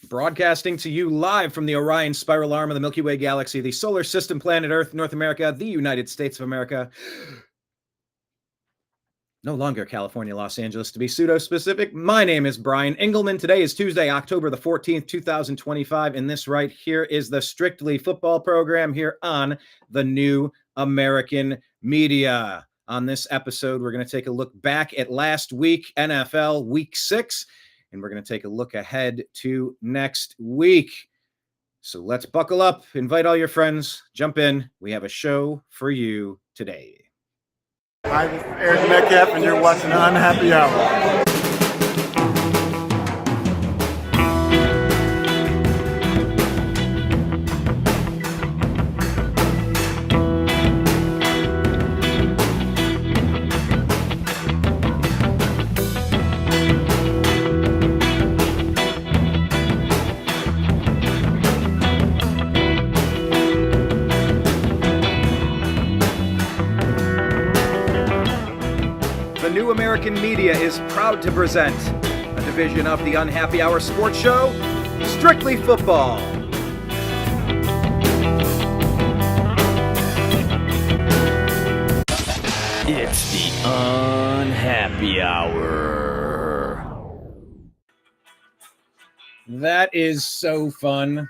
Broadcasting to you live from the Orion spiral arm of the Milky Way galaxy, the solar system, planet Earth, North America, the United States of America. No longer California, Los Angeles, to be pseudo-specific. My name is Brian Engelman. Today is Tuesday, October the 14th, 2025, and this right here is the Strictly Football program here on the New American Media. On this episode, we're going to take a look back at last week, NFL Week 6, and we're going to take a look ahead to next week. So let's buckle up, invite all your friends, jump in. We have a show for you today. Hi, this is Ez'Ryel, and you're watching Unhappy Hour. New American Media is proud to present a division of the Unhappy Hour sports show, Strictly Football. It's the Unhappy Hour. That is so fun,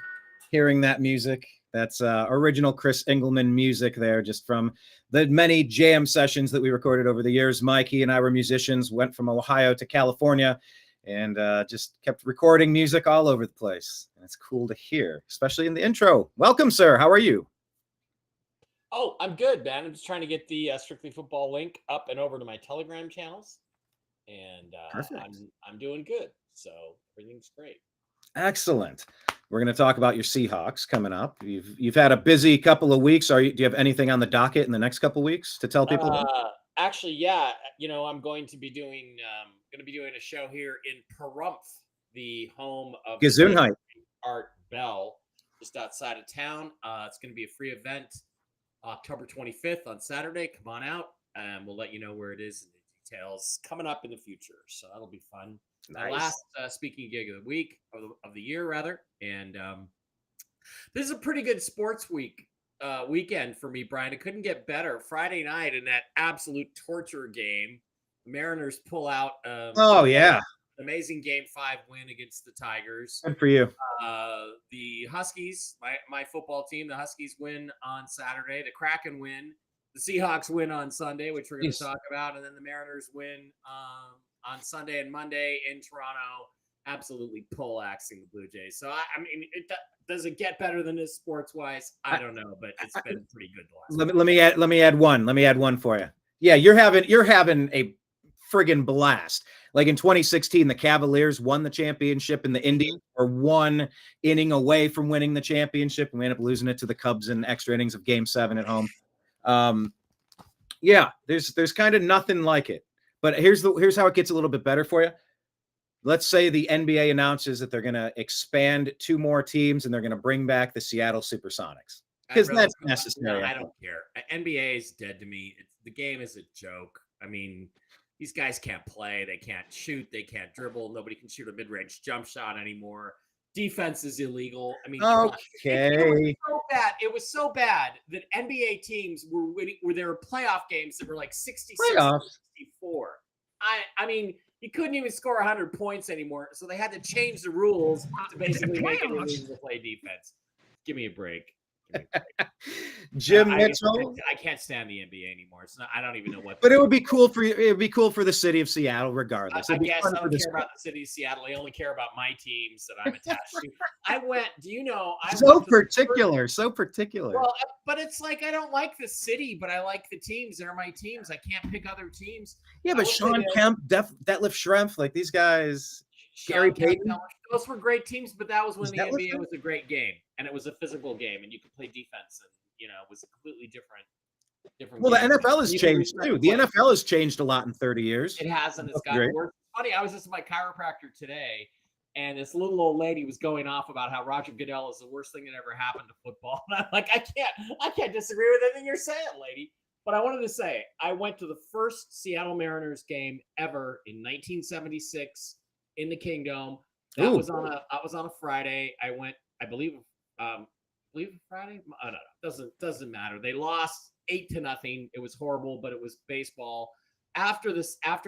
hearing that music. That's original Chris Engelman music there, just from the many jam sessions that we recorded over the years. Mikey and I were musicians, went from Ohio to California, and just kept recording music all over the place. And it's cool to hear, especially in the intro. Welcome, sir. How are you? Oh, I'm good, man. I'm just trying to get the Strictly Football link up and over to my Telegram channels, and I'm doing good. So everything's great. Excellent. We're going to talk about your Seahawks coming up. You've had a busy couple of weeks. Do you have anything on the docket in the next couple of weeks to tell people about? Actually, yeah. I'm going to be doing a show here in Pahrump, the home of Gesundheit. Art Bell, just outside of town. It's going to be a free event, October 25th on Saturday. Come on out, and we'll let you know where it is and the details coming up in the future. So that'll be fun. Nice. My last speaking gig of the week, of the year rather, and this is a pretty good sports weekend for me, Brian. It couldn't get better. Friday night in that absolute torture game, the Mariners pull out. Amazing Game 5 win against the Tigers. Good for you. The Huskies, my football team, the Huskies win on Saturday. The Kraken win. The Seahawks win on Sunday, which we're going to talk about, and then the Mariners win on Sunday and Monday in Toronto, absolutely poleaxing the Blue Jays. So, does it get better than this sports-wise? I don't know, but it's been pretty good the last Let me add one. Let me add one for you. Yeah, you're having a friggin' blast. Like in 2016, the Cavaliers won the championship in the Indians, or one inning away from winning the championship, and we ended up losing it to the Cubs in extra innings of Game 7 at home. There's kind of nothing like it. But here's how it gets a little bit better for you. Let's say the NBA announces that they're going to expand 2 more teams and they're going to bring back the Seattle Supersonics, because that's necessary. No, I don't care. NBA is dead to me. The game is a joke. I mean, these guys can't play. They can't shoot. They can't dribble. Nobody can shoot a mid-range jump shot anymore. Defense is illegal. I mean, okay. It was so bad that NBA teams were winning, where there were playoff games that were like 66 64. I mean, you couldn't even score 100 points anymore, so they had to change the rules to basically make it illegal to play defense. Give me a break. Jim Mitchell. I can't stand the NBA anymore. It's not. I don't even know what. But it would be cool for you. It would be cool for the city of Seattle, regardless. I guess I don't care about the city of Seattle. I only care about my teams that I'm attached to. I went. Do you know? So particular. Well, but it's like I don't like the city, but I like the teams. They're my teams. I can't pick other teams. Yeah, but Sean Kemp, Detlef Schrempf, like these guys. Gary Payton. Those were great teams, but that was when the NBA was a great game, and it was a physical game, and you could play defense, and it was a completely different. Well, the NFL has changed too. The NFL has changed a lot in 30 years. It has, and it's gotten worse. Funny, I was just my chiropractor today, and this little old lady was going off about how Roger Goodell is the worst thing that ever happened to football. And I'm like, I can't disagree with anything you're saying, lady. But I wanted to say, I went to the first Seattle Mariners game ever in 1976. In the Kingdom. That Ooh. was on a Friday. I went, I believe Friday. I don't know. Doesn't matter. They lost 8-0. It was horrible, but it was baseball. After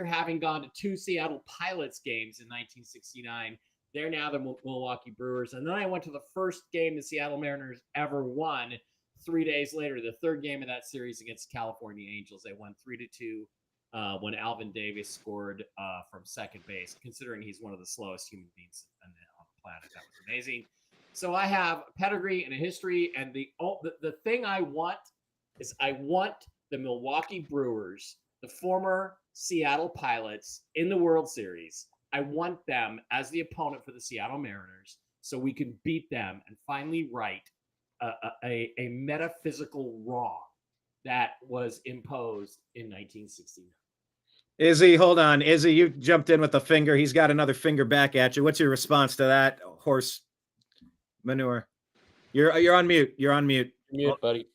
having gone to 2 Seattle Pilots games in 1969, they're now the Milwaukee Brewers. And then I went to the first game the Seattle Mariners ever won 3 days later, the third game of that series against California Angels. They won 3-2 when Alvin Davis scored from second base, considering he's one of the slowest human beings on the planet. That was amazing. So I have a pedigree and a history, and the thing I want is I want the Milwaukee Brewers, the former Seattle Pilots, in the World Series. I want them as the opponent for the Seattle Mariners so we can beat them and finally right a metaphysical wrong that was imposed in 1969. Izzy, hold on. Izzy, you jumped in with a finger. He's got another finger back at you. What's your response to that, horse manure? You're on mute. You're on mute. Mute, buddy.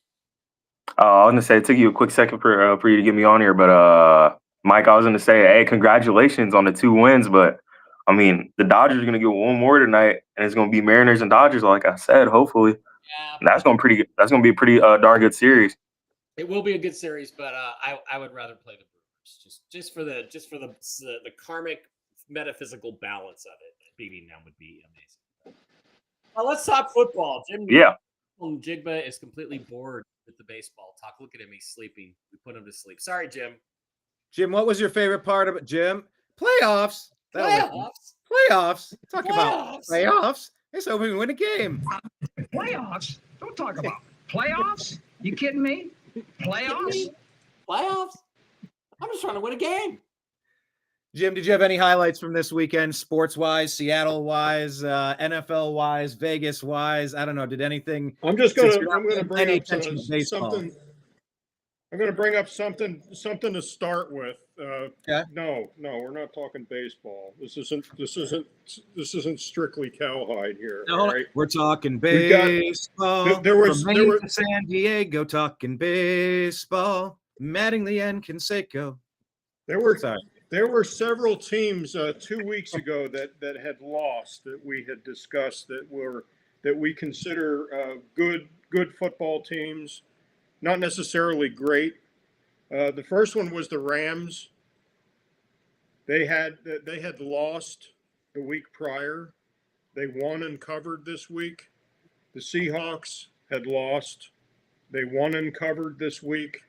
I was gonna say it took you a quick second for you to get me on here, but Mike, I was gonna say, hey, congratulations on the 2 wins, but I mean the Dodgers are gonna get one more tonight, and it's gonna be Mariners and Dodgers, like I said. Hopefully, Yeah, that's gonna be a pretty darn good series. it will be a good series, but I would rather play the Brewers just for the karmic metaphysical balance of it. Beating them would be amazing. Well, let's talk football. Yeah. Jigba is completely bored with the baseball talk. Look at him; he's sleeping. We put him to sleep. Sorry, Jim. Jim, what was your favorite part of it, Jim? Playoffs. Playoffs. Talk about playoffs. It's hoping we win a game. Playoffs? Don't talk about playoffs. You kidding me? Playoffs? Playoffs? I'm just trying to win a game. Jim, did you have any highlights from this weekend, sports-wise, Seattle-wise, NFL-wise, Vegas-wise? I don't know. Did anything? I'm gonna bring any up attention to baseball? something. I'm gonna bring up something to start with. Okay. No, we're not talking baseball. This isn't strictly cowhide here. No, all right? we're talking We got- baseball. there was- From there Maine were- to San Diego, talking baseball. Mattingly and Canseco. There were several teams 2 weeks ago that had lost, that we had discussed, that we consider good football teams, not necessarily great. The first one was the Rams. They had lost the week prior. They won and covered this week. The Seahawks had lost. They won and covered this week.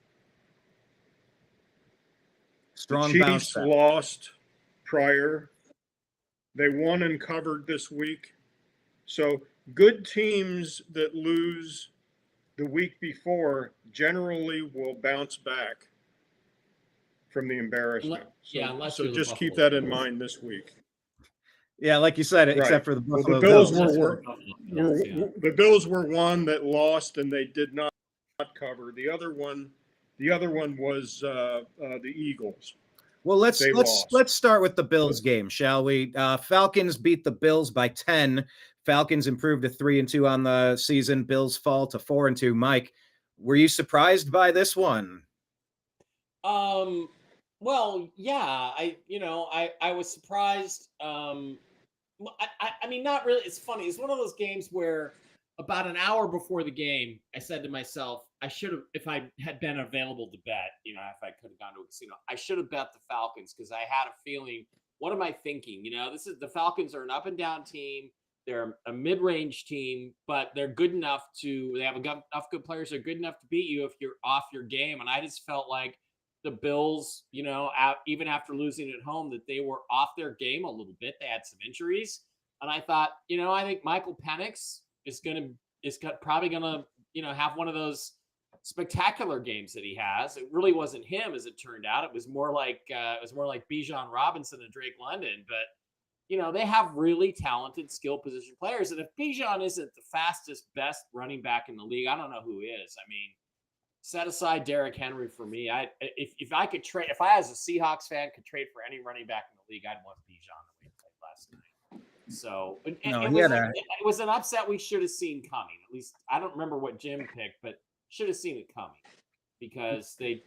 Strong The bounce Chiefs back. lost prior. They won and covered this week. So good teams that lose the week before generally will bounce back from the embarrassment. So just keep that in mind this week. Yeah, like you said, except Right. for the Well, Buffalo the Bills Bills. the Bills were one that lost and they did not cover. The other one was the Eagles. Well, let's lost. start with the Bills game, shall we? Falcons beat the Bills by 10. Falcons improved to 3-2 on the season. Bills fall to 4-2. Mike, were you surprised by this one? Well, yeah, I was surprised. I mean, not really. It's funny. It's one of those games where about an hour before the game, I said to myself, I should have, if I had been available to bet, if I could have gone to a casino, I should have bet the Falcons because I had a feeling, what am I thinking? The Falcons are an up and down team. They're a mid-range team, but they're good enough they have enough good players. They're good enough to beat you if you're off your game. And I just felt like the Bills, even after losing at home, that they were off their game a little bit. They had some injuries. And I thought, I think Michael Penix is probably gonna have one of those spectacular games that he has. It really wasn't him, as it turned out. It was more like Bijan Robinson and Drake London. But they have really talented skill position players. And if Bijan isn't the fastest, best running back in the league, I don't know who is. I mean, set aside Derrick Henry for me. If I could trade, if I as a Seahawks fan could trade for any running back in the league, I'd want Bijan the way he played last night. So it was an upset we should have seen coming. At least I don't remember what Jim picked, but should have seen it coming because they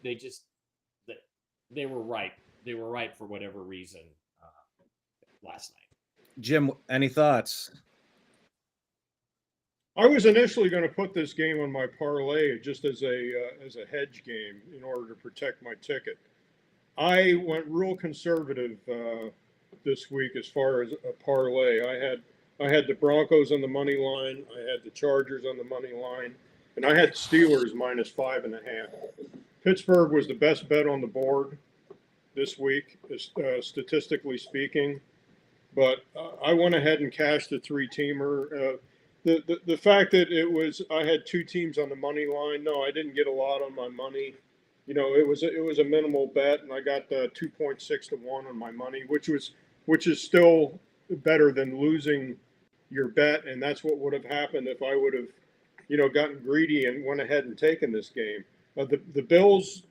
were ripe. They were ripe for whatever reason last night. Jim, any thoughts? I was initially going to put this game on my parlay just as a hedge game in order to protect my ticket. I went real conservative this week as far as a parlay. I had the Broncos on the money line. I had the Chargers on the money line, and I had Steelers -5.5. Pittsburgh was the best bet on the board this week, statistically speaking. But I went ahead and cashed the three-teamer. The fact that I had two teams on the money line. No, I didn't get a lot on my money. It was a minimal bet, and I got 2.6 to 1 on my money, which is still better than losing your bet, and that's what would have happened if I would have, gotten greedy and went ahead and taken this game. The Bills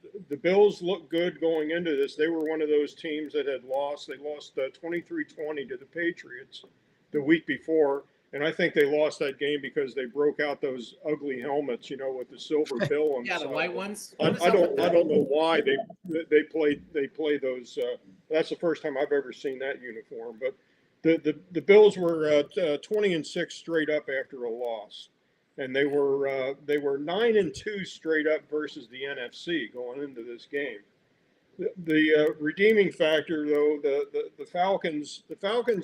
looked good going into this. They were one of those teams that had lost. They lost 23-20 to the Patriots the week before. And I think they lost that game because they broke out those ugly helmets, with the silver bill on Yeah, the white ones. I don't know why they play those. That's the first time I've ever seen that uniform. But the Bills were 20-6 straight up after a loss, and they were 9-2 straight up versus the NFC going into this game. The redeeming factor, though, the Falcons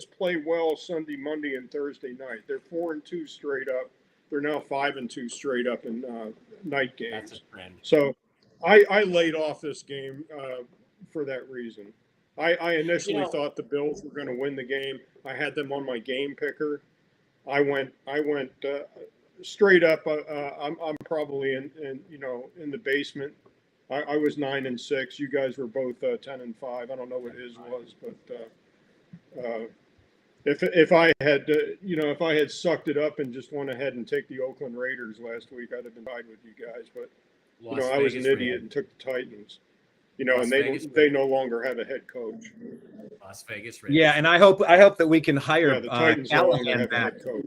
play well Sunday, Monday, and Thursday night. They're 4-2 straight up. They're now 5-2 straight up in night games. That's a trend. So I laid off this game for that reason. I initially thought the Bills were going to win the game. I had them on my game picker. I went straight up. I'm probably in the basement. I was 9-6. You guys were both 10-5. I don't know what his was, but if I had if I had sucked it up and just went ahead and take the Oakland Raiders last week, I'd have been tied with you guys. But I was an idiot and took the Titans. And they no longer have a head coach. Las Vegas Raiders. Yeah, and I hope that we can hire the Titans no longer Callahan have a back head coach.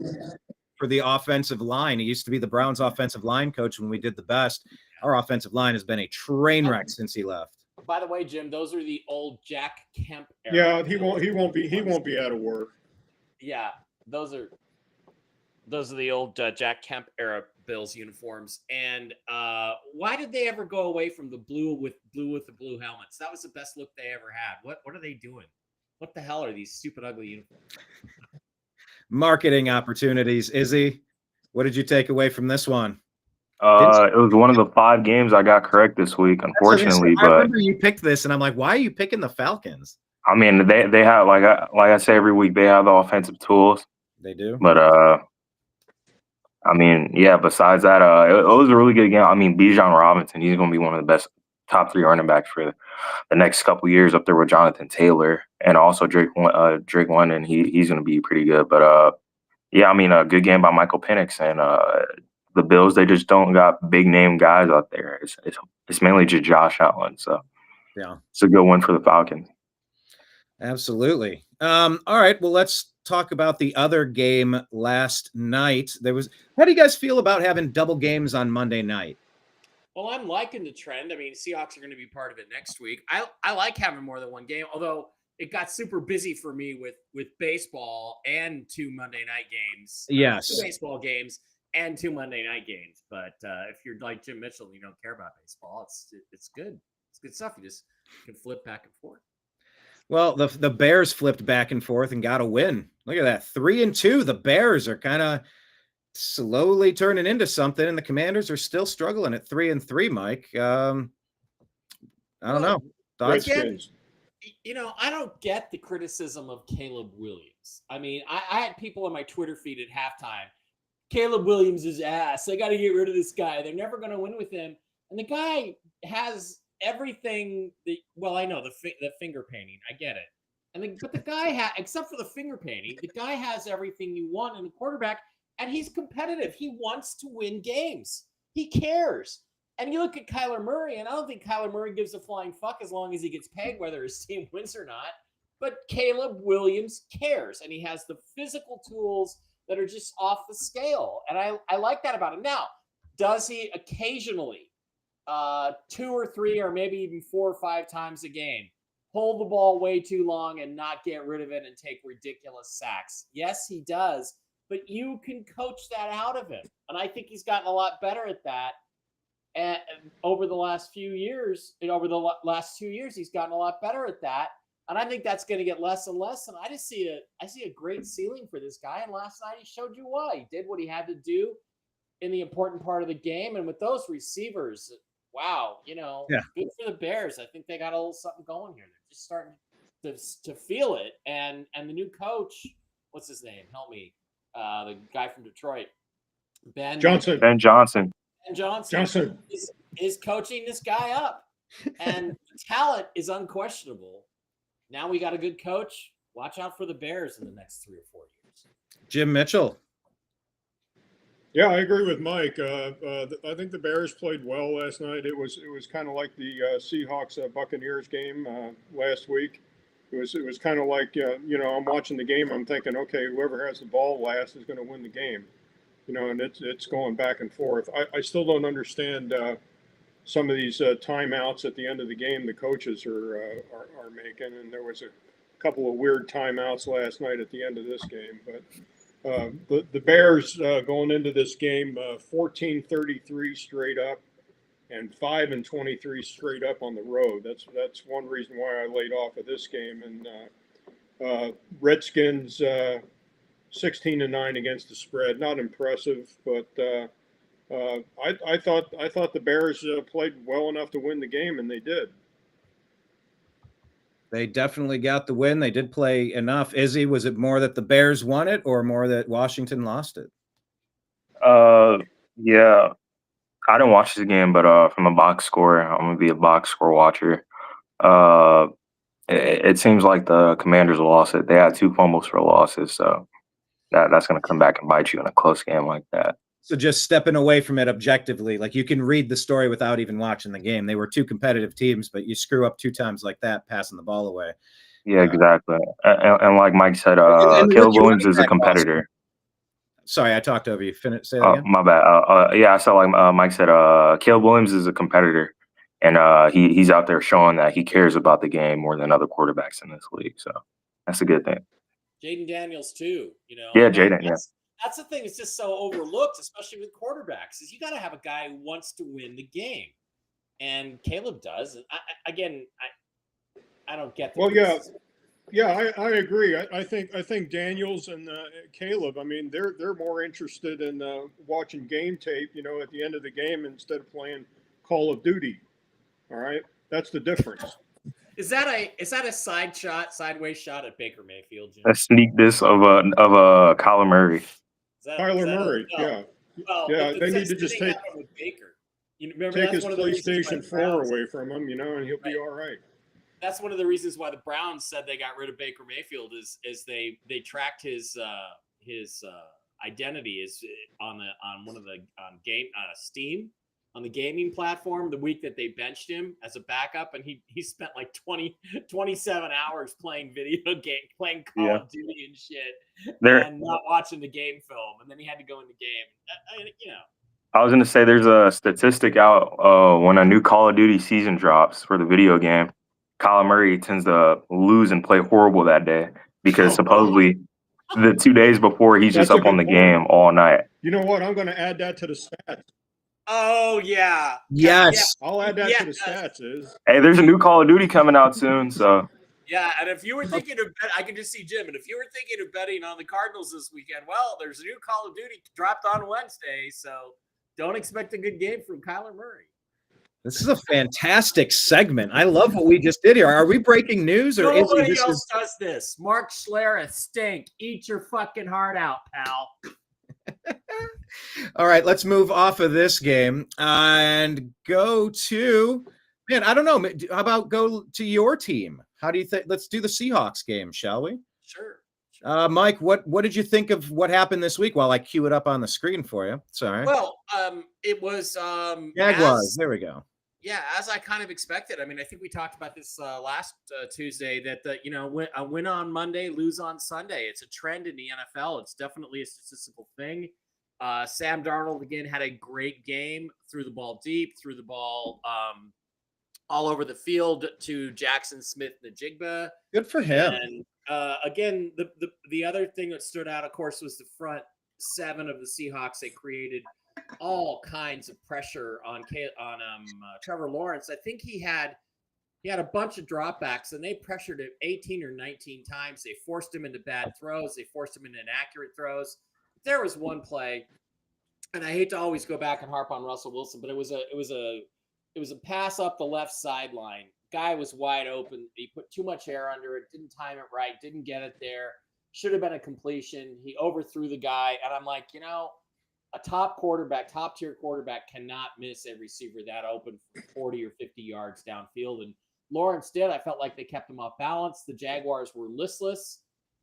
for the offensive line. He used to be the Browns' offensive line coach when we did the best. Our offensive line has been a train wreck since he left. By the way, Jim, those are the old Jack Kemp era. Yeah, he won't be out of work. Yeah, those are the old Jack Kemp era Bills uniforms. And why did they ever go away from the blue with the blue helmets? That was the best look they ever had. What are they doing? What the hell are these stupid ugly uniforms? Marketing opportunities. Izzy, what did you take away from this one? It was one of the 5 games I got correct this week, unfortunately. I remember you picked this, and I'm like, why are you picking the Falcons? I mean, they have like I say every week, they have the offensive tools. They do. But I mean, yeah. Besides that, it was a really good game. I mean, Bijan Robinson, he's going to be one of the best top 3 running backs for the next couple of years, up there with Jonathan Taylor and also Drake London. He's going to be pretty good. But yeah, I mean, a good game by Michael Penix, and the Bills, they just don't got big name guys out there. It's mainly just Josh Allen. So yeah, it's a good one for the Falcons. Absolutely. All right. Well, let's talk about the other game last night. How do you guys feel about having double games on Monday night? Well, I'm liking the trend. I mean, Seahawks are going to be part of it next week. I like having more than one game, although it got super busy for me with baseball and 2 Monday night games. Yes. 2 baseball games and 2 Monday night games. But if you're like Jim Mitchell, you don't care about baseball. It's good. It's good stuff. You just can flip back and forth. Well, the Bears flipped back and forth and got a win. Look at that. 3-2. The Bears are kind of slowly turning into something, and the Commanders are still struggling at 3-3, Mike. I don't know. Thoughts? I don't get the criticism of Caleb Williams. I mean, I had people on my Twitter feed at halftime. Caleb Williams is ass. They got to get rid of this guy. They're never going to win with him. And the guy has everything. I know the finger painting. I get it. But the guy except for the finger painting, the guy has everything you want in a quarterback, and he's competitive. He wants to win games. He cares. And you look at Kyler Murray, and I don't think Kyler Murray gives a flying fuck as long as he gets paid, whether his team wins or not. But Caleb Williams cares, and he has the physical tools that are just off the scale. And I like that about him. Now, does he occasionally, 2 or 3 or maybe even 4 or 5 times a game, hold the ball way too long and not get rid of it and take ridiculous sacks. Yes, he does, but you can coach that out of him. And I think he's gotten a lot better at that. And over the last few years, over the last 2 years, he's gotten a lot better at that. And I think that's going to get less and less. And I see a great ceiling for this guy. And last night he showed you why. He did what he had to do in the important part of the game. And with those receivers, wow, good for the Bears. I think they got a little something going here. They're just starting to feel it. And the new coach, what's his name? Help me. The guy from Detroit, Ben Johnson. Ben Johnson is coaching this guy up. And talent is unquestionable. Now we got a good coach. Watch out for the Bears in the next 3 or 4 years. Jim Mitchell. Yeah, I agree with Mike. I think the Bears played well last night. It was kind of like the Seahawks Buccaneers game last week. It was kind of like I'm watching the game. I'm thinking, okay, whoever has the ball last is going to win the game. And it's going back and forth. I still don't understand some of these timeouts at the end of the game the coaches are making, and there was a couple of weird timeouts last night at the end of this game. But the Bears going into this game 14-33 straight up and 5-23 straight up on the road. That's one reason why I laid off of this game. And Redskins 16-9 against the spread. Not impressive, but I thought the Bears played well enough to win the game, and they did. They definitely got the win. They did play enough. Izzy, was it more that the Bears won it or more that Washington lost it? Yeah. I didn't watch the game, but from a box score, I'm going to be a box score watcher. It seems like the Commanders lost it. They had 2 fumbles for losses, so that's going to come back and bite you in a close game like that. So just stepping away from it objectively, like you can read the story without even watching the game. They were 2 competitive teams, but you screw up 2 times like that, passing the ball away. Yeah, exactly. And like Mike said, Caleb Williams is a competitor. Sorry, I talked over you. Say that again. My bad. Yeah, I saw like Mike said, Caleb Williams is a competitor, and he's out there showing that he cares about the game more than other quarterbacks in this league. So that's a good thing. Jaden Daniels too. Yeah, Jaden. Yeah. That's the thing that's just so overlooked, especially with quarterbacks, is you got to have a guy who wants to win the game. And Caleb does. I don't get the I agree. I think Daniels and Caleb, I mean, they're more interested in watching game tape, at the end of the game instead of playing Call of Duty. All right? That's the difference. Is that a sideways shot at Baker Mayfield, Jim? A sneak diss of Kyler Murray. Kyler Murray, yeah. Well, yeah, they need to just take Baker. Take his PlayStation 4 away from him, and he'll be all right. That's one of the reasons why the Browns said they got rid of Baker Mayfield is they tracked his identity is on Steam on the gaming platform the week that they benched him as a backup, and he spent like 27 hours playing playing Call of Duty and shit, and not watching the game film, and then he had to go in the game. I was going to say there's a statistic out when a new Call of Duty season drops for the video game, Kyler Murray tends to lose and play horrible that day because supposedly the 2 days before he's just up on the game all night. You know what? I'm going to add that to the stats. Oh, yeah. Yes. I'll add that to the stats. Hey, there's a new Call of Duty coming out soon, so. Yeah, and if you were thinking of I can just see Jim, and if you were thinking of betting on the Cardinals this weekend, well, there's a new Call of Duty dropped on Wednesday, so don't expect a good game from Kyler Murray. This is a fantastic segment. I love what we just did here. Are we breaking news? Or nobody else does this? Mark Schlereth, stink. Eat your fucking heart out, pal. All right, let's move off of this game and go to, man, I don't know. How about go to your team? How do you think? Let's do the Seahawks game, shall we? Sure. Mike, what did you think of what happened this week while I cue it up on the screen for you? Sorry. Well, it was Jaguars. There we go. Yeah, as I kind of expected. I mean, I think we talked about this last Tuesday that a win on Monday, lose on Sunday. It's a trend in the NFL. It's definitely a statistical thing. Sam Darnold again had a great game. Threw the ball deep. Threw the ball all over the field to Jackson Smith-Njigba. Good for him. And again, the other thing that stood out, of course, was the front seven of the Seahawks. They created all kinds of pressure on Trevor Lawrence. I think he had a bunch of dropbacks, and they pressured him 18 or 19 times. They forced him into bad throws. They forced him into inaccurate throws. There was one play, and I hate to always go back and harp on Russell Wilson, but it was a pass up the left sideline. Guy was wide open. He put too much air under it, didn't time it right, didn't get it there. Should have been a completion. He overthrew the guy. And I'm like, a top tier quarterback cannot miss a receiver that open for 40 or 50 yards downfield. And Lawrence did. I felt like they kept him off balance. The Jaguars were listless.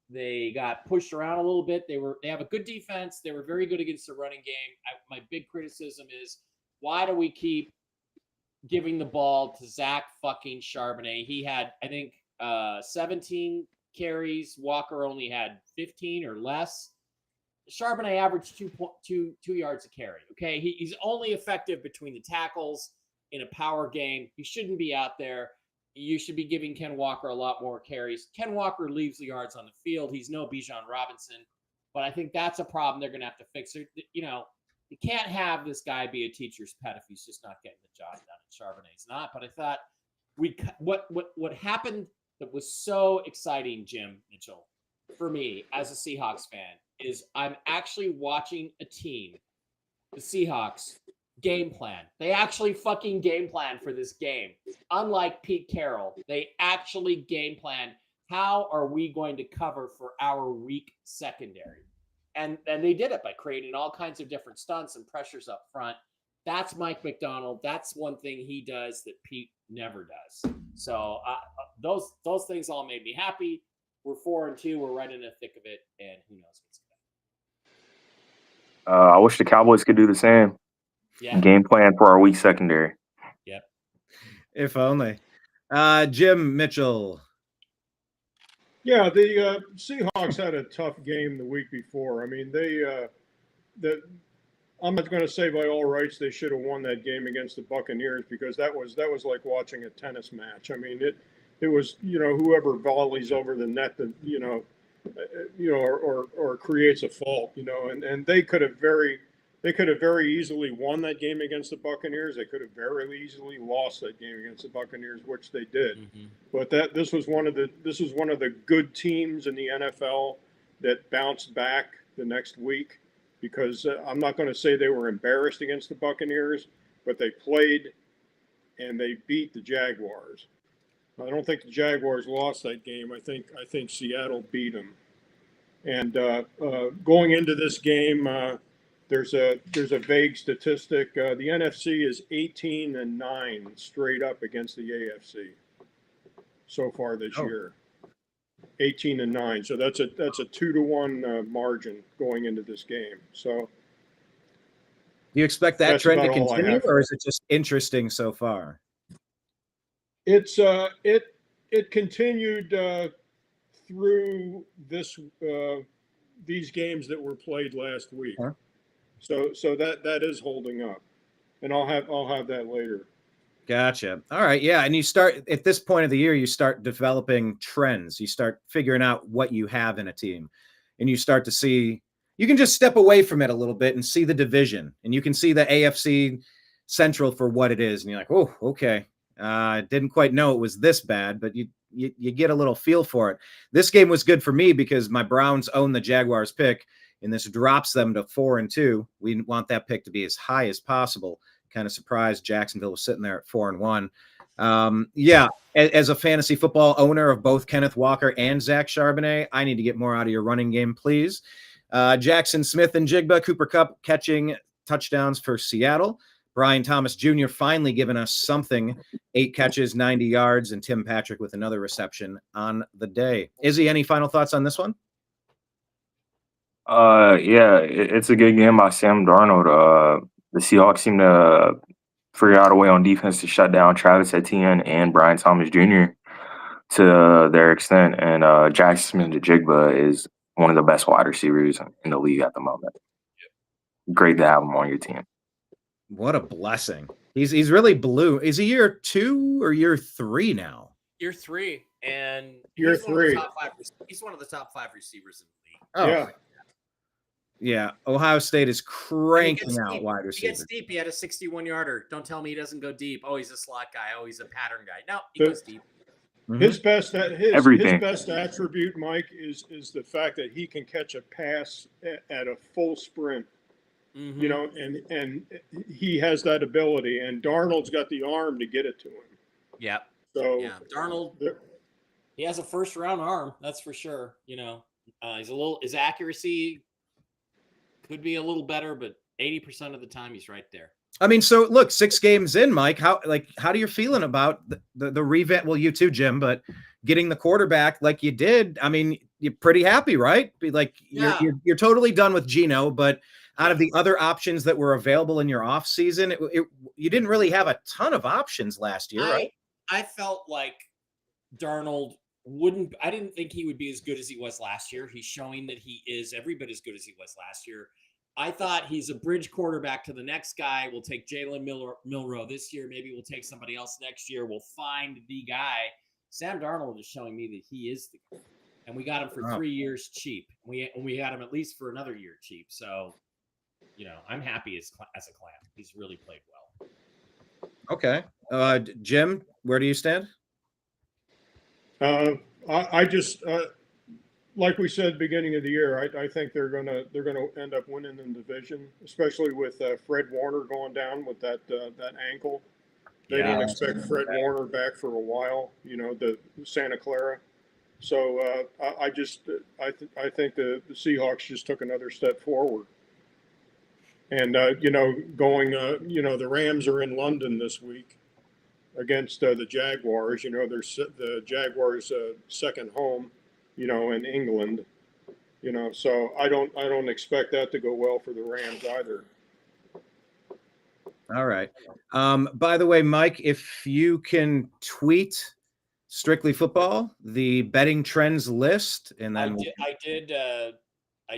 They got pushed around a little bit. They have a good defense. They were very good against the running game. My big criticism is, why do we keep giving the ball to Zach fucking Charbonnet? He had, I think, 17 carries. Walker only had 15 or less. Charbonnet averaged 2 yards a carry. Okay, he's only effective between the tackles in a power game. He shouldn't be out there. You should be giving Ken Walker a lot more carries. Ken Walker leaves the yards on the field. He's no Bijan Robinson, but I think that's a problem they're going to have to fix. You can't have this guy be a teacher's pet if he's just not getting the job done. And Charbonnet's not. But I thought what happened that was so exciting, Jim Mitchell, for me as a Seahawks fan, is I'm actually watching a team, the Seahawks, game plan. They actually fucking game plan for this game. Unlike Pete Carroll, they actually game plan. How are we going to cover for our weak secondary? And they did it by creating all kinds of different stunts and pressures up front. That's Mike McDonald. That's one thing he does that Pete never does. So those things all made me happy. We're 4-2. We're right in the thick of it, and who knows what's going to happen. I wish the Cowboys could do the same. Yeah. Game plan for our weak secondary. Yep. If only. Jim Mitchell. Yeah, the Seahawks had a tough game the week before. I mean, I'm not going to say by all rights they should have won that game against the Buccaneers, because that was like watching a tennis match. I mean, it was, whoever volleys over the net that or creates a fault, and they could have very easily won that game against the Buccaneers. They could have very easily lost that game against the Buccaneers, which they did. Mm-hmm. But this was one of the good teams in the NFL that bounced back the next week, because I'm not going to say they were embarrassed against the Buccaneers, but they played and they beat the Jaguars. I don't think the Jaguars lost that game. I think Seattle beat them. And going into this game, there's a vague statistic. The NFC is 18-9 straight up against the AFC so far this year. 18-9. So that's a 2-1 margin going into this game. So do you expect that trend to continue, or is it just interesting so far? It's it continued through these games that were played last week. Huh? So that is holding up, and I'll have that later. Gotcha. All right. Yeah. And you start at this point of the year, you start developing trends. You start figuring out what you have in a team, and you start to see, you can just step away from it a little bit and see the division, and you can see the AFC Central for what it is. And you're like, oh, okay. Didn't quite know it was this bad, but you get a little feel for it. This game was good for me because my Browns own the Jaguars pick, and this drops them to 4-2. We want that pick to be as high as possible. Kind of surprised Jacksonville was sitting there at 4-1. Yeah, as a fantasy football owner of both Kenneth Walker and Zach Charbonnet, I need to get more out of your running game, please. Jackson Smith-Njigba, Cooper Kupp catching touchdowns for Seattle. Brian Thomas Jr. finally giving us something, 8 catches, 90 yards, and Tim Patrick with another reception on the day. Izzy, any final thoughts on this one? Yeah, it's a good game by Sam Darnold. The Seahawks seem to figure out a way on defense to shut down Travis Etienne and Brian Thomas Jr. to their extent. And Jackson Smith-Njigba is one of the best wide receivers in the league at the moment. Great to have him on your team. What a blessing. He's really blue. Is he year 2 or year 3 now? Year 3, and Year he's one of the 3. top 5. He's one of the top 5 receivers in the league. Oh, Yeah. yeah. Ohio State is cranking out wide He gets receivers. deep. He had a 61-yarder. Don't tell me he doesn't go deep. Oh, he's a slot guy. Oh, he's a pattern guy. No, he The- goes deep. His best Everything. his best attribute, Mike, is the fact that he can catch a pass at a full sprint. Mhm. You know, and he has that ability, and Darnold's got the arm to get it to him. Yeah. So Yeah. Darnold, there- he has a first-round arm. That's for sure. His accuracy could be a little better, but 80% of the time he's right there. I mean, so look, 6 games in, Mike. How are you feeling about the revamp? Well, you too, Jim, but getting the quarterback like you did. I mean, you're pretty happy, right? Like Yeah. you're totally done with Geno, but out of the other options that were available in your off season, you didn't really have a ton of options last year, right? I felt like Darnold I didn't think he would be as good as he was last year. He's showing that he is every bit as good as he was last year. I thought he's a bridge quarterback to the next guy. We'll take Jalen Milroe this year. Maybe we'll take somebody else next year. We'll find the guy. Sam Darnold is showing me that he is the guy. And we got him for 3 years cheap. We had him at least for another year cheap. So, I'm happy as a clam. He's really played well. Okay. Jim, where do you stand? I just like we said beginning of the year, I think they're gonna end up winning the division, especially with Fred Warner going down with that ankle. They don't expect Fred Warner back for a while. The Santa Clara. So I think the Seahawks just took another step forward. And the Rams are in London this week against the Jaguars. The Jaguars' second home, in England. So I don't expect that to go well for the Rams either. All right. By the way, Mike, if you can tweet Strictly Football, the betting trends list, and then I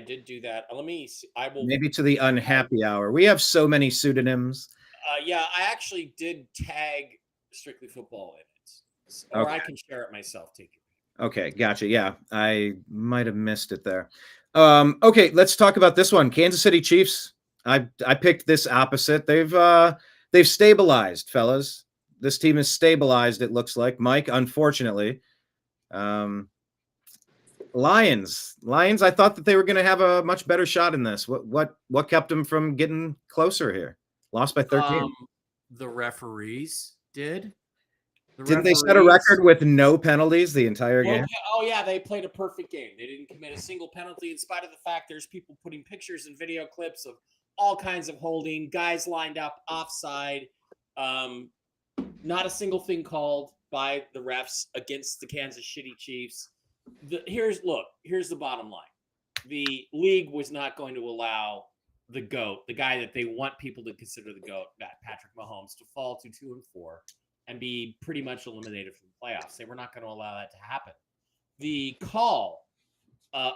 did do that. Let me see. I will maybe to the unhappy hour. We have so many pseudonyms. I actually did tag Strictly Football in it, or I can share it myself. Take it. Okay, gotcha. Yeah, I might have missed it there. Okay, let's talk about this one. Kansas City Chiefs. I picked this opposite. They've stabilized, fellas. This team is stabilized. It looks like, Mike. Unfortunately, Lions. I thought that they were going to have a much better shot in this. What kept them from getting closer here? Lost by 13. The referees did. Didn't they set a record with no penalties the entire game? They played a perfect game. They didn't commit a single penalty, in spite of the fact there's people putting pictures and video clips of all kinds of holding, guys lined up offside. Not a single thing called by the refs against the Kansas City Chiefs. Here's the bottom line. The league was not going to allow the GOAT, the guy that they want people to consider the GOAT, Patrick Mahomes, to fall to 2-4 and be pretty much eliminated from the playoffs. They were not going to allow that to happen. The call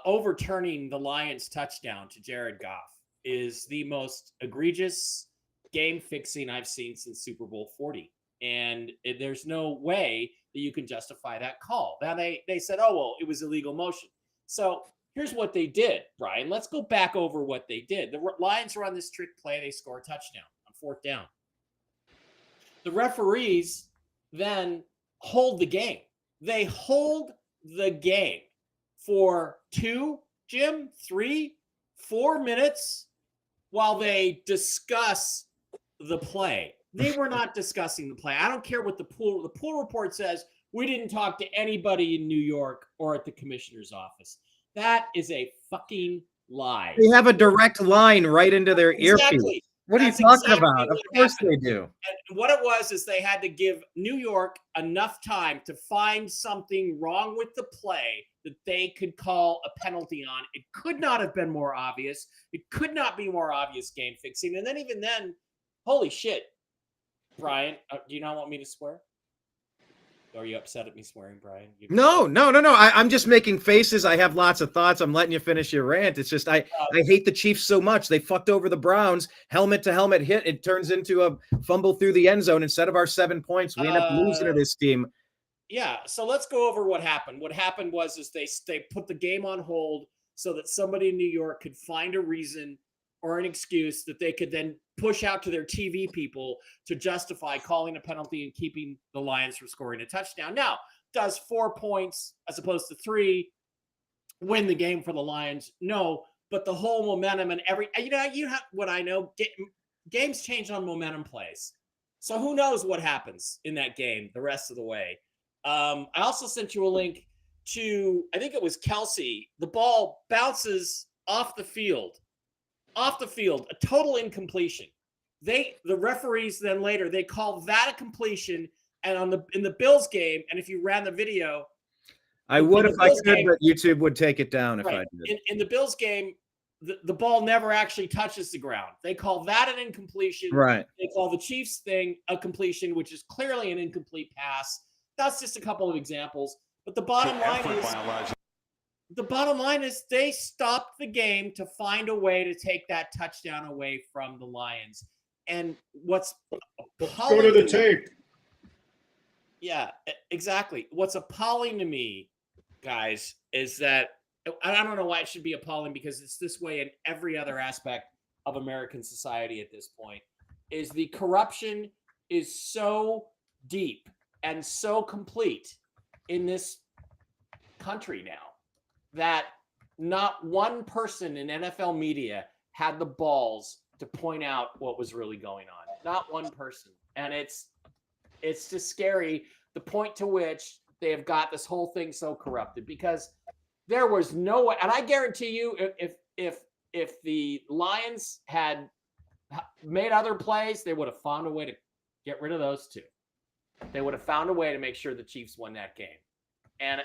overturning the Lions touchdown to Jared Goff is the most egregious game fixing I've seen since Super Bowl 40. And there's no way that you can justify that call. Now they said, oh, well, it was illegal motion. So here's what they did, Brian. Let's go back over what they did. The Lions run this trick play. They score a touchdown on 4th down. The referees then hold the game. They hold the game for 2, Jim, 3, 4 minutes while they discuss the play. They were not discussing the play. I don't care what the pool report says. We didn't talk to anybody in New York or at the commissioner's office. That is a fucking lie. They have a direct line right into their earpiece. What are you talking about? Of course they do. And what it was is they had to give New York enough time to find something wrong with the play that they could call a penalty on. It could not have been more obvious. It could not be more obvious game fixing. And then even then, holy shit, Brian, do you not want me to swear? Are you upset at me swearing, Brian? No. I'm just making faces. I have lots of thoughts. I'm letting you finish your rant. It's just I hate the Chiefs so much. They fucked over the Browns. Helmet to helmet hit. It turns into a fumble through the end zone instead of our 7 points. We end up losing to this team. Yeah. So let's go over what happened. What happened was they put the game on hold so that somebody in New York could find a reason or an excuse that they could then push out to their TV people to justify calling a penalty and keeping the Lions from scoring a touchdown. Now, does 4 points as opposed to 3 win the game for the Lions? No, but the whole momentum and you have what I know, games change on momentum plays. So who knows what happens in that game the rest of the way. I also sent you a link to, I think it was Kelsey. The ball bounces off the field, a total incompletion. The referees then later, they call that a completion. And in the Bills game, and if you ran the video, I would if I could, but YouTube would take it down if I did. In the Bills game, the ball never actually touches the ground. They call that an incompletion. Right. They call the Chiefs thing a completion, which is clearly an incomplete pass. That's just a couple of examples. But the bottom line is they stopped the game to find a way to take that touchdown away from the Lions. And what's go to the tape. Yeah, exactly. What's appalling to me, guys, is that I don't know why it should be appalling, because it's this way in every other aspect of American society at this point, is the corruption is so deep and so complete in this country now that not one person in NFL media had the balls to point out what was really going on. Not one person. And it's just scary, the point to which they have got this whole thing so corrupted, because there was no way. And I guarantee you, if the Lions had made other plays, they would have found a way to get rid of those two. They would have found a way to make sure the Chiefs won that game. And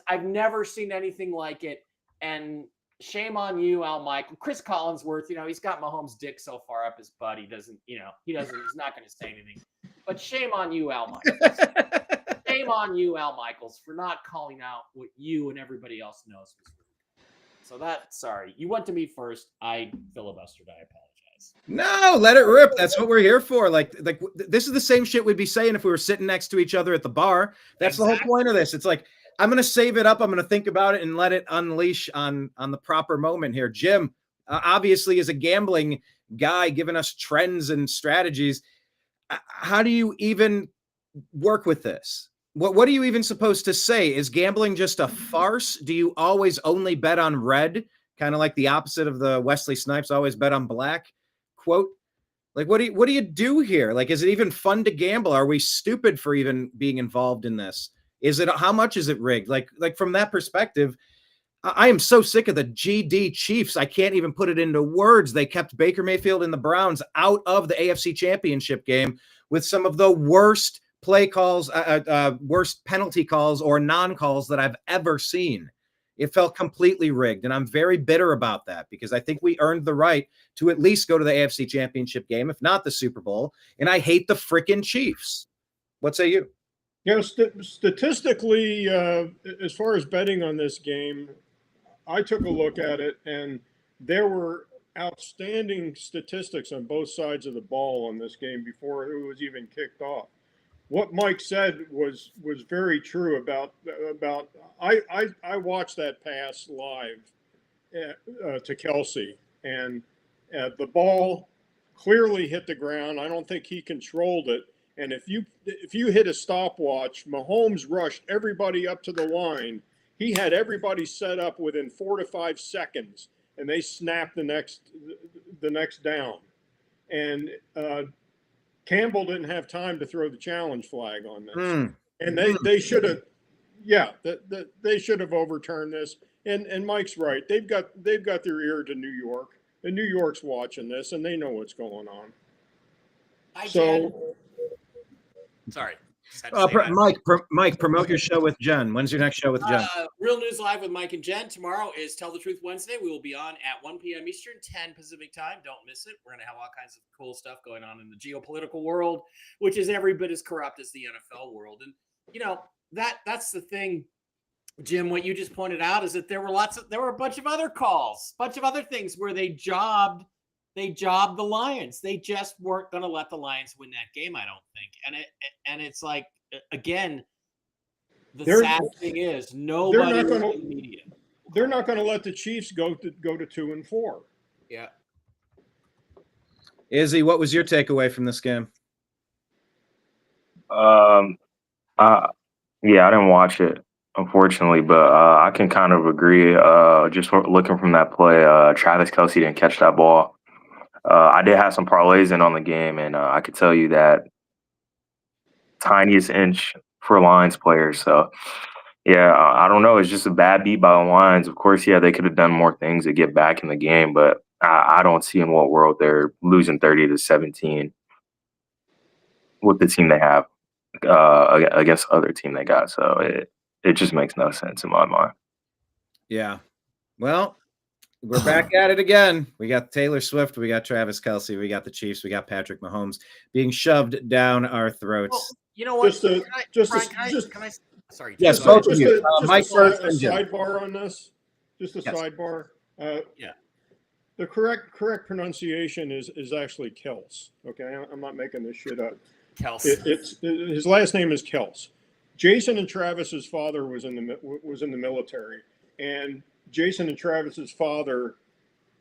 I've never seen anything like it. And shame on you, Al Michael. Chris Collinsworth, he's got Mahomes' dick so far up his butt. He's not going to say anything. But shame on you, Al Michaels. Shame on you, Al Michaels, for not calling out what you and everybody else knows was really. So sorry. You went to me first. I filibustered. I apologize. No, let it rip. That's what we're here for. Like this is the same shit we'd be saying if we were sitting next to each other at the bar. That's exactly the whole point of this. It's like, I'm going to save it up. I'm going to think about it and let it unleash on the proper moment here. Jim, obviously, is a gambling guy giving us trends and strategies. How do you even work with this? What are you even supposed to say? Is gambling just a farce? Do you always only bet on red? Kind of like the opposite of the Wesley Snipes always bet on black quote. Like, what do you do here? Like, is it even fun to gamble? Are we stupid for even being involved in this? How much is it rigged? Like from that perspective, I am so sick of the GD Chiefs. I can't even put it into words. They kept Baker Mayfield and the Browns out of the AFC Championship game with some of the worst play calls, worst penalty calls or non-calls that I've ever seen. It felt completely rigged, and I'm very bitter about that, because I think we earned the right to at least go to the AFC Championship game, if not the Super Bowl, and I hate the freaking Chiefs. What say you? Statistically, as far as betting on this game, I took a look at it, and there were outstanding statistics on both sides of the ball on this game before it was even kicked off. What Mike said was very true about I watched that pass live to Kelsey, and the ball clearly hit the ground. I don't think he controlled it. And if you hit a stopwatch, Mahomes rushed everybody up to the line. He had everybody set up within 4 to 5 seconds, and they snapped the next down. And Campbell didn't have time to throw the challenge flag on this, and they should have, they should have overturned this. And Mike's right; they've got their ear to New York, and New York's watching this, and they know what's going on. Sorry. Mike, promote your show with Jen. When's your next show with Jen? Real News Live with Mike and Jen. Tomorrow is Tell the Truth Wednesday. We will be on at 1 p.m. Eastern, 10 Pacific time. Don't miss it. We're going to have all kinds of cool stuff going on in the geopolitical world, which is every bit as corrupt as the NFL world. And that's the thing, Jim. What you just pointed out is that there were a bunch of other calls, bunch of other things where they jobbed the Lions. They just weren't going to let the Lions win that game, I don't think. And it's like, again, sad thing is nobody in the media. They're not going to let the Chiefs go to 2-4. Yeah. Izzy, what was your takeaway from this game? Yeah, I didn't watch it, unfortunately, but I can kind of agree. Just looking from that play, Travis Kelce didn't catch that ball. I did have some parlays in on the game, and I could tell you that tiniest inch for Lions players. So, yeah, I don't know. It's just a bad beat by the Lions. Of course, yeah, they could have done more things to get back in the game, but I don't see in what world they're losing 30-17 with the team they have against the other team they got. So it just makes no sense in my mind. Yeah. Well, we're back at it again. We got Taylor Swift. We got Travis Kelce. We got the Chiefs. We got Patrick Mahomes being shoved down our throats. Well, you know what? Sorry. Yes, Just both of you. Mike a first and Jim. sidebar on this. Just a sidebar. The correct pronunciation is actually Kels. Okay, I'm not making this shit up. Kels. It's his last name is Kels. Jason and Travis's father was in the military, and Jason and Travis's father,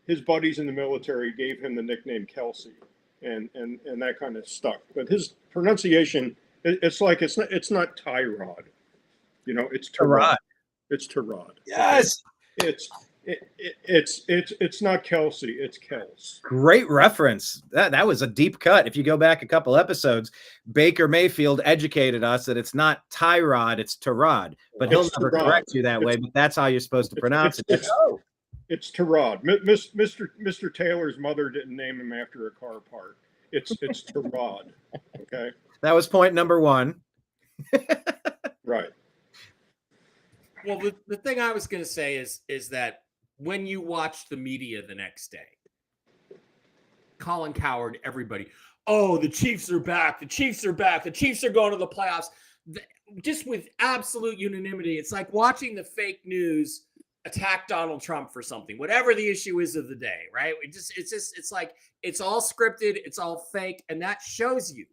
his buddies in the military gave him the nickname Kelsey, and that kind of stuck. But his pronunciation, it's not Tyrod, it's Tyrod. It's Tyrod. Yes. Okay? It's not Kelsey, it's Kels. Great reference. That was a deep cut. If you go back a couple episodes, Baker Mayfield educated us that it's not Tyrod, it's Tyrod. But he'll never correct you that way. But that's how you're supposed to pronounce it. It's Tyrod. Mr. Taylor's mother didn't name him after a car part. It's Tyrod. Okay. That was point number one. Right. Well, the thing I was going to say is that when you watch the media the next day, Colin Cowherd, everybody, oh, the Chiefs are back. The Chiefs are back. The Chiefs are going to the playoffs. Just with absolute unanimity. It's like watching the fake news attack Donald Trump for something, whatever the issue is of the day, right? It's like it's all scripted. It's all fake. And that shows you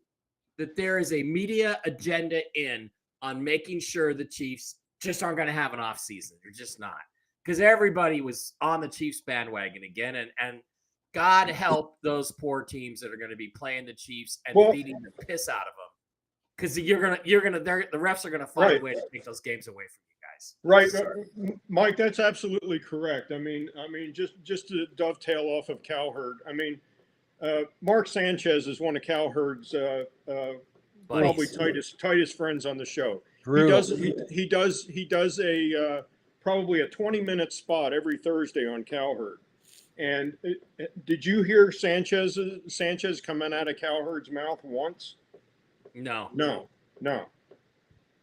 that there is a media agenda on making sure the Chiefs just aren't going to have an off season. They're just not. Because everybody was on the Chiefs bandwagon again, and God help those poor teams that are going to be playing the Chiefs and beating the piss out of them. Because the refs are going to find a way to take those games away from you guys. Right, Mike. That's absolutely correct. I mean, just to dovetail off of Cowherd. I mean, Mark Sanchez is one of Cowherd's probably tightest friends on the show. He does a probably a 20-minute spot every Thursday on Cowherd. And did you hear Sanchez coming out of Cowherd's mouth once? No.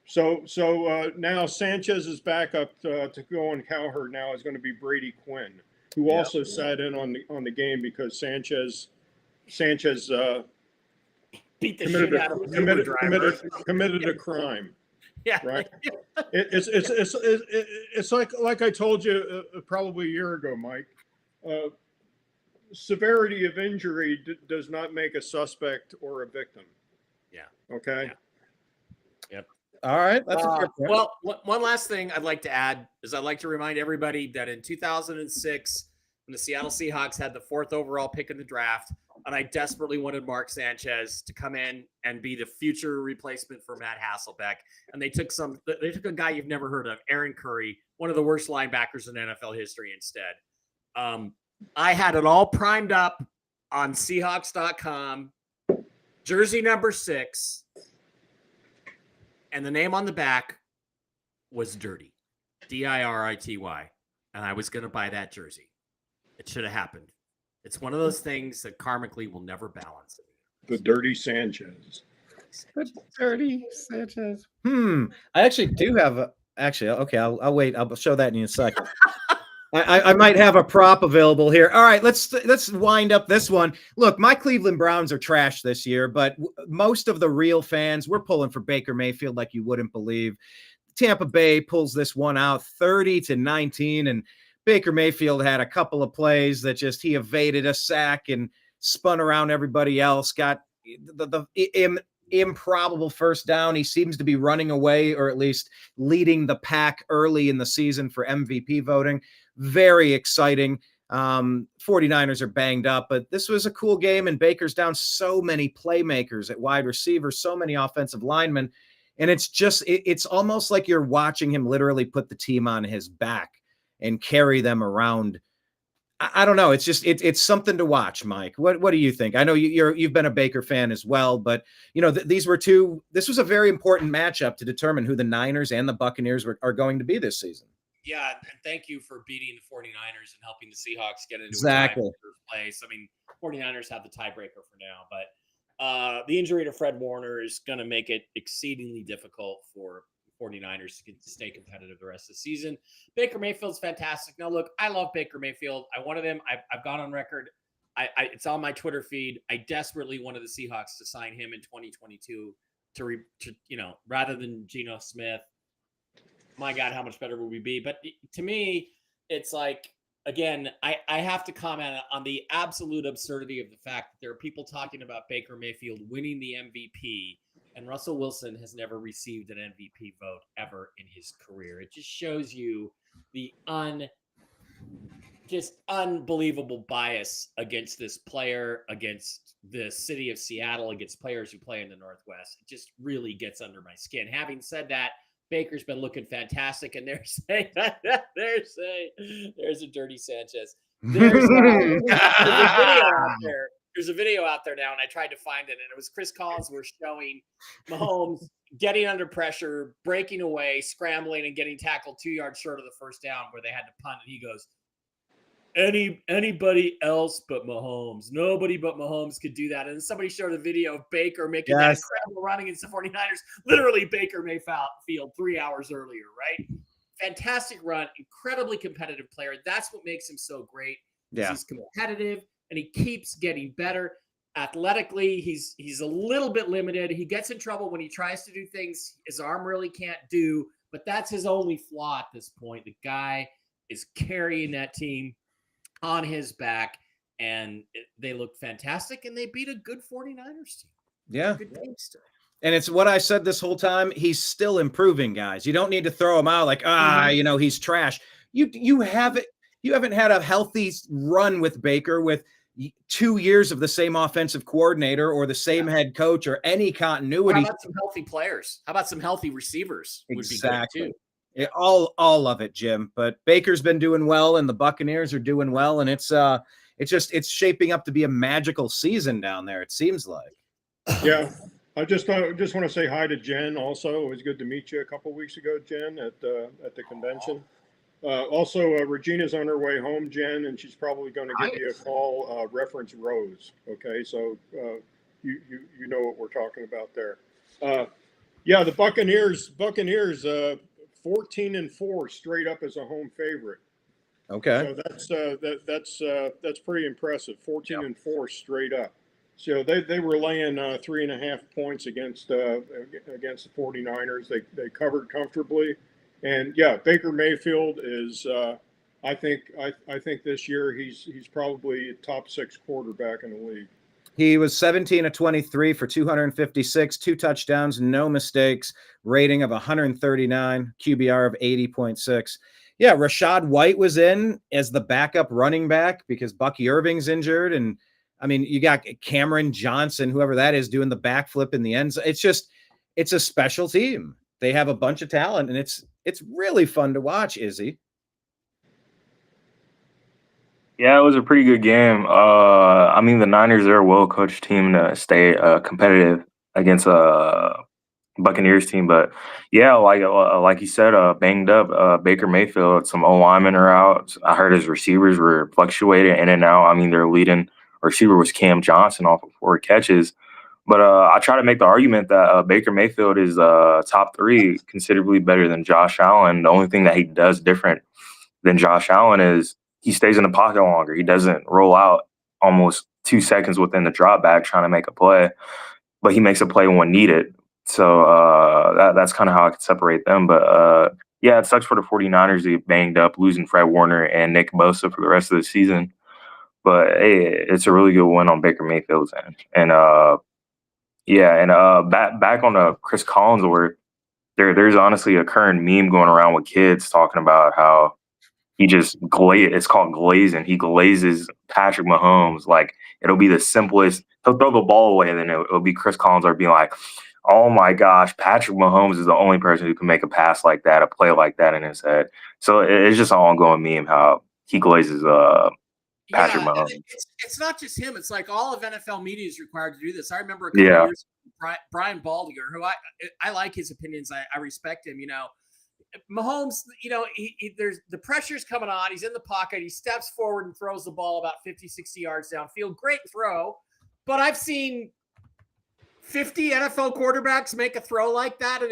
So now Sanchez's backup to go on Cowherd now is going to be Brady Quinn, who also sat in on the game because Sanchez beat the shit out of a Uber driver. committed a crime. Yeah. Right. It's like I told you probably a year ago, Mike. Severity of injury does not make a suspect or a victim. Yeah. Okay. Yeah. Yep. All right. That's a fair point. Well, one last thing I'd like to add is I'd like to remind everybody that in 2006, when the Seattle Seahawks had the 4th overall pick in the draft, and I desperately wanted Mark Sanchez to come in and be the future replacement for Matt Hasselbeck. And they took a guy you've never heard of, Aaron Curry, one of the worst linebackers in NFL history instead. I had it all primed up on Seahawks.com, jersey number 6, and the name on the back was Dirty, Dirity. And I was going to buy that jersey. It should have happened. It's one of those things that karmically will never balance. The Dirty Sanchez. The Dirty Sanchez. I actually do have okay, I'll wait. I'll show that in a second. I might have a prop available here. All right, let's wind up this one. Look, my Cleveland Browns are trash this year, but most of the real fans, we're pulling for Baker Mayfield like you wouldn't believe. Tampa Bay pulls this one out 30-19, and Baker Mayfield had a couple of plays that just he evaded a sack and spun around everybody else, got the improbable first down. He seems to be running away, or at least leading the pack early in the season for MVP voting. Very exciting. 49ers are banged up, but this was a cool game, and Baker's down so many playmakers at wide receiver, so many offensive linemen. And it's almost like you're watching him literally put the team on his back and carry them around. I don't know. It's something to watch, Mike. What do you think? I know you've been a Baker fan as well, but this was a very important matchup to determine who the Niners and the Buccaneers are going to be this season. Yeah, and thank you for beating the 49ers and helping the Seahawks get into Exactly. a first place. I mean, 49ers have the tiebreaker for now, but the injury to Fred Warner is going to make it exceedingly difficult for 49ers to stay competitive the rest of the season. Baker Mayfield's fantastic. Now, look, I love Baker Mayfield. I wanted him. I've gone on record. It's on my Twitter feed. I desperately wanted the Seahawks to sign him in 2022 rather than Geno Smith. My God, how much better would we be? But to me, it's like, again, I have to comment on the absolute absurdity of the fact that there are people talking about Baker Mayfield winning the MVP, and Russell Wilson has never received an MVP vote ever in his career. It just shows you the unbelievable bias against this player, against the city of Seattle, against players who play in the Northwest. It just really gets under my skin. Having said that, Baker's been looking fantastic, and they're saying there's a dirty Sanchez. There's a video out there. There's a video out there now, and I tried to find it, and it was Chris Collinsworth showing Mahomes getting under pressure, breaking away, scrambling, and getting tackled 2 yards short of the first down where they had to punt. And he goes, anybody else but Mahomes. Nobody but Mahomes could do that. And somebody showed a video of Baker making that incredible run against the 49ers. Literally Baker Mayfield 3 hours earlier, right? Fantastic run, incredibly competitive player. That's what makes him so great. Yeah. He's competitive, and he keeps getting better. Athletically, he's a little bit limited. He gets in trouble when he tries to do things his arm really can't do, but that's his only flaw at this point. The guy is carrying that team on his back, and they look fantastic, and they beat a good 49ers team. Yeah. Good teams. And it's what I said this whole time. He's still improving, guys. You don't need to throw him out like, he's trash. You haven't had a healthy run with Baker with 2 years of the same offensive coordinator or the same head coach or any continuity. How about some healthy players? How about some healthy receivers? Exactly. Would be good too. All of it, Jim. But Baker's been doing well, and the Buccaneers are doing well, and it's shaping up to be a magical season down there. It seems like. Yeah, I just want to say hi to Jen. Also, it was good to meet you a couple of weeks ago, Jen, at the convention. Also, Regina's on her way home, Jen, and she's probably going to give you a call. Reference Rose. Okay, so you know what we're talking about there. Yeah, the Buccaneers. 14-4 straight up as a home favorite. Okay. So that's pretty impressive. 14-4 straight up. So they were laying 3.5 points against the 49ers. They covered comfortably, and yeah, Baker Mayfield is. I think this year he's probably a top 6 quarterback in the league. He was 17 of 23 for 256, 2 touchdowns, no mistakes, rating of 139, QBR of 80.6. Yeah, Rashad White was in as the backup running back because Bucky Irving's injured. And I mean, you got Cameron Johnson, whoever that is, doing the backflip in the end zone. It's a special team. They have a bunch of talent, and it's really fun to watch, Izzy. Yeah, it was a pretty good game. I mean, the Niners are a well-coached team to stay competitive against a Buccaneers team. But, yeah, like you said, banged up Baker Mayfield. Some O-linemen are out. I heard his receivers were fluctuating in and out. I mean, their leading receiver was Cam Johnson off of 4 catches. But I try to make the argument that Baker Mayfield is top 3, considerably better than Josh Allen. The only thing that he does different than Josh Allen is he stays in the pocket longer. He doesn't roll out almost 2 seconds within the drop back trying to make a play, but he makes a play when needed. So that's kind of how I could separate them. But yeah, it sucks for the 49ers. They banged up, losing Fred Warner and Nick Bosa for the rest of the season. But hey, it's a really good win on Baker Mayfield's end. And back on the Chris Collinsworth, there's honestly a current meme going around with kids talking about how he just it's called glazing. He glazes Patrick Mahomes. Like, it'll be the simplest. He'll throw the ball away, and then it'll be Chris Collinsworth being like, oh my gosh, Patrick Mahomes is the only person who can make a pass like that, a play like that in his head. So it's just an ongoing meme how he glazes Patrick Mahomes. It's not just him. It's like all of NFL media is required to do this. I remember a couple of years ago, Brian Baldinger, who I like his opinions. I respect him. Mahomes, there's the pressure's coming on. He's in the pocket. He steps forward and throws the ball about 50, 60 yards downfield. Great throw. But I've seen 50 NFL quarterbacks make a throw like that, and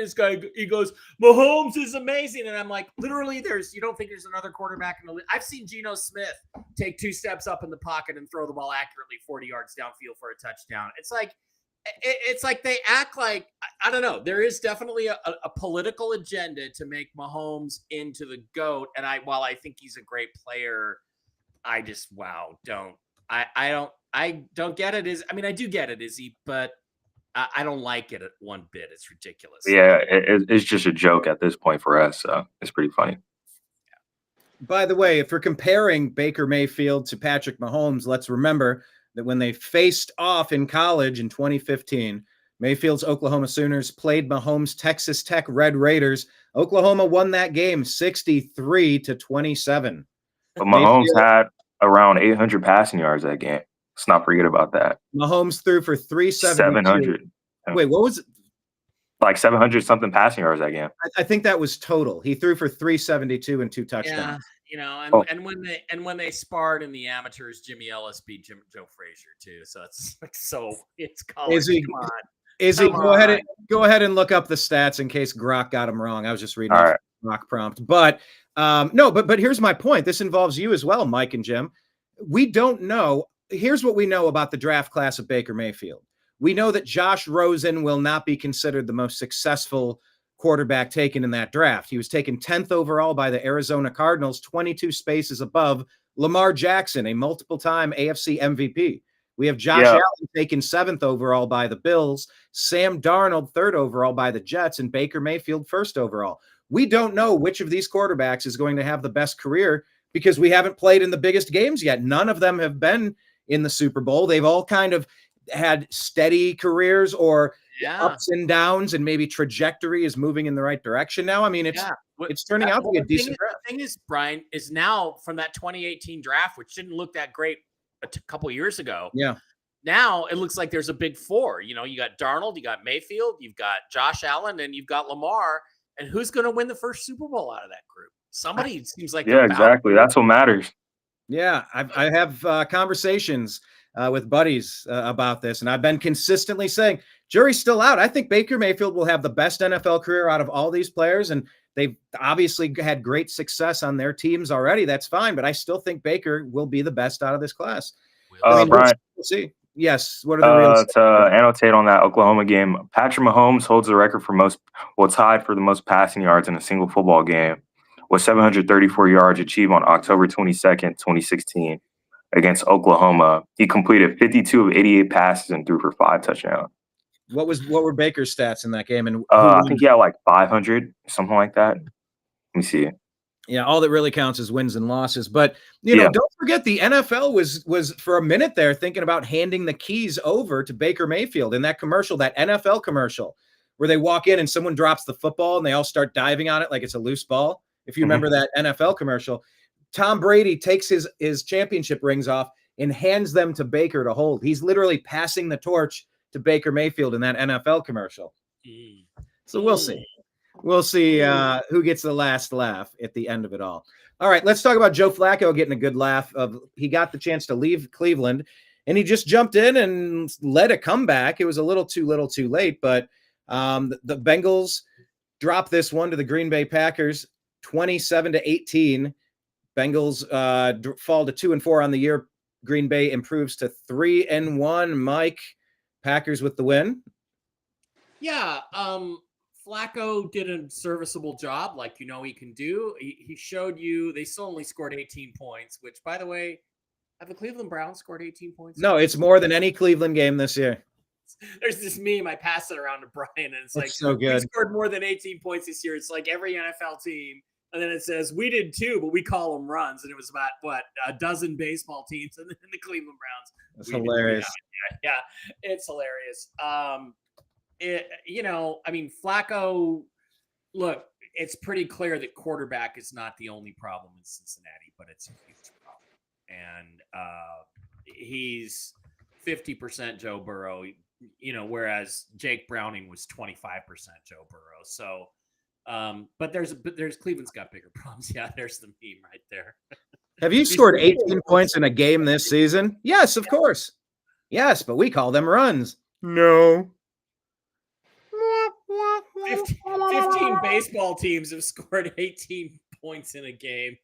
he goes, Mahomes is amazing. And I'm like, literally, you don't think there's another quarterback in the league? I've seen Geno Smith take 2 steps up in the pocket and throw the ball accurately 40 yards downfield for a touchdown. It's like they act like, I don't know. There is definitely a political agenda to make Mahomes into the GOAT. And while I think he's a great player, I just, I don't get it. I do get it, Izzy, but I don't like it one bit. It's ridiculous. Yeah, it's just a joke at this point for us. So it's pretty funny. By the way, if we're comparing Baker Mayfield to Patrick Mahomes, let's remember that when they faced off in college in 2015, Mayfield's Oklahoma Sooners played Mahomes' Texas Tech Red Raiders. Oklahoma won that game 63-27. But Mahomes had around 800 passing yards that game. Let's not forget about that. Mahomes threw for 700. Wait, what was it? Like 700 something passing yards that game. I think that was total. He threw for 372 and 2 touchdowns. Yeah, and when they sparred in the amateurs, Jimmy Ellis beat Joe Frazier too. So it's like it's college. Come on. Izzy, go ahead and look up the stats in case Grok got him wrong. I was just reading the Grok prompt. But but here's my point. This involves you as well, Mike and Jim. We don't know. Here's what we know about the draft class of Baker Mayfield. We know that Josh Rosen will not be considered the most successful quarterback taken in that draft. He was taken 10th overall by the Arizona Cardinals, 22 spaces above Lamar Jackson, a multiple-time AFC MVP. We have Josh Allen taken 7th overall by the Bills, Sam Darnold 3rd overall by the Jets, and Baker Mayfield 1st overall. We don't know which of these quarterbacks is going to have the best career because we haven't played in the biggest games yet. None of them have been in the Super Bowl. They've all kind of had steady careers or ups and downs, and maybe trajectory is moving in the right direction now. I mean, it's turning out to be a decent draft. The thing is, Brian, is now from that 2018 draft, which didn't look that great a couple years ago. Yeah. Now it looks like there's a big four. You got Darnold, you got Mayfield, you've got Josh Allen, and you've got Lamar. And who's going to win the first Super Bowl out of that group? Somebody seems like. Yeah, exactly. That's what matters. Yeah, I have conversations with buddies about this, and I've been consistently saying, jury's still out. I think Baker Mayfield will have the best NFL career out of all these players, and they've obviously had great success on their teams already. That's fine, but I still think Baker will be the best out of this class. Brian, we'll see. Yes, what are the real to annotate on that Oklahoma game, Patrick Mahomes holds the record for tied for the most passing yards in a single football game, with 734 yards achieved on October 22nd, 2016 against Oklahoma. He completed 52 of 88 passes and threw for 5 touchdowns. What were Baker's stats in that game? And I think he had like 500, something like that. Let me see. Yeah, all that really counts is wins and losses. But don't forget the NFL was for a minute there thinking about handing the keys over to Baker Mayfield in that commercial, that NFL commercial, where they walk in and someone drops the football and they all start diving on it like it's a loose ball. If you remember that NFL commercial, Tom Brady takes his championship rings off and hands them to Baker to hold. He's literally passing the torch to Baker Mayfield in that NFL commercial. So we'll see. We'll see who gets the last laugh at the end of it all. All right, let's talk about Joe Flacco getting a good laugh. He got the chance to leave Cleveland, and he just jumped in and led a comeback. It was a little too late, but the Bengals dropped this one to the Green Bay Packers, 27-18. Bengals fall to 2-4 on the year. Green Bay improves to 3-1. Mike, Packers with the win. Yeah, Flacco did a serviceable job, like he can do. He showed you. They still only scored 18 points, which, by the way, have the Cleveland Browns scored 18 points? No, it's more than any Cleveland game this year. There's this meme I pass it around to Brian, and it's like, so good. We scored more than 18 points this year. It's like every NFL team. And then it says, we did too, but we call them runs. And it was about, a dozen baseball teams and then the Cleveland Browns. That's hilarious. Yeah, it's hilarious. Flacco, look, it's pretty clear that quarterback is not the only problem in Cincinnati, but it's a huge problem. And he's 50% Joe Burrow, whereas Jake Browning was 25% Joe Burrow. So, but there's Cleveland's got bigger problems. Yeah, there's the meme right there. Have you scored 18 points in a game this season? Yes, of course. Yes, but we call them runs. No. 15 baseball teams have scored 18 points in a game.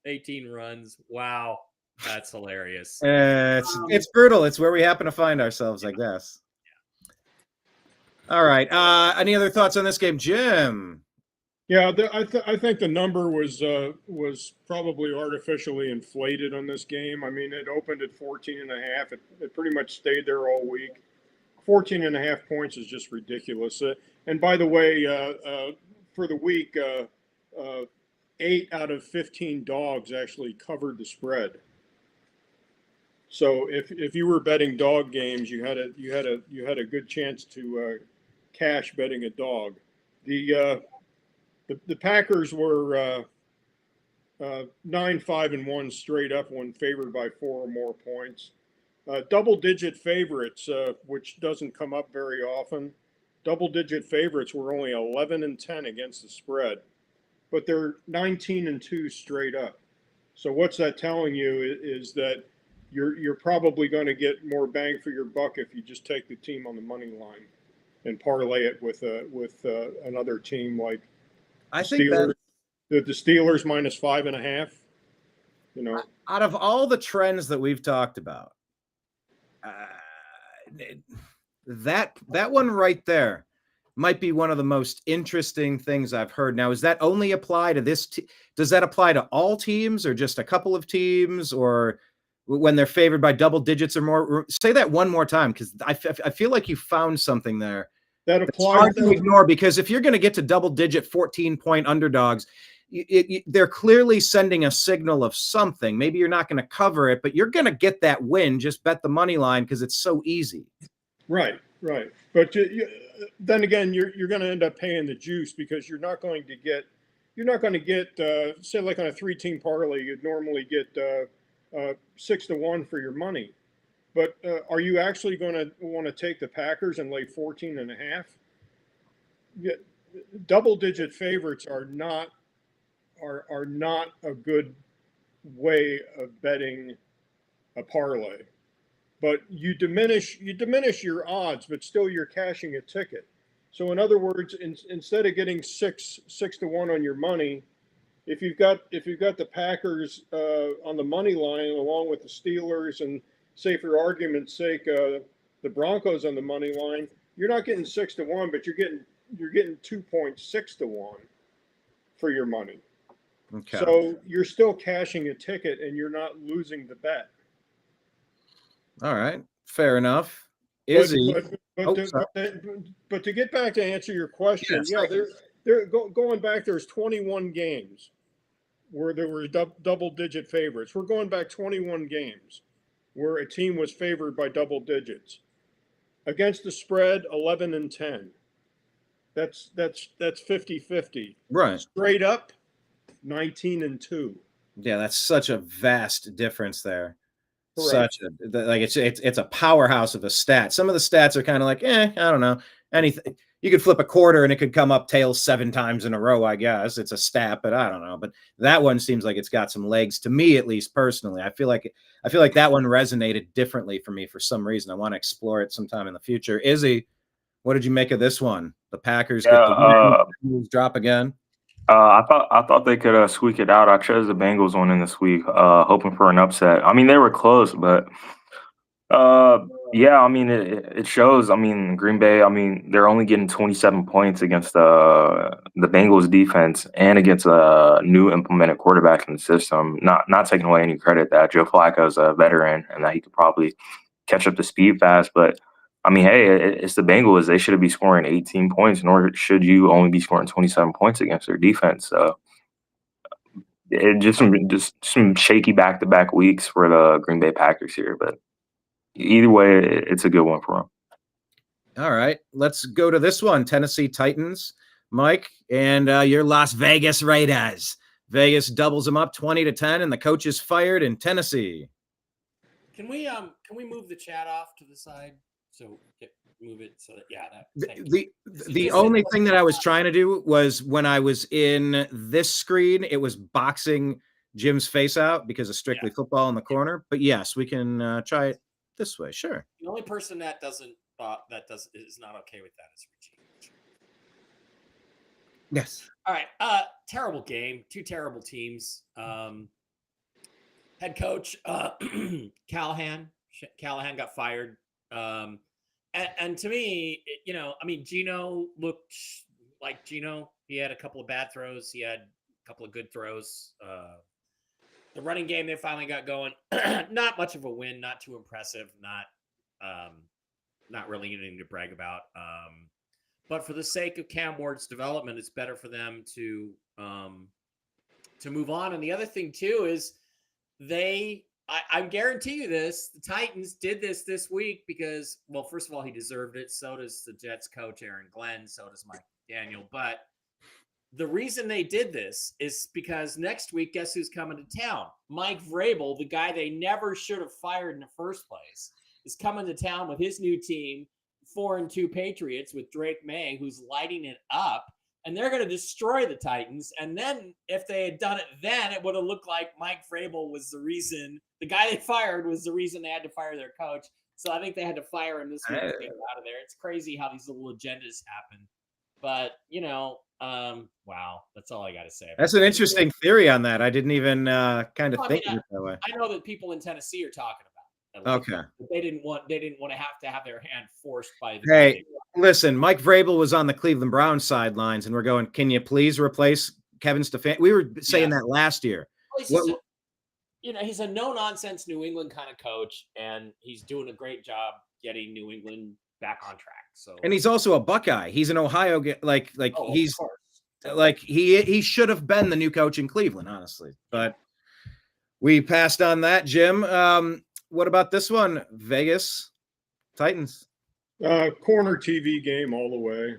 18 runs. Wow. That's hilarious. It's brutal. It's where we happen to find ourselves, I guess. All right. Any other thoughts on this game, Jim? Yeah, I think the number was probably artificially inflated on this game. I mean, it opened at 14.5. It pretty much stayed there all week. 14.5 points is just ridiculous. And by the way, for the week, 8 out of 15 dogs actually covered the spread. So if you were betting dog games, you had a good chance to cash betting a dog. The Packers were 9-5-1 straight up when favored by 4 or more points. Double-digit favorites, which doesn't come up very often. Double-digit favorites were only 11-10 against the spread, but they're 19-2 straight up. So what's that telling you is that you're probably going to get more bang for your buck if you just take the team on the money line and parlay it with another team like I think Steelers, the Steelers minus 5.5. Out of all the trends that we've talked about, that one right there might be one of the most interesting things I've heard. Now, does that only apply to this? Does that apply to all teams or just a couple of teams, or when they're favored by double digits or more? Say that one more time, because I feel like you found something there. That applies. Hard to ignore, because if you're going to get to double-digit 14-point underdogs, they're clearly sending a signal of something. Maybe you're not going to cover it, but you're going to get that win. Just bet the money line because it's so easy. Right. But then again, you're going to end up paying the juice, because you're not going to get say like on a 3-team parlay, you'd normally get 6-1 for your money. But are you actually going to want to take the Packers and lay 14.5? Double-digit favorites are not a good way of betting a parlay. But you diminish your odds, but still you're cashing a ticket. So in other words, instead of getting 6-1 on your money, if you've got the Packers on the money line along with the Steelers and, say for argument's sake, the Broncos on the money line, you're not getting 6-1, but you're getting 2.6-1 for your money. Okay. So you're still cashing a ticket and you're not losing the bet. All right, fair enough. But to get back to answer your question, they're going back. There's 21 games where there were double-digit favorites. We're going back 21 games where a team was favored by double digits. Against the spread, 11-10. That's 50-50. Right. Straight up, 19-2. Yeah, that's such a vast difference there. Correct. It's a powerhouse of a stat. Some of the stats are kind of like, I don't know. Anything. You could flip a quarter and it could come up tails 7 times in a row, I guess. It's a stat, but I don't know. But that one seems like it's got some legs, to me at least personally. I feel like that one resonated differently for me for some reason. I want to explore it sometime in the future. Izzy, what did you make of this one? The Packers get the win, drop again. I thought they could squeak it out. I chose the Bengals one in this week, hoping for an upset. I mean, they were close, but yeah, I mean, it shows. I mean, Green Bay. I mean, they're only getting 27 points against the Bengals defense and against a new implemented quarterback in the system. Not taking away any credit that Joe Flacco is a veteran and that he could probably catch up to speed fast, but. I mean, hey, it's the Bengals. They should be scoring 18 points, nor should you only be scoring 27 points against their defense. So just some shaky back-to-back weeks for the Green Bay Packers here. But either way, it's a good one for them. All right, let's go to this one. Tennessee Titans, Mike, and your Las Vegas Raiders. Vegas doubles them up 20-10, and the coach is fired in Tennessee. Can we move the chat off to the side? So move it so that The only thing that I was trying to do was when I was in this screen, it was boxing Jim's face out because of strictly football in the corner. But yes, we can try it this way. Sure. The only person that is not okay with that is Richie. Yes. All right. Terrible game. Two terrible teams. Head coach Callahan got fired. And to me, I mean, Gino looked like Gino. He had a couple of bad throws. He had a couple of good throws. The running game, they finally got going. Not much of a win. Not too impressive. Not really anything to brag about. But for the sake of Cam Ward's development, it's better for them to move on. And the other thing too is I guarantee you this, the Titans did this week because, well, first of all, he deserved it. So does the Jets coach, Aaron Glenn. So does Mike Daniel. But the reason they did this is because next week, guess who's coming to town? Mike Vrabel, the guy they never should have fired in the first place, is coming to town with his new team, 4-2 Patriots with Drake May, who's lighting it up. And they're going to destroy the Titans. And then if they had done it then, it would have looked like Mike Vrabel was the reason. The guy they fired was the reason they had to fire their coach. So I think they had to fire him this week to get him out of there. It's crazy how these little agendas happen. But, wow, that's all I got to say. That's an interesting theory on that. I didn't even kind of think of it that way. I know that people in Tennessee are talking about it. Okay. They didn't want to have their hand forced by the Hey, listen, Mike Vrabel was on the Cleveland Browns sidelines, and we're going, can you please replace Kevin Stefanski? We were saying that last year. Well, he's a no-nonsense New England kind of coach, and he's doing a great job getting New England back on track. So, and he's also a Buckeye. He's an Ohio he's like he should have been the new coach in Cleveland, honestly. But we passed on that, Jim. What about this one? Vegas Titans. Corner TV game all the way.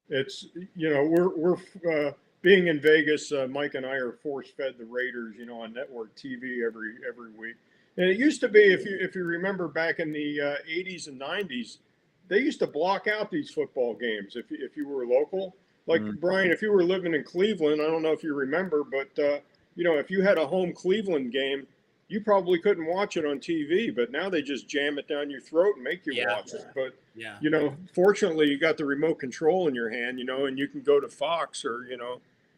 It's we're being in Vegas. Mike and I are force fed the Raiders, on network TV every week. And it used to be, if you remember back in the 80s and 90s, they used to block out these football games if you were local. Like Brian, if you were living in Cleveland, I don't know if you remember, but if you had a home Cleveland game, you probably couldn't watch it on TV, but now they just jam it down your throat and make you watch it. But, fortunately, you got the remote control in your hand, and you can go to Fox or,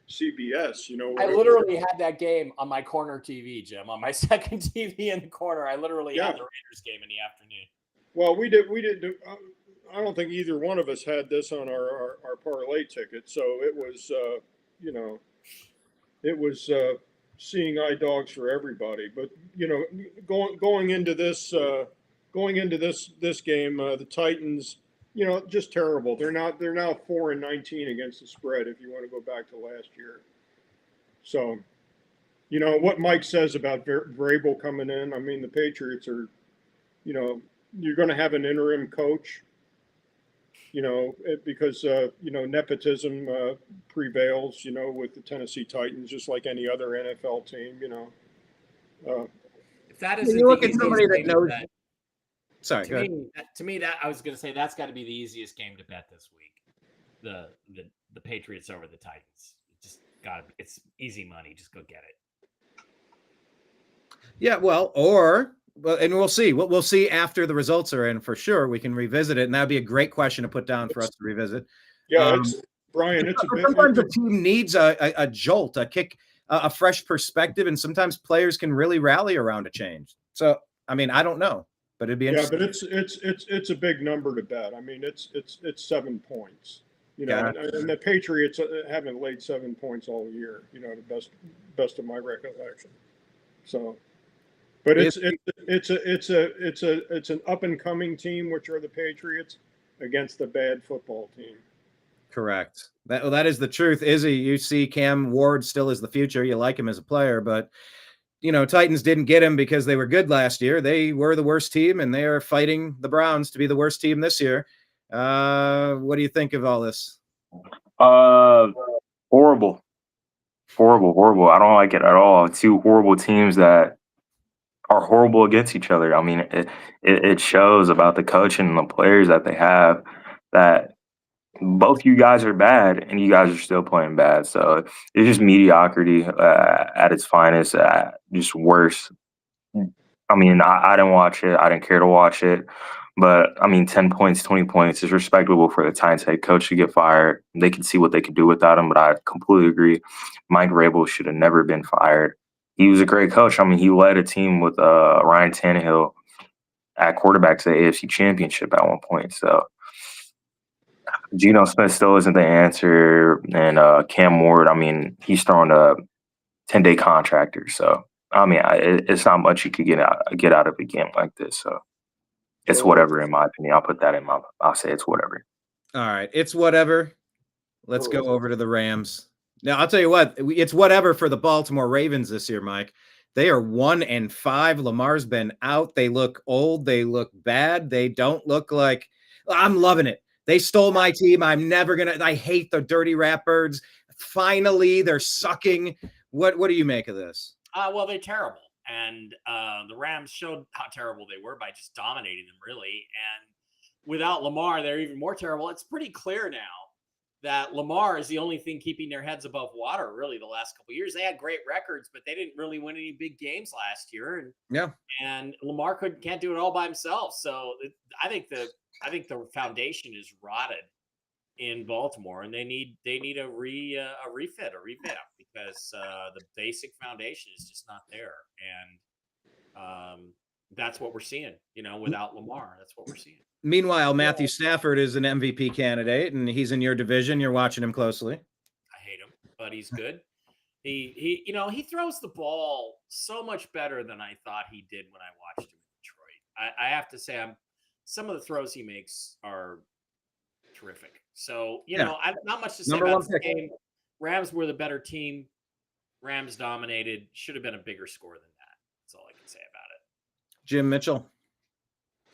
CBS, I literally had that game on my corner TV, Jim, on my second TV in the corner. I literally had the Raiders game in the afternoon. Well, we did. I don't think either one of us had this on our parlay ticket. So it was, seeing eye dogs for everybody. But going into this game, the Titans, just terrible. They're now 4-19 against the spread. If you want to go back to last year, so what Mike says about Vrabel coming in. I mean, the Patriots are, you're going to have an interim coach. Because nepotism prevails, with the Tennessee Titans, just like any other NFL team, If that is you look at somebody that knows. Sorry, to me, that I was going to say that's got to be the easiest game to bet this week. The Patriots over the Titans. It's easy money. Just go get it. Yeah, and we'll see. We'll see after the results are in for sure. We can revisit it, and that'd be a great question to put down for us to revisit. Yeah, Brian, it's a bit. Sometimes a team needs a jolt, a kick, a fresh perspective, and sometimes players can really rally around a change. So, I mean, I don't know, but it'd be Yeah, interesting. but it's a big number to bet. I mean, it's 7 points. You know, Gotcha. and the Patriots haven't laid 7 points all year. You know, the best of my recollection. So, but it's an up and coming team, which are the Patriots, against a bad football team. Correct. That is the truth. Izzy, you see Cam Ward still is the future. You like him as a player, but Titans didn't get him because they were good last year. They were the worst team, and they are fighting the Browns to be the worst team this year. What do you think of all this? Horrible. I don't like it at all. Two horrible teams that are horrible against each other. I mean, it shows about the coaching and the players that they have that both you guys are bad and you guys are still playing bad. So it's just mediocrity at its finest, just worse. I mean, I didn't watch it. I didn't care to watch it. But, I mean, 10 points, 20 points is respectable for the Titans head coach to get fired. They can see what they could do without him, but I completely agree. Mike Vrabel should have never been fired. He was a great coach. I mean, he led a team with Ryan Tannehill at quarterback to the AFC Championship at one point. So Geno Smith still isn't the answer. And Cam Ward, I mean, he's throwing a 10-day contractor. So, I mean, it's not much you could get out of a game like this. So it's whatever, in my opinion. I'll say it's whatever. All right. It's whatever. Let's go over to the Rams. Now, I'll tell you what, it's whatever for the Baltimore Ravens this year, Mike. They are 1-5. Lamar's been out. They look old. They look bad. They don't look like – I'm loving it. They stole my team. I hate the dirty Ratbirds. Finally, they're sucking. What do you make of this? Well, they're terrible. And the Rams showed how terrible they were by just dominating them, really. And without Lamar, they're even more terrible. It's pretty clear now that Lamar is the only thing keeping their heads above water, really, the last couple of years. They had great records, but they didn't really win any big games last year. And Lamar can't do it all by himself. So I think the foundation is rotted in Baltimore, and they need a revamp because the basic foundation is just not there. And that's what we're seeing, without Lamar. That's what we're seeing. Meanwhile, Matthew Stafford is an MVP candidate, and he's in your division. You're watching him closely. I hate him, but he's good. He throws the ball so much better than I thought he did when I watched him in Detroit. I have to say, some of the throws he makes are terrific. So, not much to say about this game. Rams were the better team. Rams dominated. Should have been a bigger score than that. That's all I can say about it. Jim Mitchell.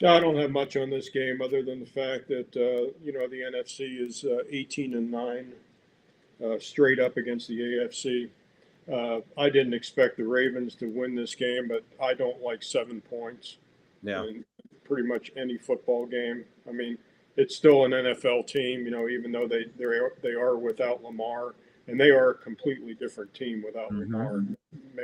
I don't have much on this game other than the fact that, the NFC is 18-9 straight up against the AFC. I didn't expect the Ravens to win this game, but I don't like 7 points. Yeah. In pretty much any football game. I mean, it's still an NFL team, even though they are without Lamar, and they are a completely different team without Lamar.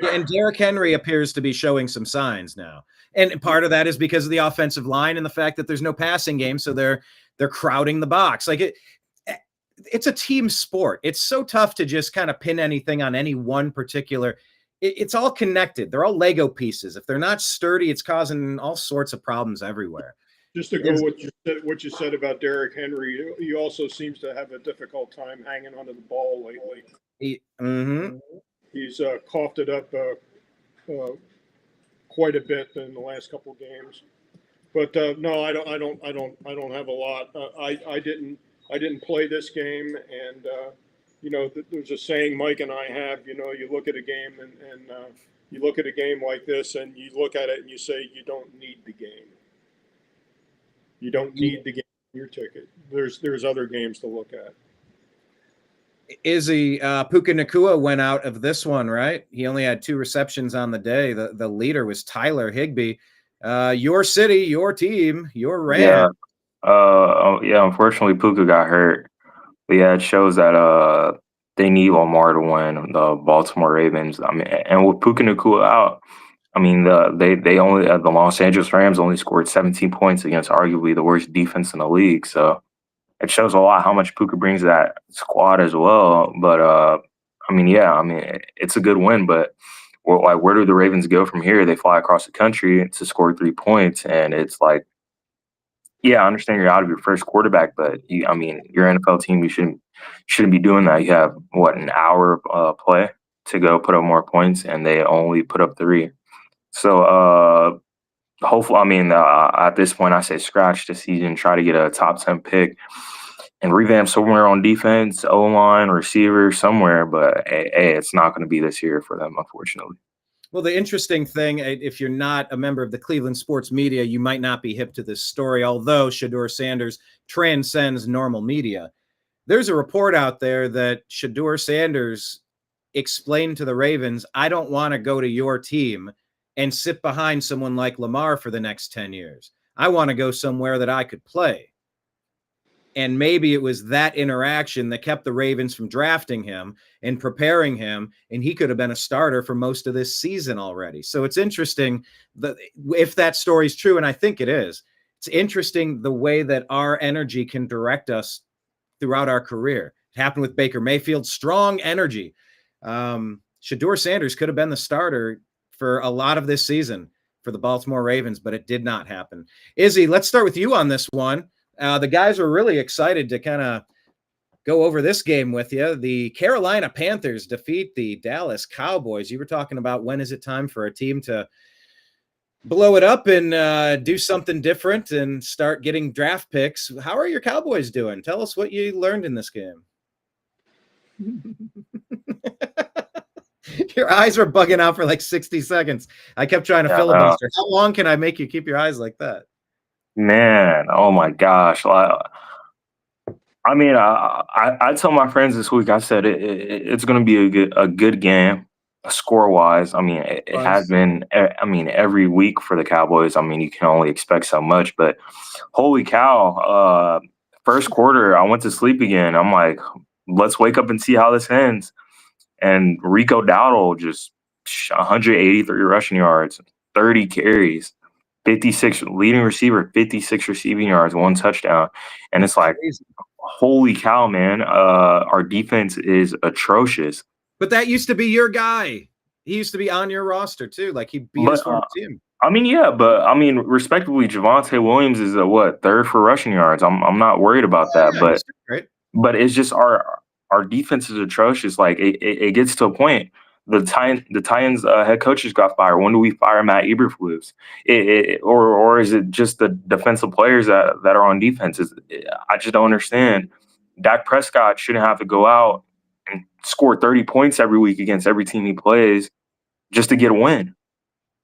Yeah, and Derrick Henry appears to be showing some signs now. And part of that is because of the offensive line and the fact that there's no passing game, so they're crowding the box. Like it's a team sport. It's so tough to just kind of pin anything on any one particular. It's all connected. They're all Lego pieces. If they're not sturdy, it's causing all sorts of problems everywhere. Just to go what you said about Derrick Henry, he also seems to have a difficult time hanging onto the ball lately. He's coughed it up quite a bit in the last couple of games. But no, I don't have a lot. I didn't play this game, and there's a saying Mike and I have. You look at a game and you look at a game like this, and you look at it and you say you don't need the game. You don't need the game in your ticket. There's other games to look at. Izzy, Puka Nacua went out of this one, right? He only had 2 receptions on the day. The leader was Tyler Higbee. Your city, your team, your Rams. Yeah. Unfortunately, Puka got hurt. But yeah, it shows that they need Lamar to win, the Baltimore Ravens. I mean, and with Puka Nacua out, I mean, the Los Angeles Rams only scored 17 points against arguably the worst defense in the league. So it shows a lot how much Puka brings to that squad as well. But it's a good win. But where do the Ravens go from here? They fly across the country to score 3 points, and it's like, yeah, I understand you're out of your first quarterback, but your NFL team, you shouldn't be doing that. You have an hour of play to go put up more points, and they only put up 3. So hopefully, at this point, I say scratch the season, try to get a top 10 pick, and revamp somewhere on defense, O-line, receiver, somewhere. But hey, it's not going to be this year for them, unfortunately. Well, the interesting thing, if you're not a member of the Cleveland sports media, you might not be hip to this story, although Shedeur Sanders transcends normal media. There's a report out there that Shedeur Sanders explained to the Ravens, I don't want to go to your team and sit behind someone like Lamar for the next 10 years. I want to go somewhere that I could play. And maybe it was that interaction that kept the Ravens from drafting him and preparing him, and he could have been a starter for most of this season already. So it's interesting that if that story is true, and I think it is, it's interesting the way that our energy can direct us throughout our career. It happened with Baker Mayfield, strong energy. Shedeur Sanders could have been the starter for a lot of this season for the Baltimore Ravens, but it did not happen. Izzy, let's start with you on this one. The guys are really excited to kind of go over this game with you. The Carolina Panthers defeat the Dallas Cowboys. You were talking about when is it time for a team to blow it up and do something different and start getting draft picks. How are your Cowboys doing? Tell us what you learned in this game. Your eyes were bugging out for like 60 seconons. I kept trying to filibuster. How long can I make you keep your eyes like that? Man, oh my gosh. I tell my friends this week, I said it's going to be a good game, score-wise. It has been, every week for the Cowboys. You can only expect so much, but holy cow, first quarter, I went to sleep again. I'm like, let's wake up and see how this ends. And Rico Dowdle just 183 rushing yards, 30 carries. 56 leading receiver, 56 receiving yards, 1 touchdown. And it's like, holy cow, man. Our defense is atrocious. But that used to be your guy. He used to be on your roster too. Like he beat his former team. Respectively, Javonte Williams is third for rushing yards. I'm not worried about that, but it's just our defense is atrocious. Like it gets to a point. The Titans head coaches got fired. When do we fire Matt Eberflus? Or is it just the defensive players that are on defense? I just don't understand. Dak Prescott shouldn't have to go out and score 30 points every week against every team he plays just to get a win.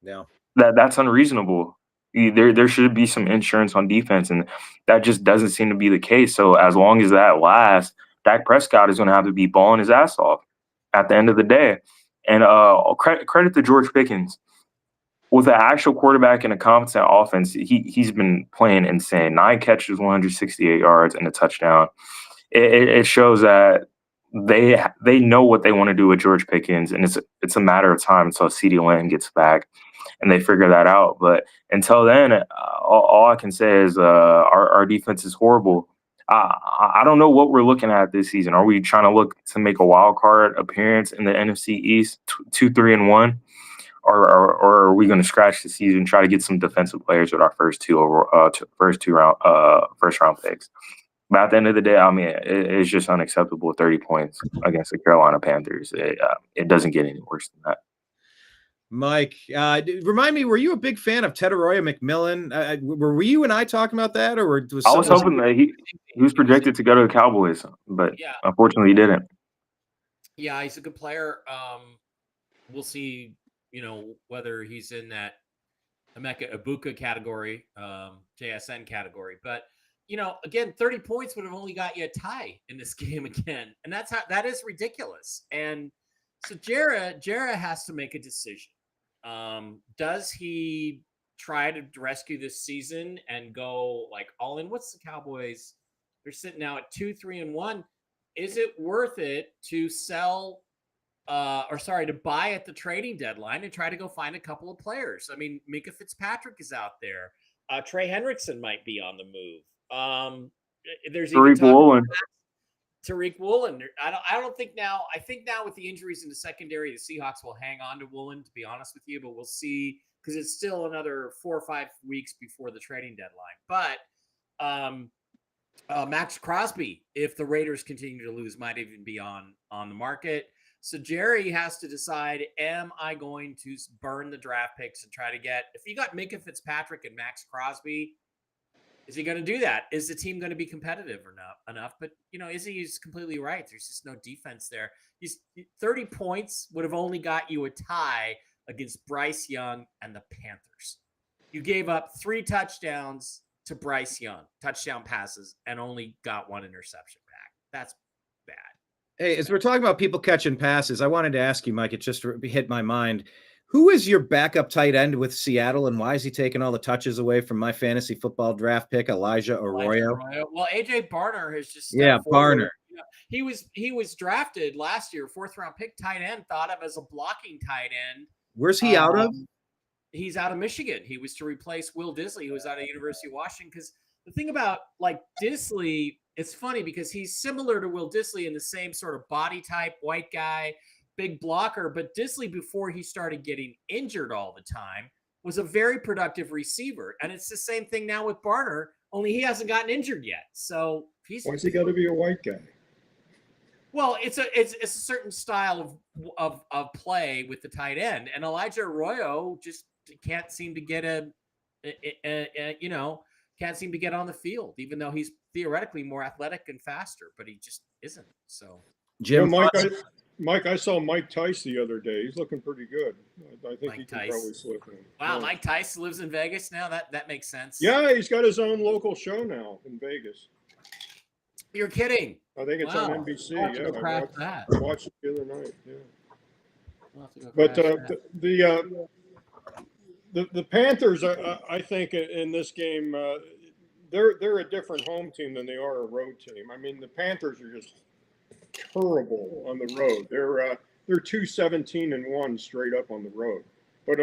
Yeah, that's unreasonable. There should be some insurance on defense, and that just doesn't seem to be the case. So as long as that lasts, Dak Prescott is going to have to be balling his ass off at the end of the day. And credit to George Pickens. With an actual quarterback and a competent offense, he's been playing insane. 9 catches, 168 yards, and a touchdown. It shows that they know what they want to do with George Pickens, and it's a matter of time until CeeDee Lamb gets back, and they figure that out. But until then, all I can say is our defense is horrible. I don't know what we're looking at this season. Are we trying to look to make a wild card appearance in the NFC East, 2-3-1, or are we going to scratch the season, try to get some defensive players with our first round picks? But at the end of the day, it's just unacceptable. 30 points against the Carolina Panthers. It doesn't get any worse than that. Mike, remind me, were you a big fan of Teteroya McMillan? Were you and I talking about that, or was I was hoping that he was projected to go to the Cowboys, but unfortunately he didn't. Yeah, he's a good player. We'll see, whether he's in that Emeka Ibuka category, JSN category. But, again, 30 points would have only got you a tie in this game again. And that is ridiculous. And so Jera has to make a decision. Does he try to rescue this season and go like all in? What's the Cowboys? They're sitting now at 2-3-1. Is it worth it to to buy at the trading deadline and try to go find a couple of players? Minka Fitzpatrick is out there. Trey Hendrickson might be on the move. There's even Tariq talk Woolen. Tariq Woolen. I don't think now. I think now with the injuries in the secondary, the Seahawks will hang on to Woolen, to be honest with you. But we'll see, because it's still another 4 or 5 weeks before the trading deadline. But Max Crosby, if the Raiders continue to lose, might even be on the market. So Jerry has to decide: am I going to burn the draft picks and try to get? If you got Minkah Fitzpatrick and Max Crosby, is he going to do that? Is the team going to be competitive or not enough? But Izzy's completely right. There's just no defense there. 30 points would have only got you a tie against Bryce Young and the Panthers. You gave up 3 touchdowns to Bryce Young, touchdown passes, and only got 1 interception back. That's bad. Hey, as we're talking about people catching passes, I wanted to ask you, Mike, it just hit my mind. Who is your backup tight end with Seattle, and why is he taking all the touches away from my fantasy football draft pick, Elijah Arroyo? Well, AJ Barner has just Barner. He was drafted last year, 4th round pick, tight end, thought of as a blocking tight end. Where's he out of? He's out of Michigan. He was to replace Will Dissly, who was out of University of Washington. Because the thing about Dissly, it's funny because he's similar to Will Dissly in the same sort of body type, white guy, big blocker. But Dissly, before he started getting injured all the time, was a very productive receiver. And it's the same thing now with Barner, only he hasn't gotten injured yet. So Why's he got to be a white guy? Well, it's a certain style of play with the tight end, and Elijah Arroyo just can't seem to get can't seem to get on the field, even though he's theoretically more athletic and faster, but he just isn't. So, Jim, Mike, I saw Mike Tice the other day. He's looking pretty good. I think he can probably slip in. Wow, yeah. Mike Tice lives in Vegas now. That makes sense. Yeah, he's got his own local show now in Vegas. You're kidding. I think it's on NBC. Yeah, I watched it the other night. Yeah. But the Panthers, I think, in this game, they're a different home team than they are a road team. I mean, the Panthers are just terrible on the road. They're 2-17-1 straight up on the road. But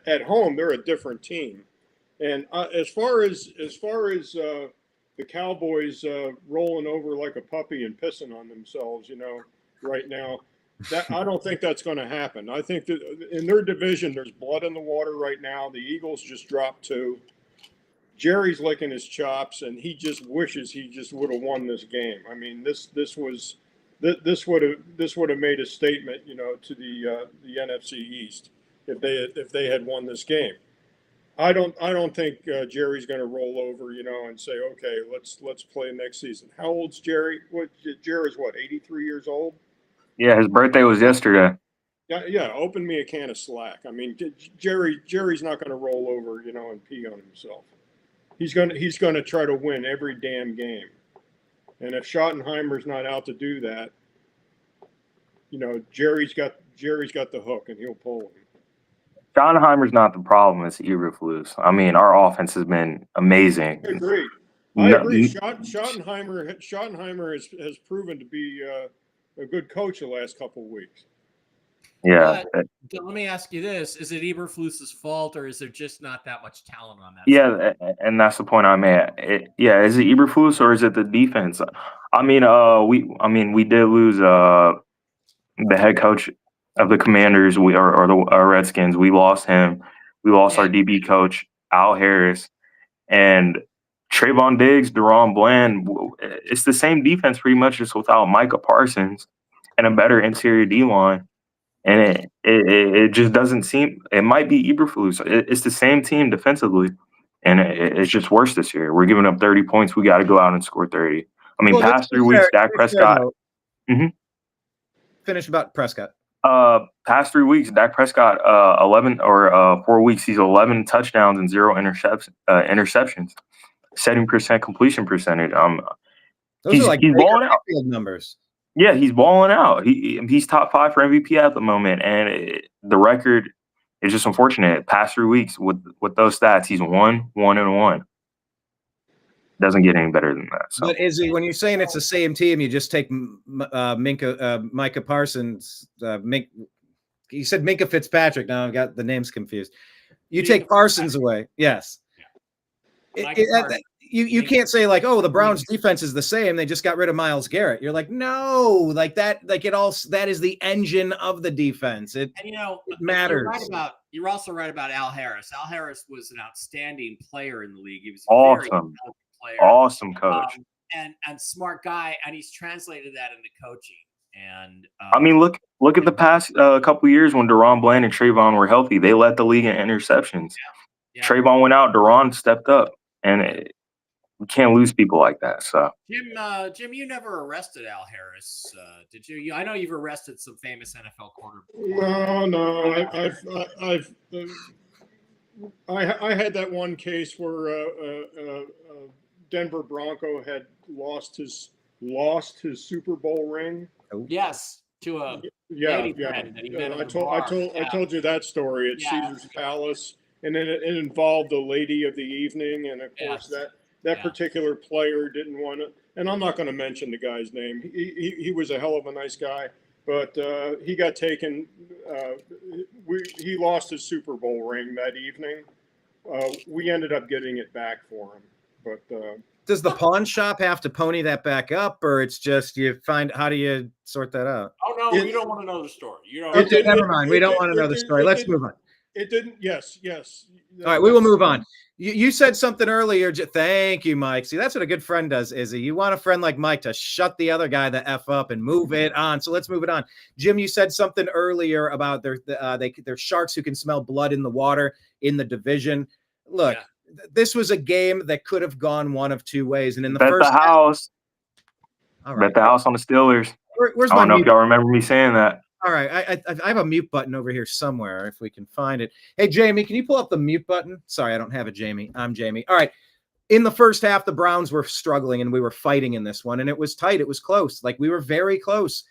at home, they're a different team. And as far as the Cowboys rolling over like a puppy and pissing on themselves, right now, I don't think that's going to happen. I think that in their division, there's blood in the water right now. The Eagles just dropped 2. Jerry's licking his chops, and he just wishes he just would have won this game. I mean, this would have made a statement, to the NFC East if they had won this game. I don't think Jerry's going to roll over, and say, okay, let's play next season. How old's Jerry? Jerry's 83 years old? Yeah, his birthday was yesterday. Yeah. Open me a can of slack. I mean, Jerry's not going to roll over, and pee on himself. He's going to try to win every damn game. And if Schottenheimer's not out to do that, Jerry's got the hook, and he'll pull him. Schottenheimer's not the problem. It's Eberflus. I mean, our offense has been amazing. I agree. Schottenheimer has proven to be a good coach the last couple of weeks. Yeah. But let me ask you this: is it Eberflus's fault, or is there just not that much talent on that? Yeah, side? And that's the point I'm at. Is it Eberflus or is it the defense? I mean, we did lose the head coach of the Commanders, or the Redskins. We lost him. We lost our DB coach, Al Harris, and Trayvon Diggs, Deron Bland. It's the same defense pretty much, just without Micah Parsons and a better interior D-line. And it just doesn't seem – it might be Eberflus. It's the same team defensively, and it's just worse this year. We're giving up 30 points. We got to go out and score 30. I mean, past 3 weeks, Dak Prescott – Finish about Prescott. Past 3 weeks, Dak Prescott, 4 weeks, he's 11 touchdowns and 0 interceptions, 70% completion percentage. Those are like he's balling out. Numbers. Yeah, he's balling out. He's top 5 for MVP at the moment, and the record is just unfortunate. Past 3 weeks with those stats, he's 1-1-1. Doesn't get any better than that. So. But when you're saying it's the same team, you just take Micah Parsons. You said Minkah Fitzpatrick. Now I've got the names confused. You take Parsons away. Yes. you can't say like, oh, the Browns defense is the same. They just got rid of Myles Garrett. You're like, no, like that, that is the engine of the defense. It matters. You're also right about Al Harris. Al Harris was an outstanding player in the league. He was awesome, very talented player, awesome coach, and smart guy, and he's translated that into coaching. And I mean, look at the past couple of years when Deron Bland and Trayvon were healthy. They led the league in interceptions. Yeah. Trayvon went out, Deron stepped up, and we can't lose people like that. So, Jim, you never arrested Al Harris, did you? I know you've arrested some famous NFL quarterbacks. No, I had that one case where Denver Bronco had lost his Super Bowl ring. Yes, to a lady friend that he met I told you that story at Caesar's Palace, and then it involved the lady of the evening, and of course that particular player didn't want to. And I'm not going to mention the guy's name. He was a hell of a nice guy, but he got taken. He lost his Super Bowl ring that evening. We ended up getting it back for him, but. Does the pawn shop have to pony that back up, or it's just how do you sort that out? Oh no, you don't want to know the story. You don't. Okay, never mind. We don't want to know the story. Let's move on. It didn't. Yes. All right, we will move on. You said something earlier. Thank you, Mike. See, that's what a good friend does, Izzy. You want a friend like Mike to shut the other guy the F up and move it on. So let's move it on. Jim, you said something earlier about they're sharks who can smell blood in the water in the division. Look. Yeah. This was a game that could have gone one of two ways, and in the first house, all right, bet the house on the Steelers. Where's I don't my know mute? If y'all remember me saying that. All right, I have a mute button over here somewhere if we can find it. Hey, Jamie, can you pull up the mute button? Sorry, I don't have it, Jamie. I'm Jamie. All right. In the first half, the Browns were struggling, and we were fighting in this one, and it was tight. It was close. Like, we were very close.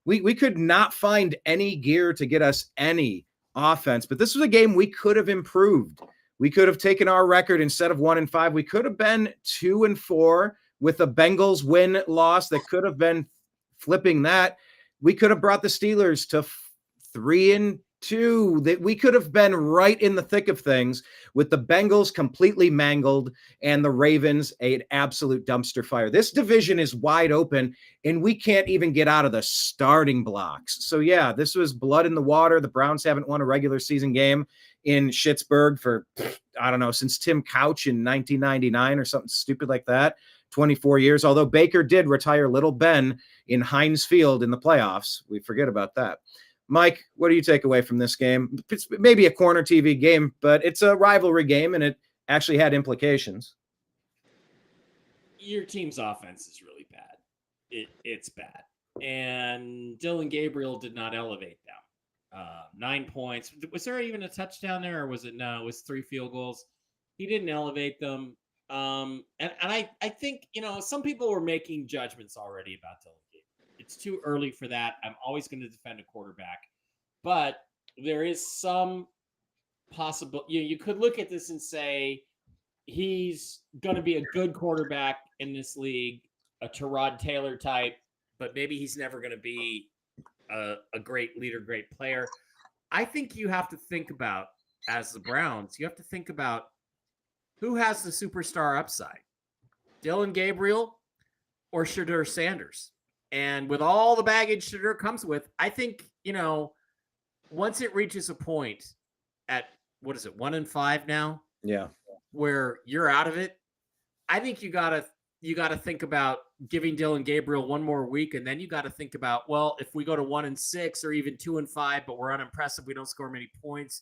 We could not find any gear to get us any offense, but this was a game we could have improved. We could have taken our record instead of 1-5. We could have been 2-4 with a Bengals win-loss that could have been flipping that. We could have brought the Steelers to 3-2. That we could have been right in the thick of things with the Bengals completely mangled and the Ravens an absolute dumpster fire. This division is wide open, and we can't even get out of the starting blocks. So yeah, this was blood in the water. The Browns haven't won a regular season game in Schittsburg for, I don't know, since Tim Couch in 1999 or something stupid like that, 24 years. Although Baker did retire Little Ben in Heinz Field in the playoffs. We forget about that. Mike, what do you take away from this game? It's maybe a corner TV game, but it's a rivalry game, and it actually had implications. Your team's offense is really bad. It's bad. And Dylan Gabriel did not elevate them. 9 points. Was there even a touchdown there, or was it no? It was 3 field goals. He didn't elevate them. And I think, some people were making judgments already about Dylan Gabriel. It's too early for that. I'm always going to defend a quarterback, but there is some possible. You could look at this and say he's going to be a good quarterback in this league, a Tyrod Taylor type, but maybe he's never going to be a great leader, great player. I think you have to think about, as the Browns, you have to think about who has the superstar upside, Dylan Gabriel or Shadur Sanders. And with all the baggage Shadur comes with, I think, once it reaches a point at, 1-5 now? Yeah. Where you're out of it, I think you gotta think about giving Dylan Gabriel one more week, and then you got to think about, well, if we go to 1-6 or even 2-5, but we're unimpressive, we don't score many points.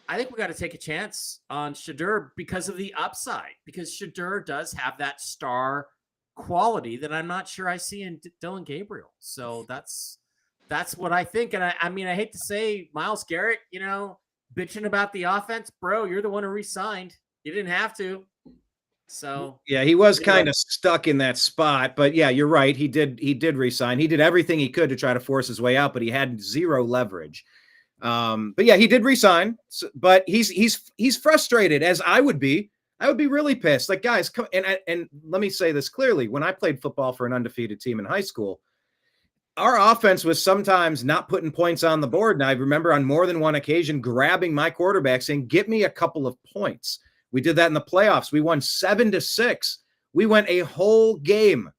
I think we got to take a chance on Shadur because of the upside, because Shadur does have that star quality that I'm not sure I see in Dylan Gabriel. So that's what I think. And I mean, I hate to say Myles Garrett, bitching about the offense, bro, you're the one who re-signed. You didn't have to. So yeah, he was kind of stuck in that spot, but yeah, you're right. He did resign. He did everything he could to try to force his way out, but he had zero leverage. But yeah, he did resign, but he's frustrated, as I would be. I would be really pissed. Like, guys, come and let me say this clearly. When I played football for an undefeated team in high school, our offense was sometimes not putting points on the board. And I remember on more than one occasion grabbing my quarterback saying, "Get me a couple of points." We did that in the playoffs. We won 7-6 We went a whole game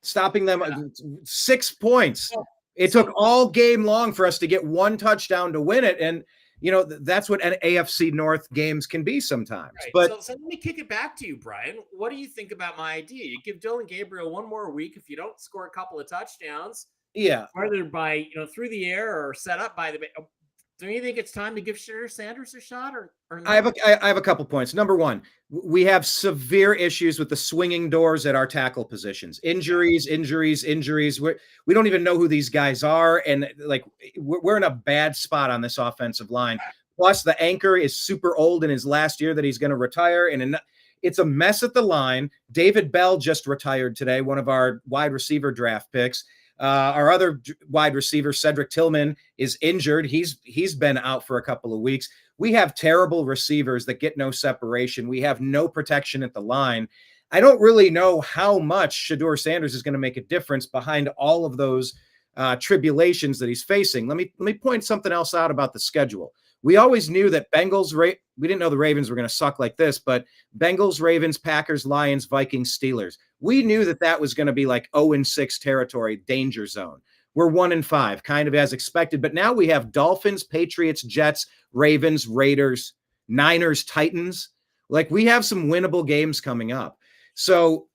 stopping them 6 points. It took all game long for us to get one touchdown to win it. And, that's what an AFC North games can be sometimes. Right. But so let me kick it back to you, Brian. What do you think about my idea? You give Dylan Gabriel one more week. If you don't score a couple of touchdowns, whether by, through the air or set up by the, do you think it's time to give Shedeur Sanders a shot or not? I have a couple points. Number one, we have severe issues with the swinging doors at our tackle positions. Injuries. We don't even know who these guys are. And we're in a bad spot on this offensive line. Plus the anchor is super old in his last year that he's going to retire. And it's a mess at the line. David Bell just retired today, one of our wide receiver draft picks. Our other wide receiver, Cedric Tillman, is injured. He's been out for a couple of weeks. We have terrible receivers that get no separation. We have no protection at the line. I don't really know how much Shedeur Sanders is going to make a difference behind all of those tribulations that he's facing. Let me point something else out about the schedule. We always knew that we didn't know the Ravens were going to suck like this, but Bengals, Ravens, Packers, Lions, Vikings, Steelers. We knew that was going to be like 0-6 territory, danger zone. We're 1-5, kind of as expected. But now we have Dolphins, Patriots, Jets, Ravens, Raiders, Niners, Titans. We have some winnable games coming up. So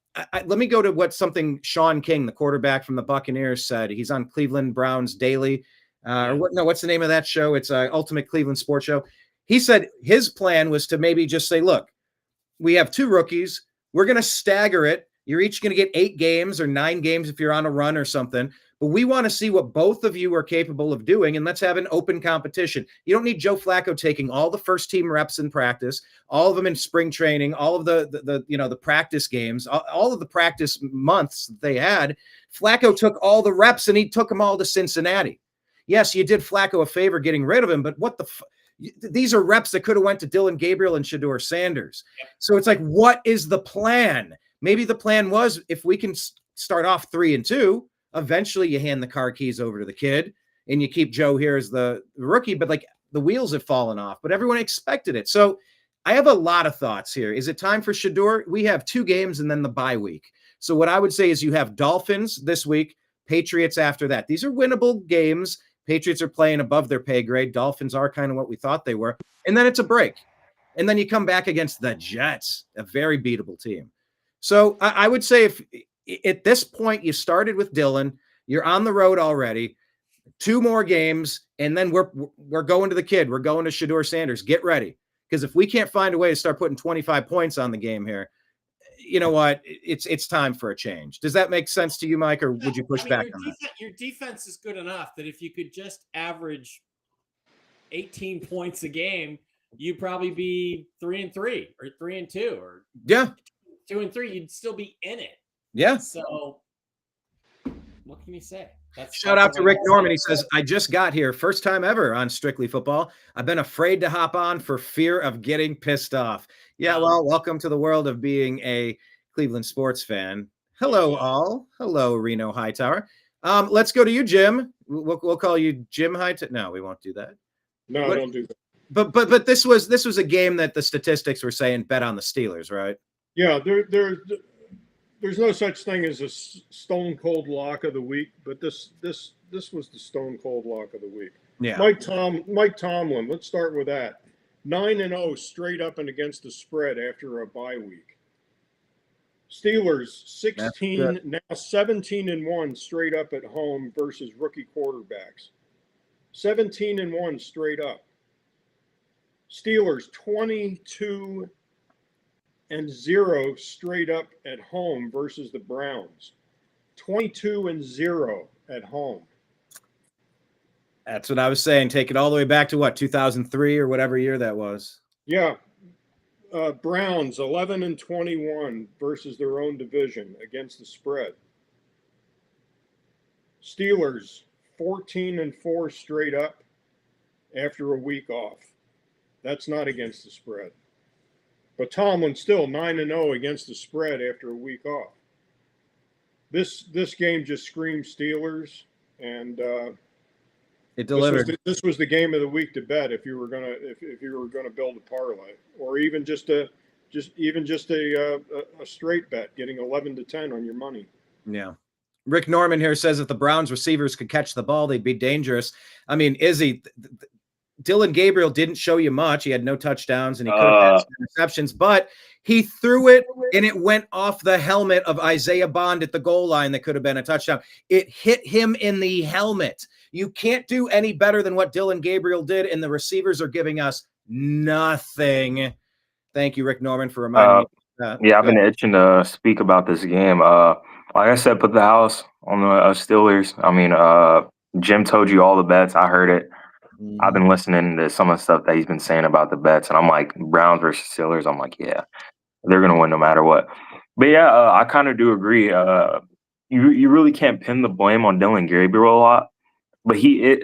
let me go to something Sean King, the quarterback from the Buccaneers, said. He's on Cleveland Browns Daily. What's the name of that show? It's Ultimate Cleveland Sports Show. He said his plan was to maybe just say, look, we have 2 rookies. We're going to stagger it. You're each going to get 8 games or 9 games if you're on a run or something. But we want to see what both of you are capable of doing, and let's have an open competition. You don't need Joe Flacco taking all the first team reps in practice, all of them in spring training, all of the practice games, all of the practice months that they had. Flacco took all the reps and he took them all to Cincinnati. Yes, you did Flacco a favor getting rid of him, but these are reps that could have went to Dylan Gabriel and Shedeur Sanders. So it's what is the plan? Maybe the plan was, if we can start off 3-2, eventually you hand the car keys over to the kid and you keep Joe here as the rookie, but the wheels have fallen off, but everyone expected it. So I have a lot of thoughts here. Is it time for Shedeur? We have 2 games and then the bye week. So what I would say is you have Dolphins this week, Patriots after that. These are winnable games. Patriots are playing above their pay grade. Dolphins are kind of what we thought they were. And then it's a break. And then you come back against the Jets, a very beatable team. So I would say if at this point you started with Dylan, you're on the road already, 2 more games, and then we're going to the kid. We're going to Shedeur Sanders. Get ready. Because if we can't find a way to start putting 25 points on the game here, you know what? It's time for a change. Does that make sense to you, Mike, or would you push back on that? Your defense is good enough that if you could just average 18 points a game, you'd probably be 3-3 or 3-2 or 2-3. You'd still be in it. Yeah. So what can you say? Shout out to Rick Norman. He says, I just got here. First time ever on Strictly Football. I've been afraid to hop on for fear of getting pissed off. Yeah, well, welcome to the world of being a Cleveland sports fan. Hello, all. Hello, Reno Hightower. Let's go to you, Jim. We'll call you Jim Hightower. No, we won't do that. No, don't do that. But this was a game that the statistics were saying bet on the Steelers, right? Yeah, there's no such thing as a stone cold lock of the week, but this was the stone cold lock of the week. Yeah. Mike Tomlin. Let's start with that. 9-0 straight up and against the spread after a bye week. Steelers 17-1 straight up at home versus rookie quarterbacks. 17-1 straight up. Steelers 22-0 straight up at home versus the Browns. 22-0 at home. That's what I was saying. Take it all the way back to 2003 or whatever year that was. Yeah. Browns 11-21 versus their own division against the spread. Steelers 14-4 straight up after a week off. That's not against the spread. But Tomlin still 9-0 against the spread after a week off. This game just screams Steelers, and it delivered. This was the game of the week to bet if you were gonna build a parlay, or even just to just a straight bet, getting 11-10 on your money. Yeah. Rick Norman here says if the Browns receivers could catch the ball, they'd be dangerous. I mean, Izzy, Dylan Gabriel didn't show you much. He had no touchdowns and he could have had some interceptions, but he threw it and it went off the helmet of Isaiah Bond at the goal line. That could have been a touchdown. It hit him in the helmet. You can't do any better than what Dylan Gabriel did, and the receivers are giving us nothing. Thank you, Rick Norman, for reminding me of that. Yeah, I've been itching to speak about this game. Like I said, put the house on the Steelers. I mean, Jim told you all the bets. I heard it. I've been listening to some of the stuff that he's been saying about the bets, and I'm like, Browns versus Steelers. I'm like, yeah, they're going to win no matter what. But yeah, I kind of do agree. You really can't pin the blame on Dylan Gabriel a lot, but he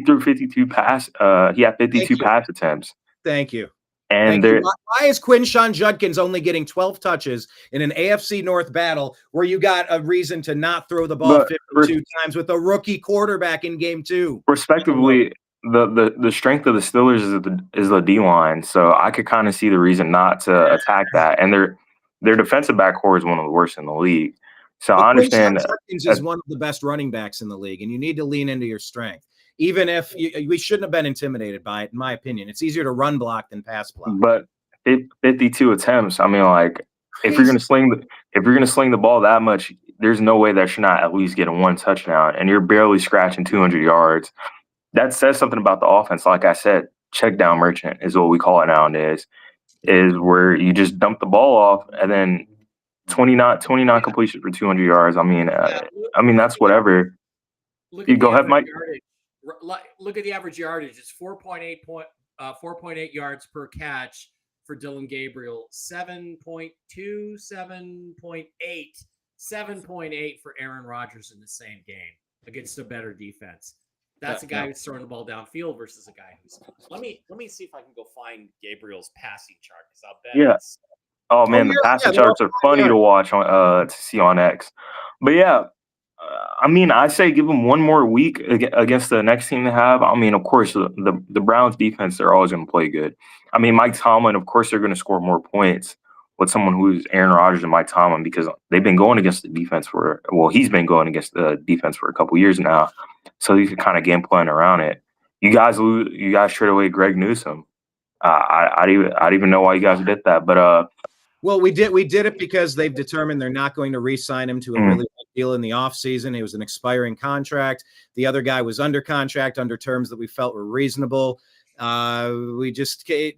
threw 52 pass. He had 52 pass attempts. Thank you. And why is Quinshon Judkins only getting 12 touches in an AFC North battle where you got a reason to not throw the ball 52 times with a rookie quarterback in game 2? Respectively, the strength of the Steelers is the D line, so I could kind of see the reason not to attack that. And their defensive back core is one of the worst in the league. So I understand Judkins is one of the best running backs in the league, and you need to lean into your strength. Even if we shouldn't have been intimidated by it, in my opinion, it's easier to run block than pass block. But 52 attempts. I mean, like if you're gonna sling the ball that much, there's no way that you're not at least getting one touchdown, and you're barely scratching 200 yards. That says something about the offense. Like I said, check down merchant is what we call it nowadays. Is where you just dump the ball off and then 29 completions for 200 yards. I mean, that's whatever. You go ahead, Mike. Look at the average yardage. It's 4.8 yards per catch for Dylan Gabriel. 7.2, 7.8 for Aaron Rodgers in the same game against a better defense. That's a guy who's throwing the ball downfield versus a guy who's. Let me see if I can go find Gabriel's passing chart because I'll bet. Yeah. Oh man, the passing charts are funny to watch on to see on X. But yeah. I mean, I say give them one more week against the next team they have. I mean, of course, the Browns defense, they're always going to play good. I mean, Mike Tomlin, of course, they're going to score more points with someone who's Aaron Rodgers and Mike Tomlin because they've been going against the defense he's been going against the defense for a couple years now. So he can kind of game plan around it. You guys trade away Greg Newsome. I don't even know why you guys did that, but well, we did it because they've determined they're not going to re-sign him to a really big deal in the offseason. It was an expiring contract. The other guy was under contract under terms that we felt were reasonable. It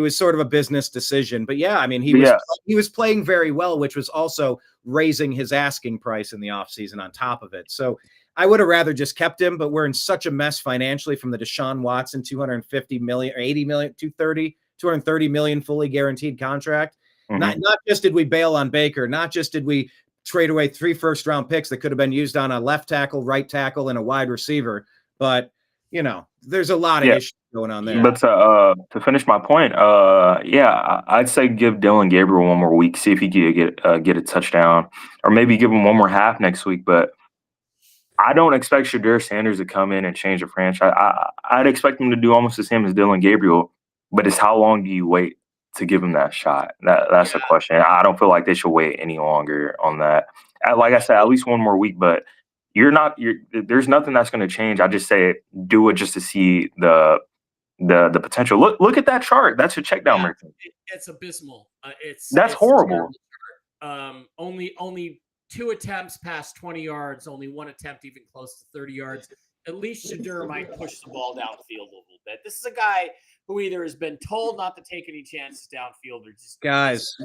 was sort of a business decision. But yeah, I mean, he was playing very well, which was also raising his asking price in the offseason on top of it. So I would have rather just kept him, but we're in such a mess financially from the Deshaun Watson $250 million or $80 million, $230 million fully guaranteed contract. Not just did we bail on Baker, not just did we trade away 3 first-round picks that could have been used on a left tackle, right tackle, and a wide receiver, but there's a lot of issues going on there. But to finish my point, I'd say give Dylan Gabriel one more week, see if he can get a touchdown, or maybe give him one more half next week. But I don't expect Shadur Sanders to come in and change the franchise. I'd expect him to do almost the same as Dylan Gabriel, but it's how long do you wait to give him that shot? That's the question. I don't feel like they should wait any longer on that. Like I said, at least one more week, but there's nothing that's going to change. I just say do it just to see the potential. Look at that chart. That's a check down merchant. It's abysmal. That's horrible. Only 2 attempts past 20 yards, only 1 attempt even close to 30 yards. At least Shadur might push the ball downfield a little bit. This is a guy who either has been told not to take any chances downfield or just guys,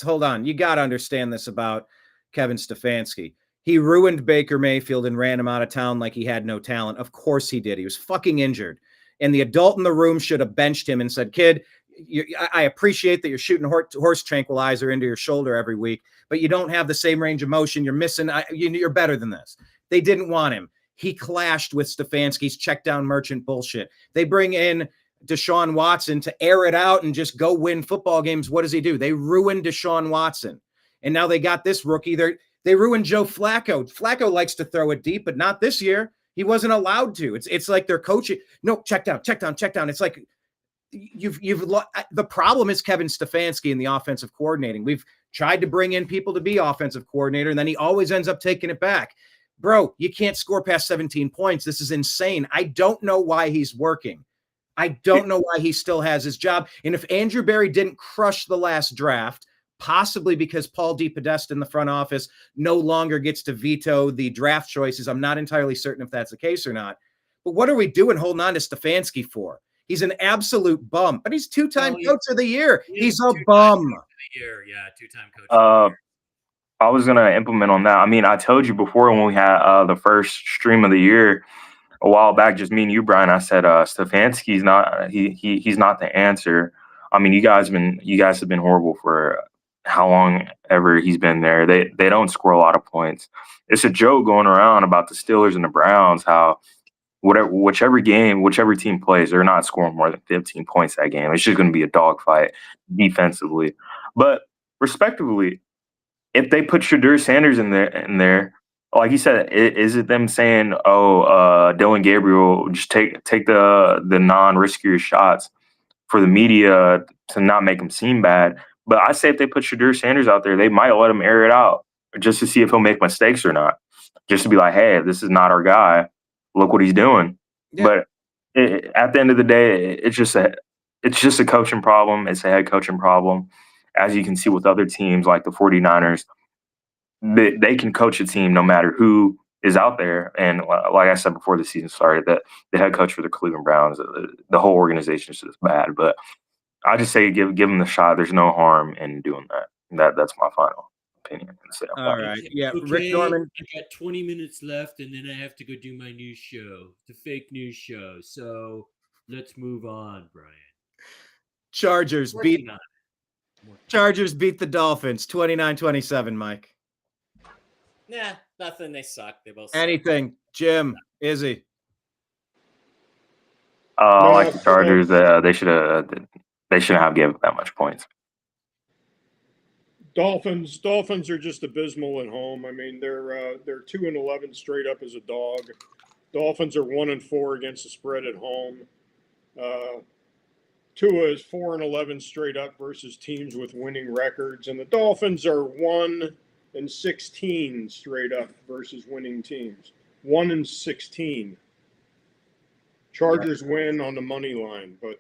hold on. You got to understand this about Kevin Stefanski. He ruined Baker Mayfield and ran him out of town like he had no talent. Of course he did. He was fucking injured. And the adult in the room should have benched him and said, kid, I appreciate that you're shooting horse tranquilizer into your shoulder every week, but you don't have the same range of motion. You're missing. You're better than this. They didn't want him. He clashed with Stefanski's check down merchant bullshit. They bring in Deshaun Watson to air it out and just go win football games. What does he do? They ruined Deshaun Watson. And now they got this rookie. They ruined Joe Flacco. Flacco likes to throw it deep, but not this year. He wasn't allowed to. It's like they're coaching. No, check down. It's like the problem is Kevin Stefanski and the offensive coordinating. We've tried to bring in people to be offensive coordinator, and then he always ends up taking it back. Bro, you can't score past 17 points. This is insane. I don't know why he's working. I don't know why he still has his job. And if Andrew Berry didn't crush the last draft, possibly because Paul DePodesta in the front office no longer gets to veto the draft choices. I'm not entirely certain if that's the case or not. But what are we doing holding on to Stefanski for? He's an absolute bum, but he's two-time coach of the year. He's a bum. Yeah, two-time coach of the year. I was going to implement on that. I mean, I told you before when we had the first stream of the year a while back, just me and you, Brian, I said Stefanski's not he's not the answer. I mean, you guys have been horrible for how long ever he's been there. They don't score a lot of points. It's a joke going around about the Steelers and the Browns, how whichever team plays, they're not scoring more than 15 points that game. It's just going to be a dogfight defensively. But respectively, if they put Shadur Sanders in there, like you said, is it them saying, Dylan Gabriel, just take the non-riskier shots for the media to not make him seem bad? But I say if they put Shadur Sanders out there, they might let him air it out just to see if he'll make mistakes or not. Just to be like, hey, this is not our guy. Look what he's doing. Yeah. But at the end of the day, it's just a coaching problem. It's a head coaching problem. As you can see with other teams like the 49ers, they can coach a team no matter who is out there. And like I said before the season started, that the head coach for the Cleveland Browns, the whole organization is just bad. But I just say give them the shot. There's no harm in doing that. That's my final opinion. All right. Yeah. Okay, Rick Norman. I got 20 minutes left, and then I have to go do my news show, the fake news show. So let's move on, Brian. Chargers beat the Dolphins 29-27, Mike. Nah, nothing. They suck. They both anything. Suck. Jim, Izzy. I like the Chargers. They shouldn't have given that much points. Dolphins are just abysmal at home. I mean, they're 2-11 straight up as a dog. Dolphins are 1-4 against the spread at home. Tua is 4-11 straight up versus teams with winning records, and the Dolphins are 1-16 straight up versus winning teams. 1-16. Chargers win on the money line, but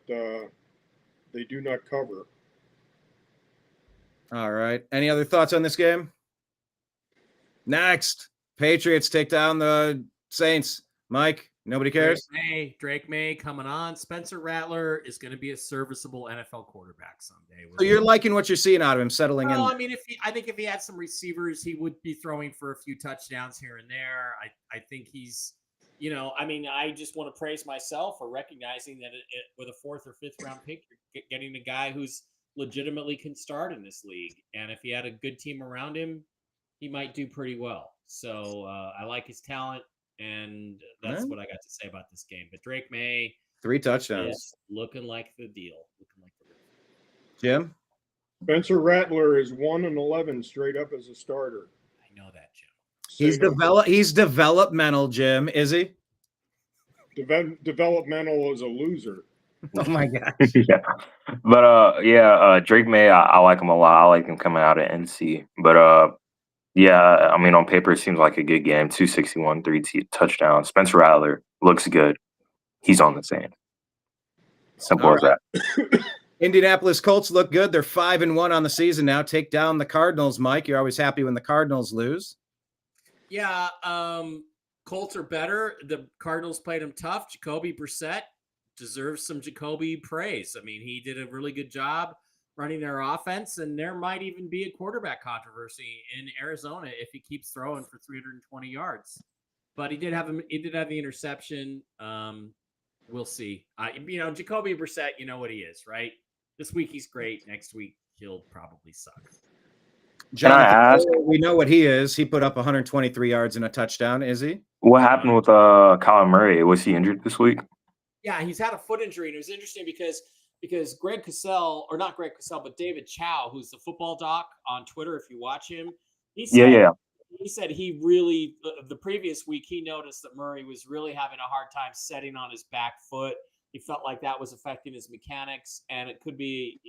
they do not cover. All right. Any other thoughts on this game? Next, Patriots take down the Saints. Mike, nobody cares? Drake May coming on. Spencer Rattler is going to be a serviceable NFL quarterback someday. So you're liking what you're seeing out of him settling in? I mean, I think if he had some receivers, he would be throwing for a few touchdowns here and there. I think he's, I just want to praise myself for recognizing that with a 4th or 5th round pick, you're getting a guy who's legitimately can start in this league. And if he had a good team around him, he might do pretty well. So I like his talent. And that's what I got to say about this game. But Drake May, 3 touchdowns, looking like the deal. Jim? Spencer Rattler is 1-11 straight up as a starter. I know that, Jim. He's developmental, Jim. Is he? Developmental as a loser. Oh my gosh. Yeah. But Drake May, I like him a lot. I like him coming out of NC. But yeah, I mean, on paper, it seems like a good game. 261, 3 touchdowns. Spencer Rattler looks good. He's on the same. Simple as that. Indianapolis Colts look good. They're 5-1 on the season now. Take down the Cardinals, Mike. You're always happy when the Cardinals lose. Yeah, Colts are better. The Cardinals played them tough. Jacoby Brissett deserves some Jacoby praise. I mean, he did a really good job running their offense, and there might even be a quarterback controversy in Arizona if he keeps throwing for 320 yards. But he did have the interception. We'll see. Jacoby Brissett, you know what he is, right? This week he's great. Next week he'll probably suck. We know what he is. He put up 123 yards and a touchdown. Is he? What happened with Kyler Murray? Was he injured this week? Yeah, he's had a foot injury, and it was interesting because Greg Cosell, or not Greg Cosell, but David Chow, who's the football doc on Twitter, if you watch him, he said he really, the previous week, he noticed that Murray was really having a hard time setting on his back foot. He felt like that was affecting his mechanics, and it could be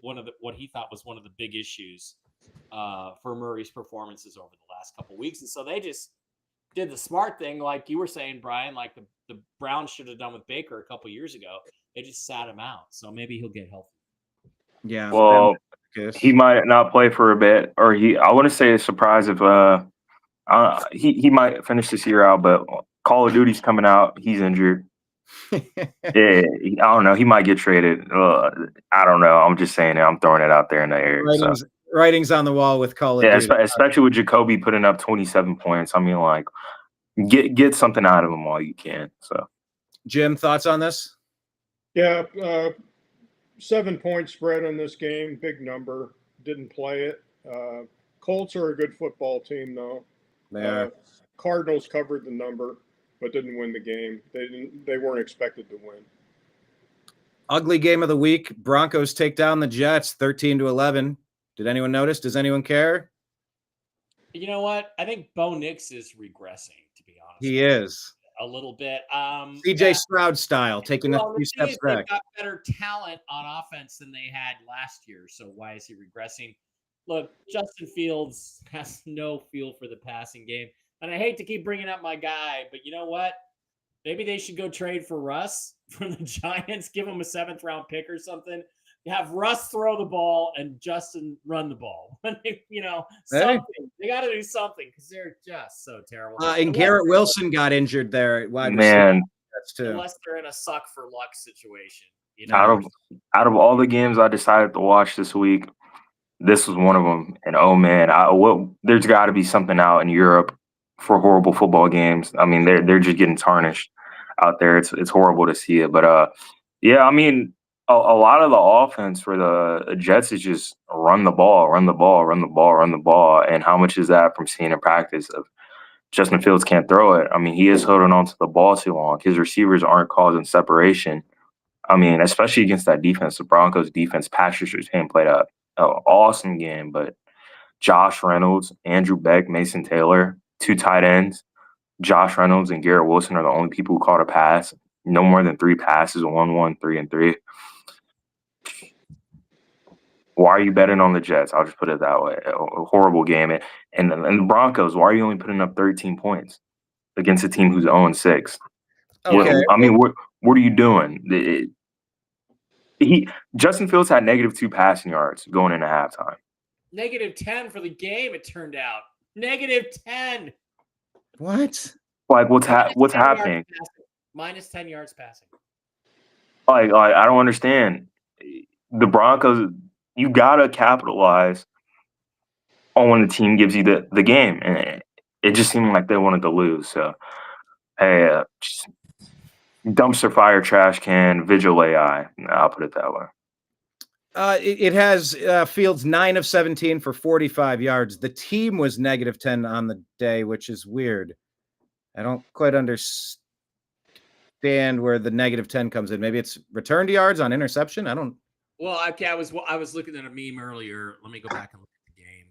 one of what he thought was one of the big issues for Murray's performances over the last couple of weeks. And so they just did the smart thing, like you were saying, Brian, like the Browns should have done with Baker a couple of years ago. They just sat him out. So maybe he'll get healthy. Yeah. Well, he might not play for a bit, or I wouldn't say it's a surprise if he might finish this year out, but Call of Duty's coming out. He's injured. Yeah, I don't know. He might get traded. I don't know. I'm just saying it. I'm throwing it out there in the air. Writings on the wall with Call of Duty. Especially with Jacoby putting up 27 points. I mean, like, get something out of him while you can. So, Jim, thoughts on this? Yeah, 7-point spread on this game, big number. Didn't play it. Colts are a good football team, though. Cardinals covered the number, but didn't win the game. They weren't expected to win. Ugly game of the week. Broncos take down the Jets 13-11. Did anyone notice? Does anyone care? You know what? I think Bo Nix is regressing, to be honest. He is. A little bit. CJ Stroud style, taking a few steps back. They've got better talent on offense than they had last year. So why is he regressing? Look, Justin Fields has no feel for the passing game. And I hate to keep bringing up my guy, but you know what? Maybe they should go trade for Russ from the Giants, give him a 7th-round pick or something. Have Russ throw the ball and Justin run the ball. Something. They got to do something because they're just so terrible. And Garrett Wilson got injured there. Man, that's too. Unless they're in a suck for luck situation. Out of all the games I decided to watch this week, this was one of them. And oh man, there's got to be something out in Europe for horrible football games. I mean, they're just getting tarnished out there. It's horrible to see it, but yeah, I mean. A lot of the offense for the Jets is just run the ball. And how much is that from seeing in practice of Justin Fields can't throw it? I mean, he is holding on to the ball too long. His receivers aren't causing separation. I mean, especially against that defense, the Broncos defense, Patrick Surtain played an awesome game, but Josh Reynolds, Andrew Beck, Mason Taylor, 2 tight ends, Josh Reynolds and Garrett Wilson are the only people who caught a pass. No more than 3 passes, 1-1, 3-3. Why are you betting on the Jets? I'll just put it that way. A horrible game. And the Broncos, why are you only putting up 13 points against a team who's 0-6? Okay. What are you doing? Justin Fields had -2 passing yards going into halftime. -10 for the game, it turned out. -10. What? Like, what's happening? -10 yards passing. Like, I don't understand. The Broncos, you gotta capitalize on when the team gives you the game, and it just seemed like they wanted to lose. So, hey, just dumpster fire, trash can, vigil AI. I'll put it that way. It has Fields 9 of 17 for 45 yards. The team was -10 on the day, which is weird. I don't quite understand where the -10 comes in. Maybe it's returned yards on interception. I don't. Well, okay, I was looking at a meme earlier. Let me go back and look at the game.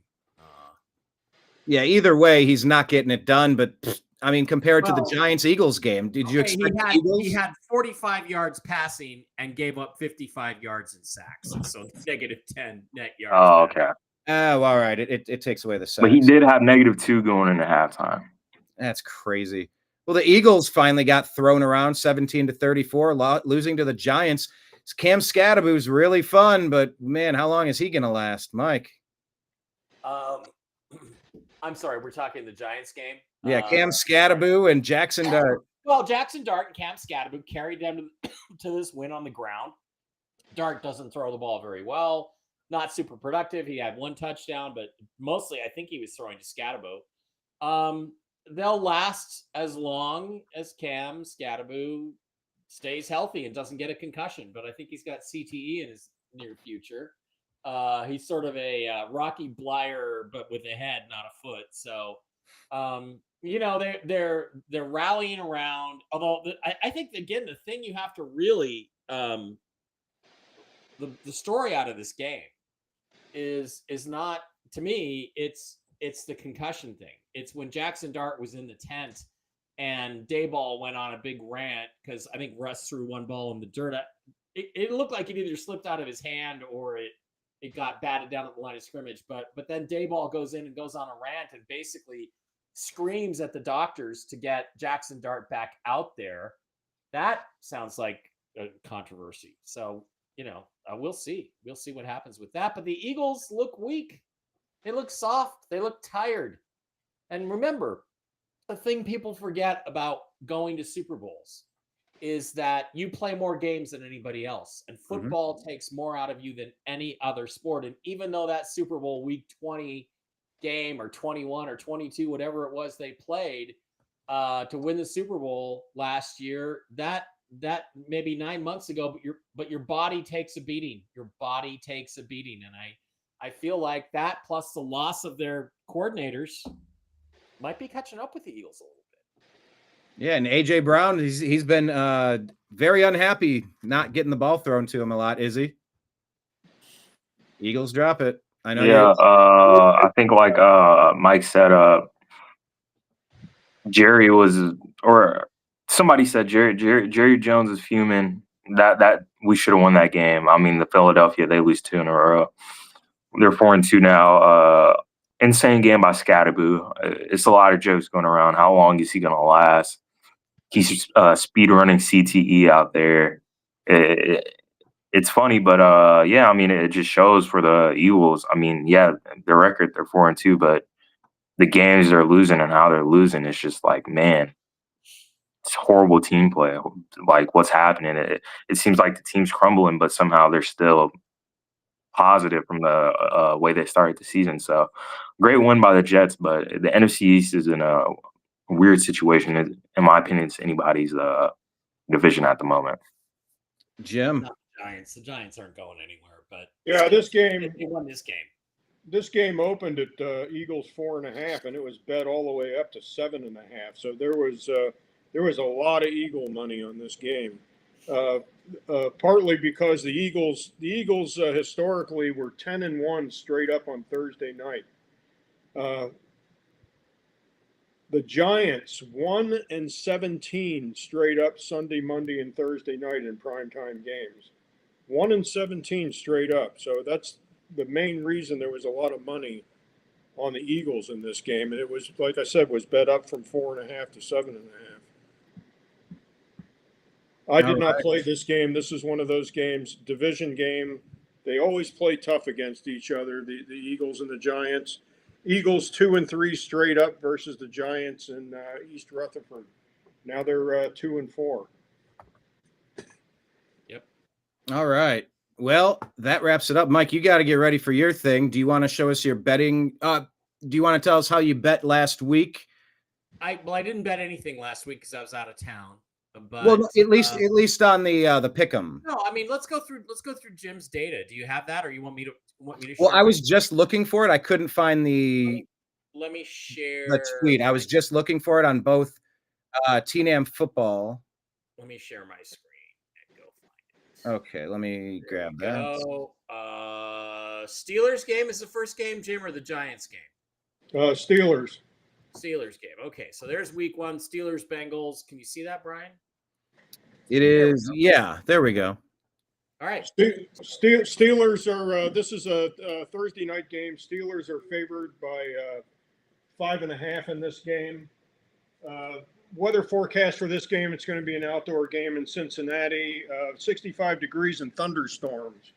Yeah, either way, he's not getting it done. But I mean, compared to the Giants-Eagles game, did you expect the Eagles? He had 45 yards passing and gave up 55 yards in sacks. So -10 net yards. Oh, okay. Oh, all right. It takes away the sacks. But he did have -2 going into halftime. That's crazy. Well, the Eagles finally got thrown around 17-34, losing to the Giants. Cam Scadaboo's really fun, but man, how long is he going to last, Mike? I'm sorry, we're talking the Giants game. Yeah, Cam Scadaboo and Jackson Dart. Well, Jackson Dart and Cam Scadaboo carried them to this win on the ground. Dart doesn't throw the ball very well, not super productive. He had 1 touchdown, but mostly I think he was throwing to Scadaboo. They'll last as long as Cam Scadaboo stays healthy and doesn't get a concussion, but I think he's got CTE in his near future. He's sort of a Rocky Blyer, but with a head, not a foot. So, they're rallying around. Although I think again, the thing you have to really the story out of this game is not, to me, it's the concussion thing. It's when Jackson Dart was in the tent and Dayball went on a big rant because I think Russ threw one ball in the dirt. It looked like it either slipped out of his hand or it got batted down at the line of scrimmage. But then Dayball goes in and goes on a rant and basically screams at the doctors to get Jackson Dart back out there. That sounds like a controversy. So, we'll see. We'll see what happens with that. But the Eagles look weak. They look soft. They look tired. And remember, the thing people forget about going to Super Bowls is that you play more games than anybody else. And football takes more out of you than any other sport. And even though that Super Bowl week 20 game or 21 or 22, whatever it was they played to win the Super Bowl last year, that maybe 9 months ago, but your body takes a beating. Your body takes a beating. And I feel like that plus the loss of their coordinators might be catching up with the Eagles a little bit. Yeah, and AJ Brown, he's been very unhappy not getting the ball thrown to him a lot, is he? Eagles drop it. I know. Yeah, I think like Mike said, Jerry was, or somebody said Jerry Jones is fuming that we should have won that game. I mean, the Philadelphia, they lose 2 in a row. They're 4-2 now. Insane game by Scatterboo. It's a lot of jokes going around. How long is he going to last? He's speed running CTE out there. It's funny, but yeah, I mean, it just shows for the Eagles. I mean, yeah, their record, they're 4-2, but the games they're losing and how they're losing, it's just like, man, it's horrible team play. Like, what's happening? It seems like the team's crumbling, but somehow they're still positive from the way they started the season. So, great win by the Jets, but the NFC East is in a weird situation. In my opinion, it's anybody's division at the moment. Jim. Not the Giants. The Giants aren't going anywhere, but Yeah, this game, they won this game. this game opened at Eagles 4.5, and it was bet all the way up to 7.5. So there was a lot of Eagle money on this game. Partly because the Eagles historically were 10-1 straight up on Thursday night. The Giants 1-17 straight up Sunday, Monday, and Thursday night in primetime games. 1-17 straight up. So that's the main reason there was a lot of money on the Eagles in this game, and it was, like I said, was bet up from 4.5 to 7.5. I did not play this game. This is one of those games, division game. They always play tough against each other, the Eagles and the Giants. Eagles 2-3 straight up versus the Giants in East Rutherford. Now they're 2-4. Yep. All right. Well, that wraps it up. Mike, you got to get ready for your thing. Do you want to show us your betting? Do you want to tell us how you bet last week? I didn't bet anything last week because I was out of town. But Well, at least on the pick'em. no, I mean let's go through Jim's data. Do you have that, or you want me to? Well, share I was just looking for it. I couldn't find Let me share the tweet. I was just looking for it on both TNAM football. Let me share my screen and go find it. Okay, let me grab that. Steelers game is the first game, Jim, or the Giants game? Steelers. Steelers game. Okay, so there's week 1, Steelers Bengals. Can you see that, Brian? It is. Yeah, there we go. All right. Steelers are. This is a Thursday night game. Steelers are favored by 5.5 in this game. Weather forecast for this game: it's going to be an outdoor game in Cincinnati. 65 degrees and thunderstorms.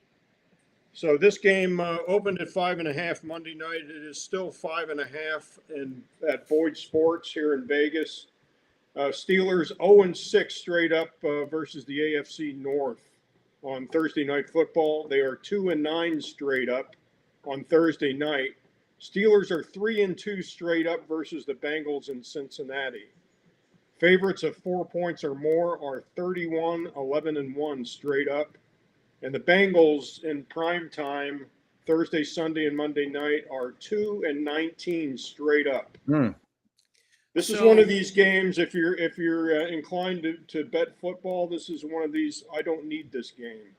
So this game opened at 5.5 Monday night. It is still 5.5 at Boyd Sports here in Vegas. Steelers 0-6 straight up versus the AFC North on Thursday Night Football. They are 2-9 straight up on Thursday night. Steelers are 3-2 straight up versus the Bengals in Cincinnati. Favorites of 4 points or more are 31-11-1 straight up. And the Bengals in prime time, Thursday, Sunday, and Monday night, are 2-19 straight up. This is one of these games. If you're inclined to bet football, this is one of these. I don't need this game.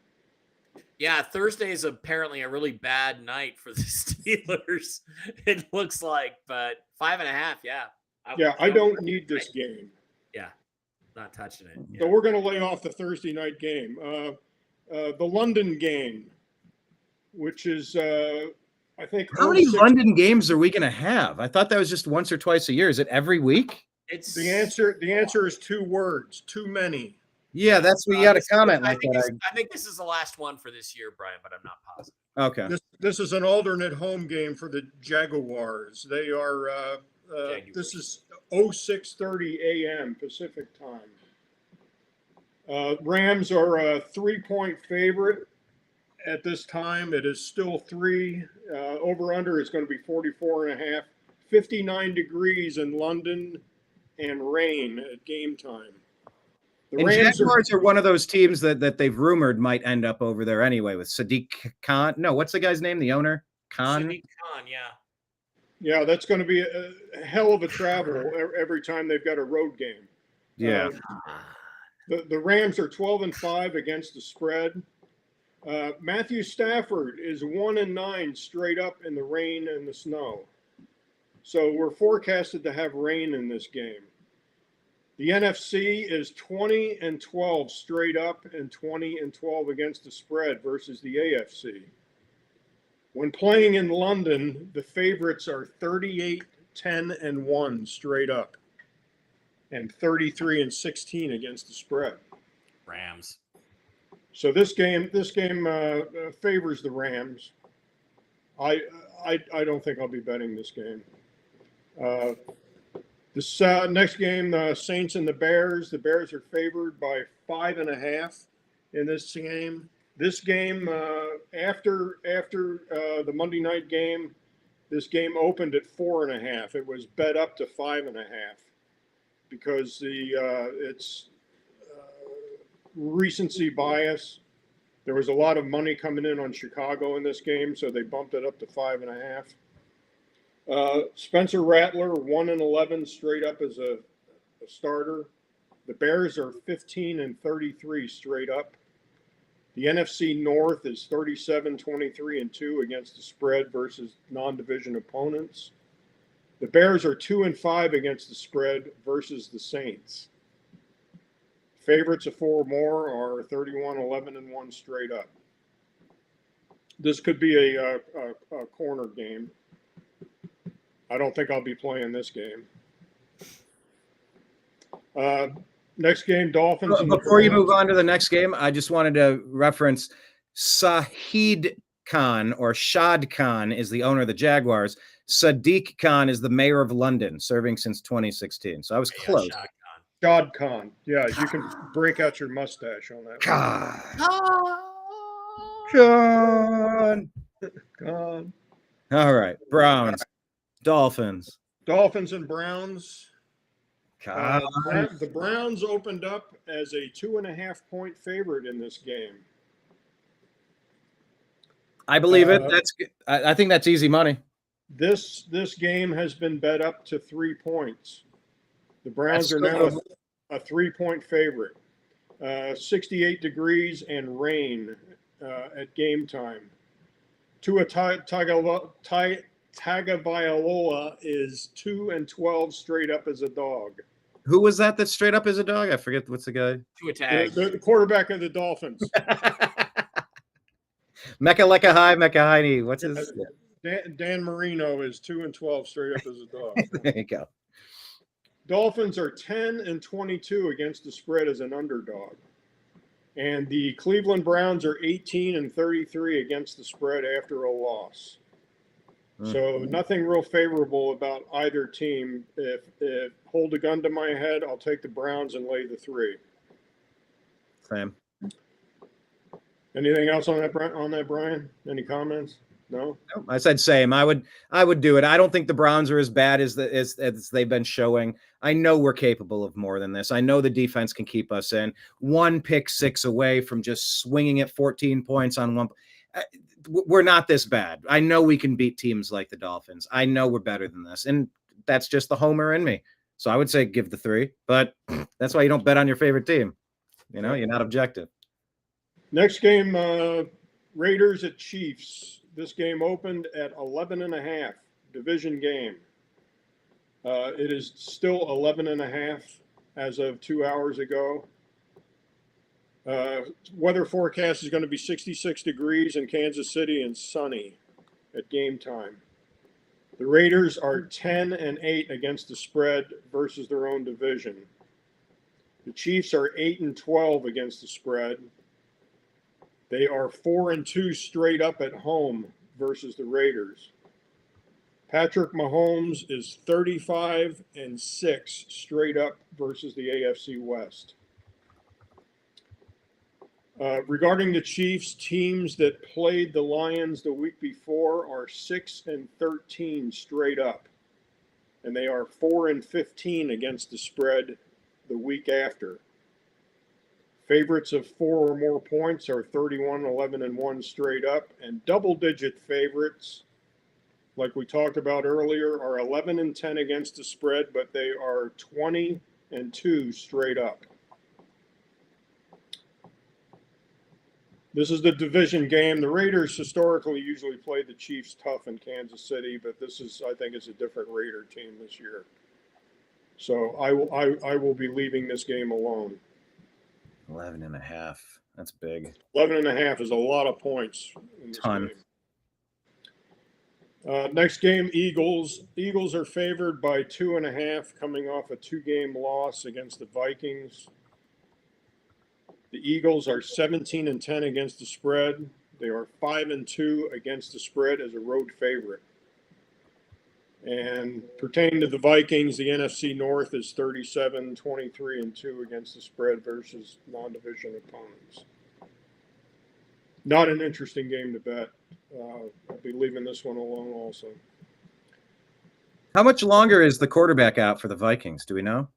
Yeah, Thursday is apparently a really bad night for the Steelers. It looks like, but 5.5. Yeah. I don't need this game. Yeah, not touching it. So we're going to lay off the Thursday night game. The London game, which is, I think, How many 06 London games are we going to have? I thought that was just once or twice a year. Is it every week? It's The answer is 2 words. Too many. Yeah, that's what you got a comment I like think that. I think this is the last one for this year, Brian, but I'm not positive. Okay. This is an alternate home game for the Jaguars. They are. This is 06:30 a.m. Pacific time. Rams are a 3-point favorite at this time. It is still 3. Over under is going to be 44.5. 59 degrees in London and rain at game time. The And Rams Jaguars are one of those teams that they've rumored might end up over there anyway with Sadiq Khan. No, what's the guy's name? The owner? Khan? Sadiq Khan, yeah. Yeah, that's going to be a hell of a travel every time they've got a road game. Yeah. The Rams are 12-5 against the spread. Matthew Stafford is 1-9 straight up in the rain and the snow. So we're forecasted to have rain in this game. The NFC is 20-12 straight up and 20-12 against the spread versus the AFC. When playing in London, the favorites are 38-10-1 straight up and 33-16 against the spread. Rams. So this game favors the Rams. I don't think I'll be betting this game. This next game, the Saints and the Bears. The Bears are favored by 5.5 in this game. This game, after the Monday night game, this game opened at 4.5. It was bet up to 5.5 because it's recency bias. There was a lot of money coming in on Chicago in this game, so they bumped it up to 5.5. Spencer Rattler, 1-11 straight up as a starter. The Bears are 15-33 straight up. The NFC North is 37-23-2 against the spread versus non-division opponents. The Bears are 2-5 against the spread versus the Saints. Favorites of 4 or more are 31-11-1 straight up. This could be a corner game. I don't think I'll be playing this game. Next game, Dolphins. Before you move on to the next game, I just wanted to reference Sahid Khan or Shad Khan is the owner of the Jaguars. Sadiq Khan is the mayor of London, serving since 2016. So I was close. Shad Khan. Yeah, you can break out your mustache on that. Khan. Khan. All right. Browns. Dolphins. Dolphins and Browns. God. The Browns opened up as a 2.5-point favorite in this game. I believe it. I think that's easy money. This game has been bet up to 3 points. The Browns are now a 3-point favorite. 68 degrees and rain at game time. Tua Tagovailoa is 2-12 straight up as a dog. Who was that straight up as a dog? I forget what's the guy. To attack. The quarterback of the Dolphins. Mecca Heine. What's his? Dan Marino is 2-12 straight up as a dog. There you go. Dolphins are 10-22 against the spread as an underdog. And the Cleveland Browns are 18-33 against the spread after a loss. So nothing real favorable about either team. If hold a gun to my head, I'll take the Browns and lay the 3. Same. Anything else on that, Brian? Any comments? No. I said same. I would do it. I don't think the Browns are as bad as they've been showing. I know we're capable of more than this. I know the defense can keep us in. 1 pick 6 away from just swinging at 14 points on one. We're not this bad. I know we can beat teams like the Dolphins. I know we're better than this, and that's just the homer in me. So I would say give the 3, but that's why you don't bet on your favorite team. You know, you're not objective. Next game, Raiders at Chiefs. This game opened at 11.5, division game. It is still 11.5. as of 2 hours ago. Weather forecast is going to be 66 degrees in Kansas City and sunny at game time. The Raiders are 10-8 against the spread versus their own division. The Chiefs are 8-12 against the spread. They are 4-2 straight up at home versus the Raiders. Patrick Mahomes is 35-6 straight up versus the AFC West. Regarding the Chiefs, teams that played the Lions the week before are 6-13 straight up, and they are 4-15 against the spread the week after. Favorites of 4 or more points are 31-11-1 straight up, and double-digit favorites, like we talked about earlier, are 11-10 against the spread, but they are 20-2 straight up. This is the division game. The Raiders historically usually play the Chiefs tough in Kansas City, but this is, I think, is a different Raider team this year. So I will be leaving this game alone. 11.5. That's big. 11.5 is a lot of points in this Ton. game. Next game, Eagles. Eagles are favored by 2.5, coming off a 2-game loss against the Vikings. The Eagles are 17-10 against the spread. They are 5-2 against the spread as a road favorite. And pertaining to the Vikings, the NFC North is 37-23-2 against the spread versus non-division opponents. Not an interesting game to bet. I'll be leaving this one alone also. How much longer is the quarterback out for the Vikings? Do we know?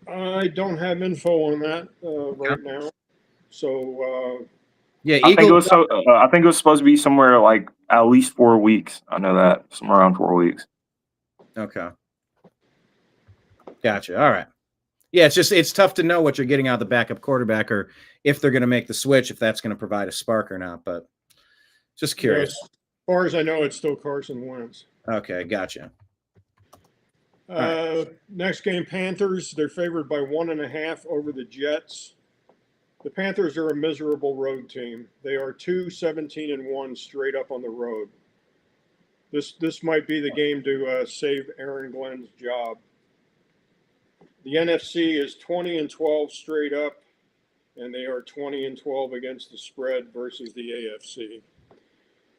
I don't have info on that right now. So Yeah, I think Eagles. I think it was supposed to be somewhere like at least 4 weeks. I know that, somewhere around 4 weeks. Okay. Gotcha. All right. Yeah, it's tough to know what you're getting out of the backup quarterback, or if they're going to make the switch, if that's going to provide a spark or not. But just curious. Yes, as far as I know, it's still Carson Wentz. Okay, gotcha. Next game, Panthers. They're favored by 1.5 over the Jets. The Panthers are a miserable road team. They are 2-17-1 straight up on the road. This might be the game to save Aaron Glenn's job. The NFC is 20-12 straight up, and they are 20-12 against the spread versus the AFC.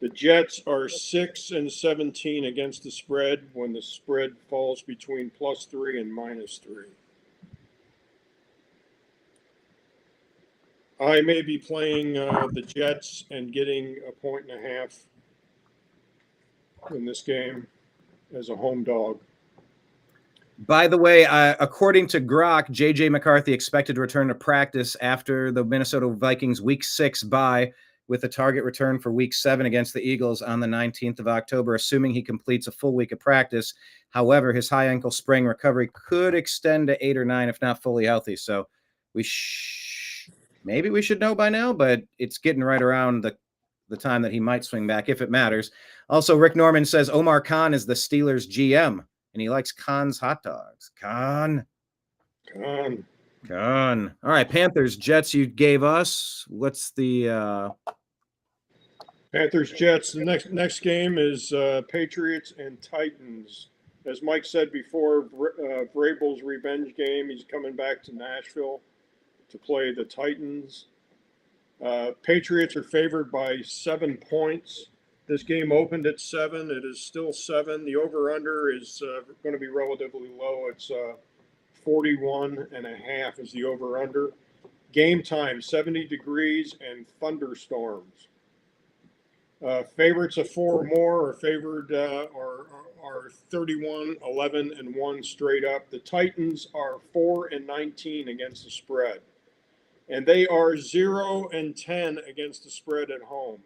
The Jets are 6-17 against the spread when the spread falls between +3 and -3. I may be playing the Jets and getting 1.5 in this game as a home dog. By the way, according to Grok, J.J. McCarthy expected to return to practice after the Minnesota Vikings Week 6 bye, with a target return for Week 7 against the Eagles on the 19th of October, assuming he completes a full week of practice. However, his high ankle sprain recovery could extend to 8 or 9 if not fully healthy. So maybe we should know by now, but it's getting right around the time that he might swing back if it matters. Also, Rick Norman says Omar Khan is the Steelers GM, and he likes Khan's hot dogs. Khan. All right, Panthers, Jets you gave us. What's the Panthers, Jets. The next game is Patriots and Titans. As Mike said before, Vrabel's revenge game. He's coming back to Nashville to play the Titans. Patriots are favored by 7 points. This game opened at 7. It is still 7. The over-under is going to be relatively low. It's 41.5 is the over-under. Game time, 70 degrees and thunderstorms. Favorites of 4 or more are favored are 31-11-1 straight up. The Titans are 4-19 against the spread, and they are 0-10 against the spread at home.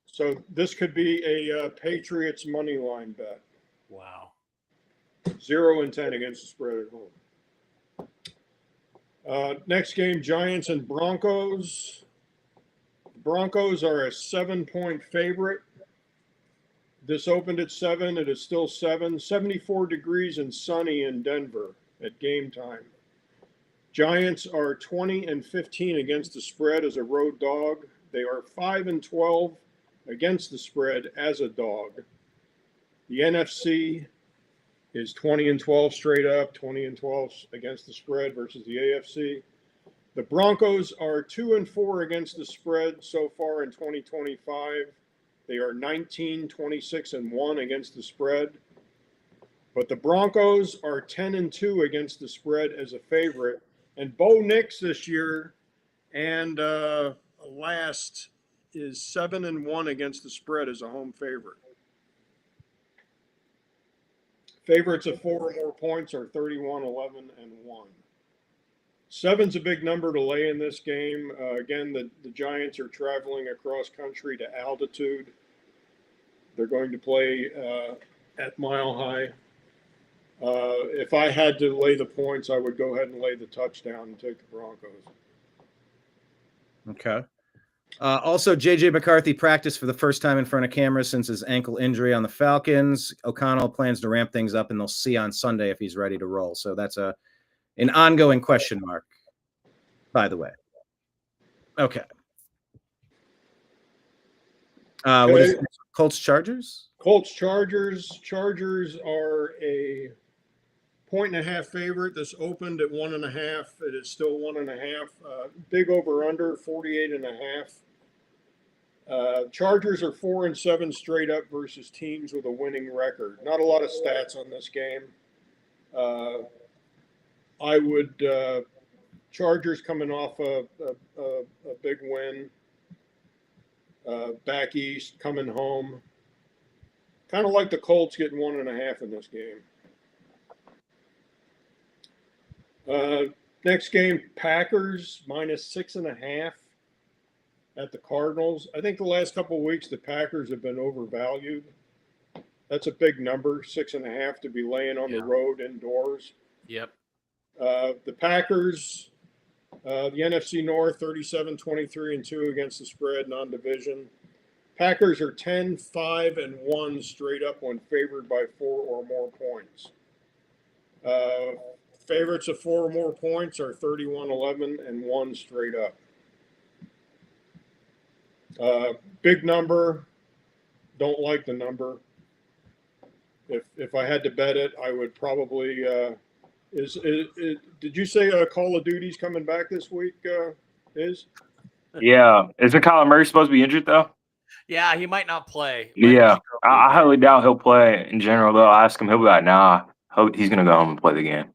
So this could be a Patriots money line bet. Wow. 0-10 against the spread at home. Next game, Giants and Broncos. The Broncos are a 7-point favorite. This opened at 7. It is still 7. 74 degrees and sunny in Denver at game time. Giants are 20-15 against the spread as a road dog. They are 5-12 against the spread as a dog. The NFC is 20-12 straight up, 20-12 against the spread versus the AFC. The Broncos are 2-4 against the spread so far in 2025. They are 19-26-1 against the spread. But the Broncos are 10-2 against the spread as a favorite. And Bo Nix this year, and last, is 7-1 against the spread as a home favorite. Favorites of 4 or more points are 31-11-1. 7's a big number to lay in this game. Again, the Giants are traveling across country to altitude. They're going to play at Mile High. If I had to lay the points, I would go ahead and lay the touchdown and take the Broncos. Okay. Also, J.J. McCarthy practiced for the first time in front of cameras since his ankle injury on the Falcons. O'Connell plans to ramp things up, and they'll see on Sunday if he's ready to roll. So that's an ongoing question mark, by the way. Okay. What is it? Colts Chargers? Colts Chargers. Chargers are a 1.5 favorite. This opened at 1.5. It is still 1.5. Big over under 48.5. Chargers are 4-7 straight up versus teams with a winning record. Not a lot of stats on this game. I would Chargers coming off a big win. Back east, coming home. Kind of like the Colts getting 1.5 in this game. Next game, Packers -6.5 at the Cardinals. I think the last couple of weeks the Packers have been overvalued. That's a big number, 6.5 to be laying on the road indoors. Yep. The Packers, the NFC North, 37-23-2 against the spread, non-division. Packers are 10-5-1 straight up when favored by 4 or more points. Favorites of 4 or more points are 31-11-1 straight up. Big number. Don't like the number. If I had to bet it, I would probably. Did you say Call of Duty's coming back this week? Yeah. Isn't Kyler Murray supposed to be injured, though? Yeah, he might not play. Yeah. I highly doubt he'll play in general, though. I'll ask him. He'll be like, nah, he's going to go home and play the game.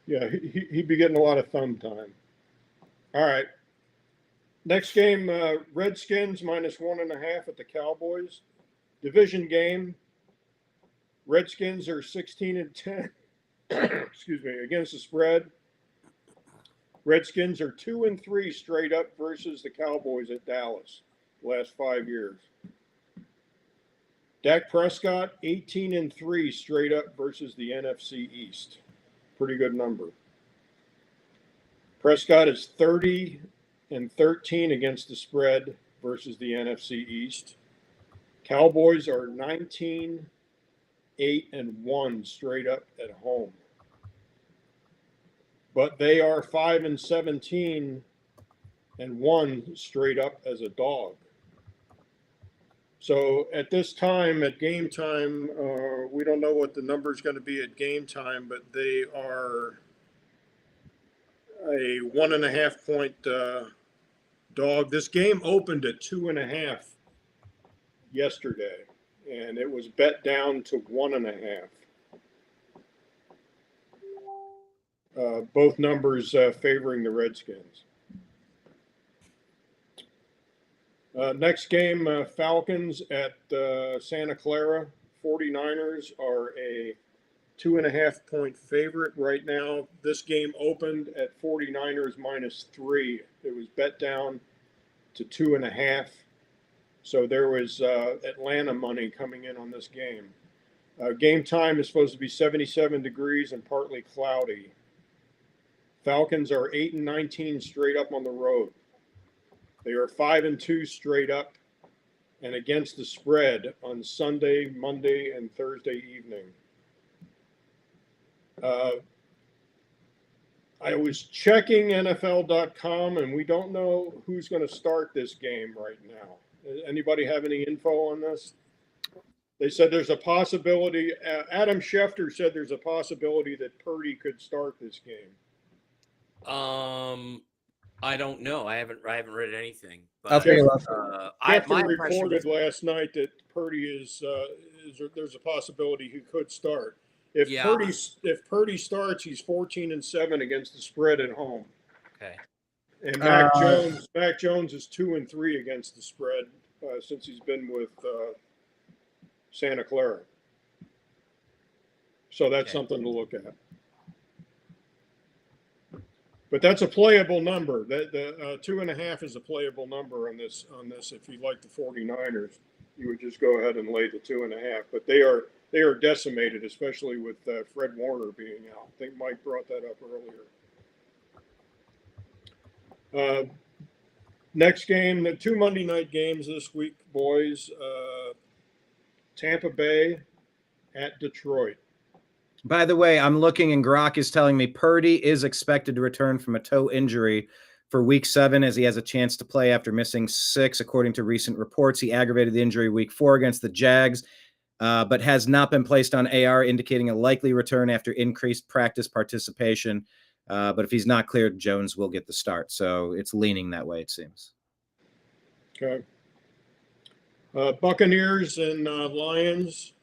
Yeah, he'd be getting a lot of thumb time. All right. Next game, Redskins -1.5 at the Cowboys. Division game. Redskins are 16-10. Excuse me, against the spread. Redskins are 2-3 straight up versus the Cowboys at Dallas the last 5 years. Dak Prescott 18-3 straight up versus the NFC East. Pretty good number. Prescott is 30-13 against the spread versus the NFC East. Cowboys are 19-8-1 straight up at home. But they are 5-17-1 straight up as a dog. So at this time, at game time, we don't know what the number is going to be at game time, but they are a 1.5 point dog. This game opened at 2.5 yesterday, and it was bet down to 1.5. Both numbers favoring the Redskins. Next game, Falcons at Santa Clara. 49ers are a 2.5 point favorite right now. This game opened at 49ers -3. It was bet down to 2.5. So there was Atlanta money coming in on this game. Game time is supposed to be 77 degrees and partly cloudy. Falcons are 8-19 straight up on the road. They are 5-2 straight up and against the spread on Sunday, Monday, and Thursday evening. I was checking NFL.com, and we don't know who's going to start this game right now. Anybody have any info on this? They said there's a possibility. Adam Schefter said there's a possibility that Purdy could start this game. I don't know. I haven't read anything. But, I'll take a look. Schefter reported last night that Purdy is there's a possibility he could start. If Purdy starts, he's 14-7 against the spread at home. Okay. And Mac Jones is 2-3 against the spread since he's been with Santa Clara. So that's something to look at. But that's a playable number. The 2.5 is a playable number on this. If you like the 49ers, you would just go ahead and lay the 2.5. But they are decimated, especially with Fred Warner being out. I think Mike brought that up earlier. Next game, the 2 Monday night games this week, boys. Tampa Bay at Detroit. By the way, I'm looking and Grok is telling me Purdy is expected to return from a toe injury for week 7 as he has a chance to play after missing 6. According to recent reports, he aggravated the injury week 4 against the Jags, but has not been placed on AR, indicating a likely return after increased practice participation. But if he's not cleared, Jones will get the start. So it's leaning that way, it seems. Okay. Buccaneers and Lions.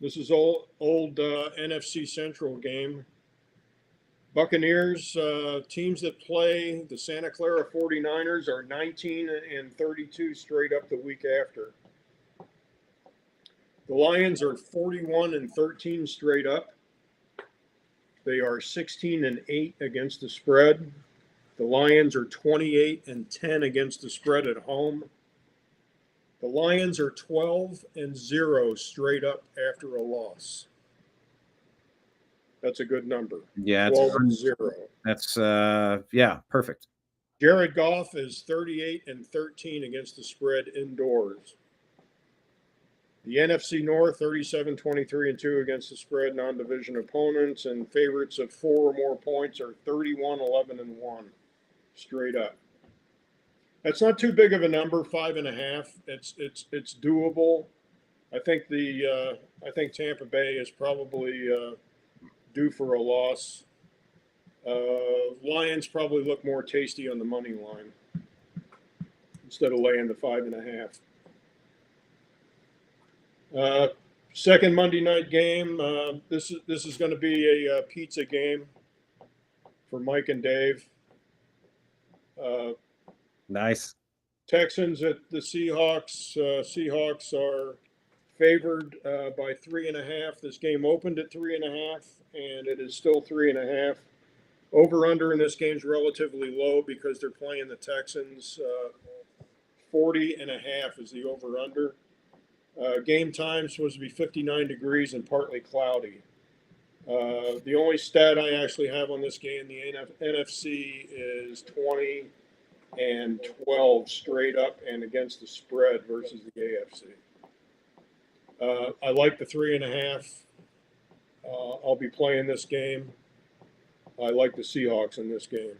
This is old NFC Central game. Buccaneers, teams that play the Santa Clara 49ers are 19-32 straight up the week after. The Lions are 41-13 straight up. They are 16-8 against the spread. The Lions are 28-10 against the spread at home. The Lions are 12-0 straight up after a loss. That's a good number. Yeah, 12-0. That's perfect. Jared Goff is 38-13 against the spread indoors. The NFC North, 37-23-2 against the spread, non-division opponents, and favorites of 4 or more points are 31-11-1 straight up. That's not too big of a number, 5.5. It's doable. I think Tampa Bay is probably due for a loss. Lions probably look more tasty on the money line instead of laying the 5.5. Second Monday night game. This is going to be a pizza game for Mike and Dave. Nice. Texans at the Seahawks. Seahawks are favored by 3.5. This game opened at 3.5, and it is still 3.5. Over/under in this game is relatively low because they're playing the Texans. 40.5 is the over/under. Game time is supposed to be 59 degrees and partly cloudy. The only stat I actually have on this game, the NFC is 20-12 straight up and against the spread versus the AFC. I like the 3.5. I'll be playing this game. I like the Seahawks in this game.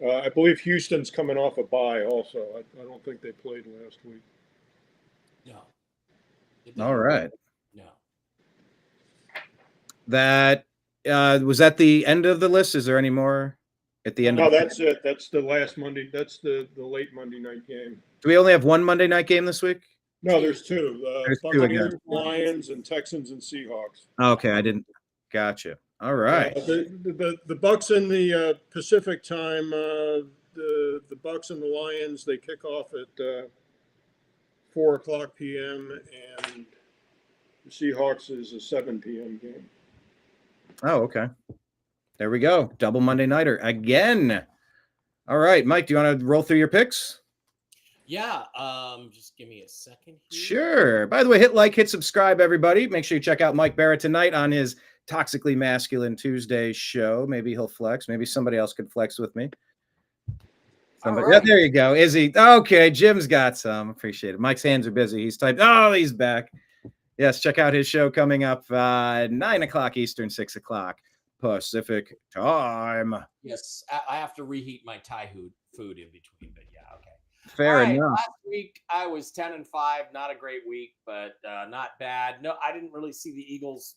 I believe Houston's coming off a bye also. I don't think they played last week. No. All right. No. That was that the end of the list? Is there any more at the end? No, that's it. That's the last Monday. That's the late Monday night game. Do we only have one Monday night game this week? No, there's two. There's two Buccaneers, again. Lions, and Texans and Seahawks. Okay, I didn't. Gotcha. All right. The Bucks in the Pacific time. The Bucks and the Lions, they kick off at 4:00 p.m. and the Seahawks is a 7 p.m. game. Oh, okay. There we go. Double Monday nighter again. All right, Mike, do you want to roll through your picks? Yeah. Just give me a second here. Sure. By the way, hit like, hit subscribe, everybody. Make sure you check out Mike Bara tonight on his Toxically Masculine Tuesday show. Maybe he'll flex. Maybe somebody else could flex with me. Somebody, All right. there you go. Izzy. Okay, Jim's got some. Appreciate it. Mike's hands are busy. He's typed. Oh, he's back. Yes, check out his show coming up 9 o'clock Eastern, 6 o'clock Pacific time. Yes, I have to reheat my Thai food in between, but yeah, okay. Fair All right, enough. last week I was 10-5, not a great week, but not bad. No, I didn't really see the Eagles,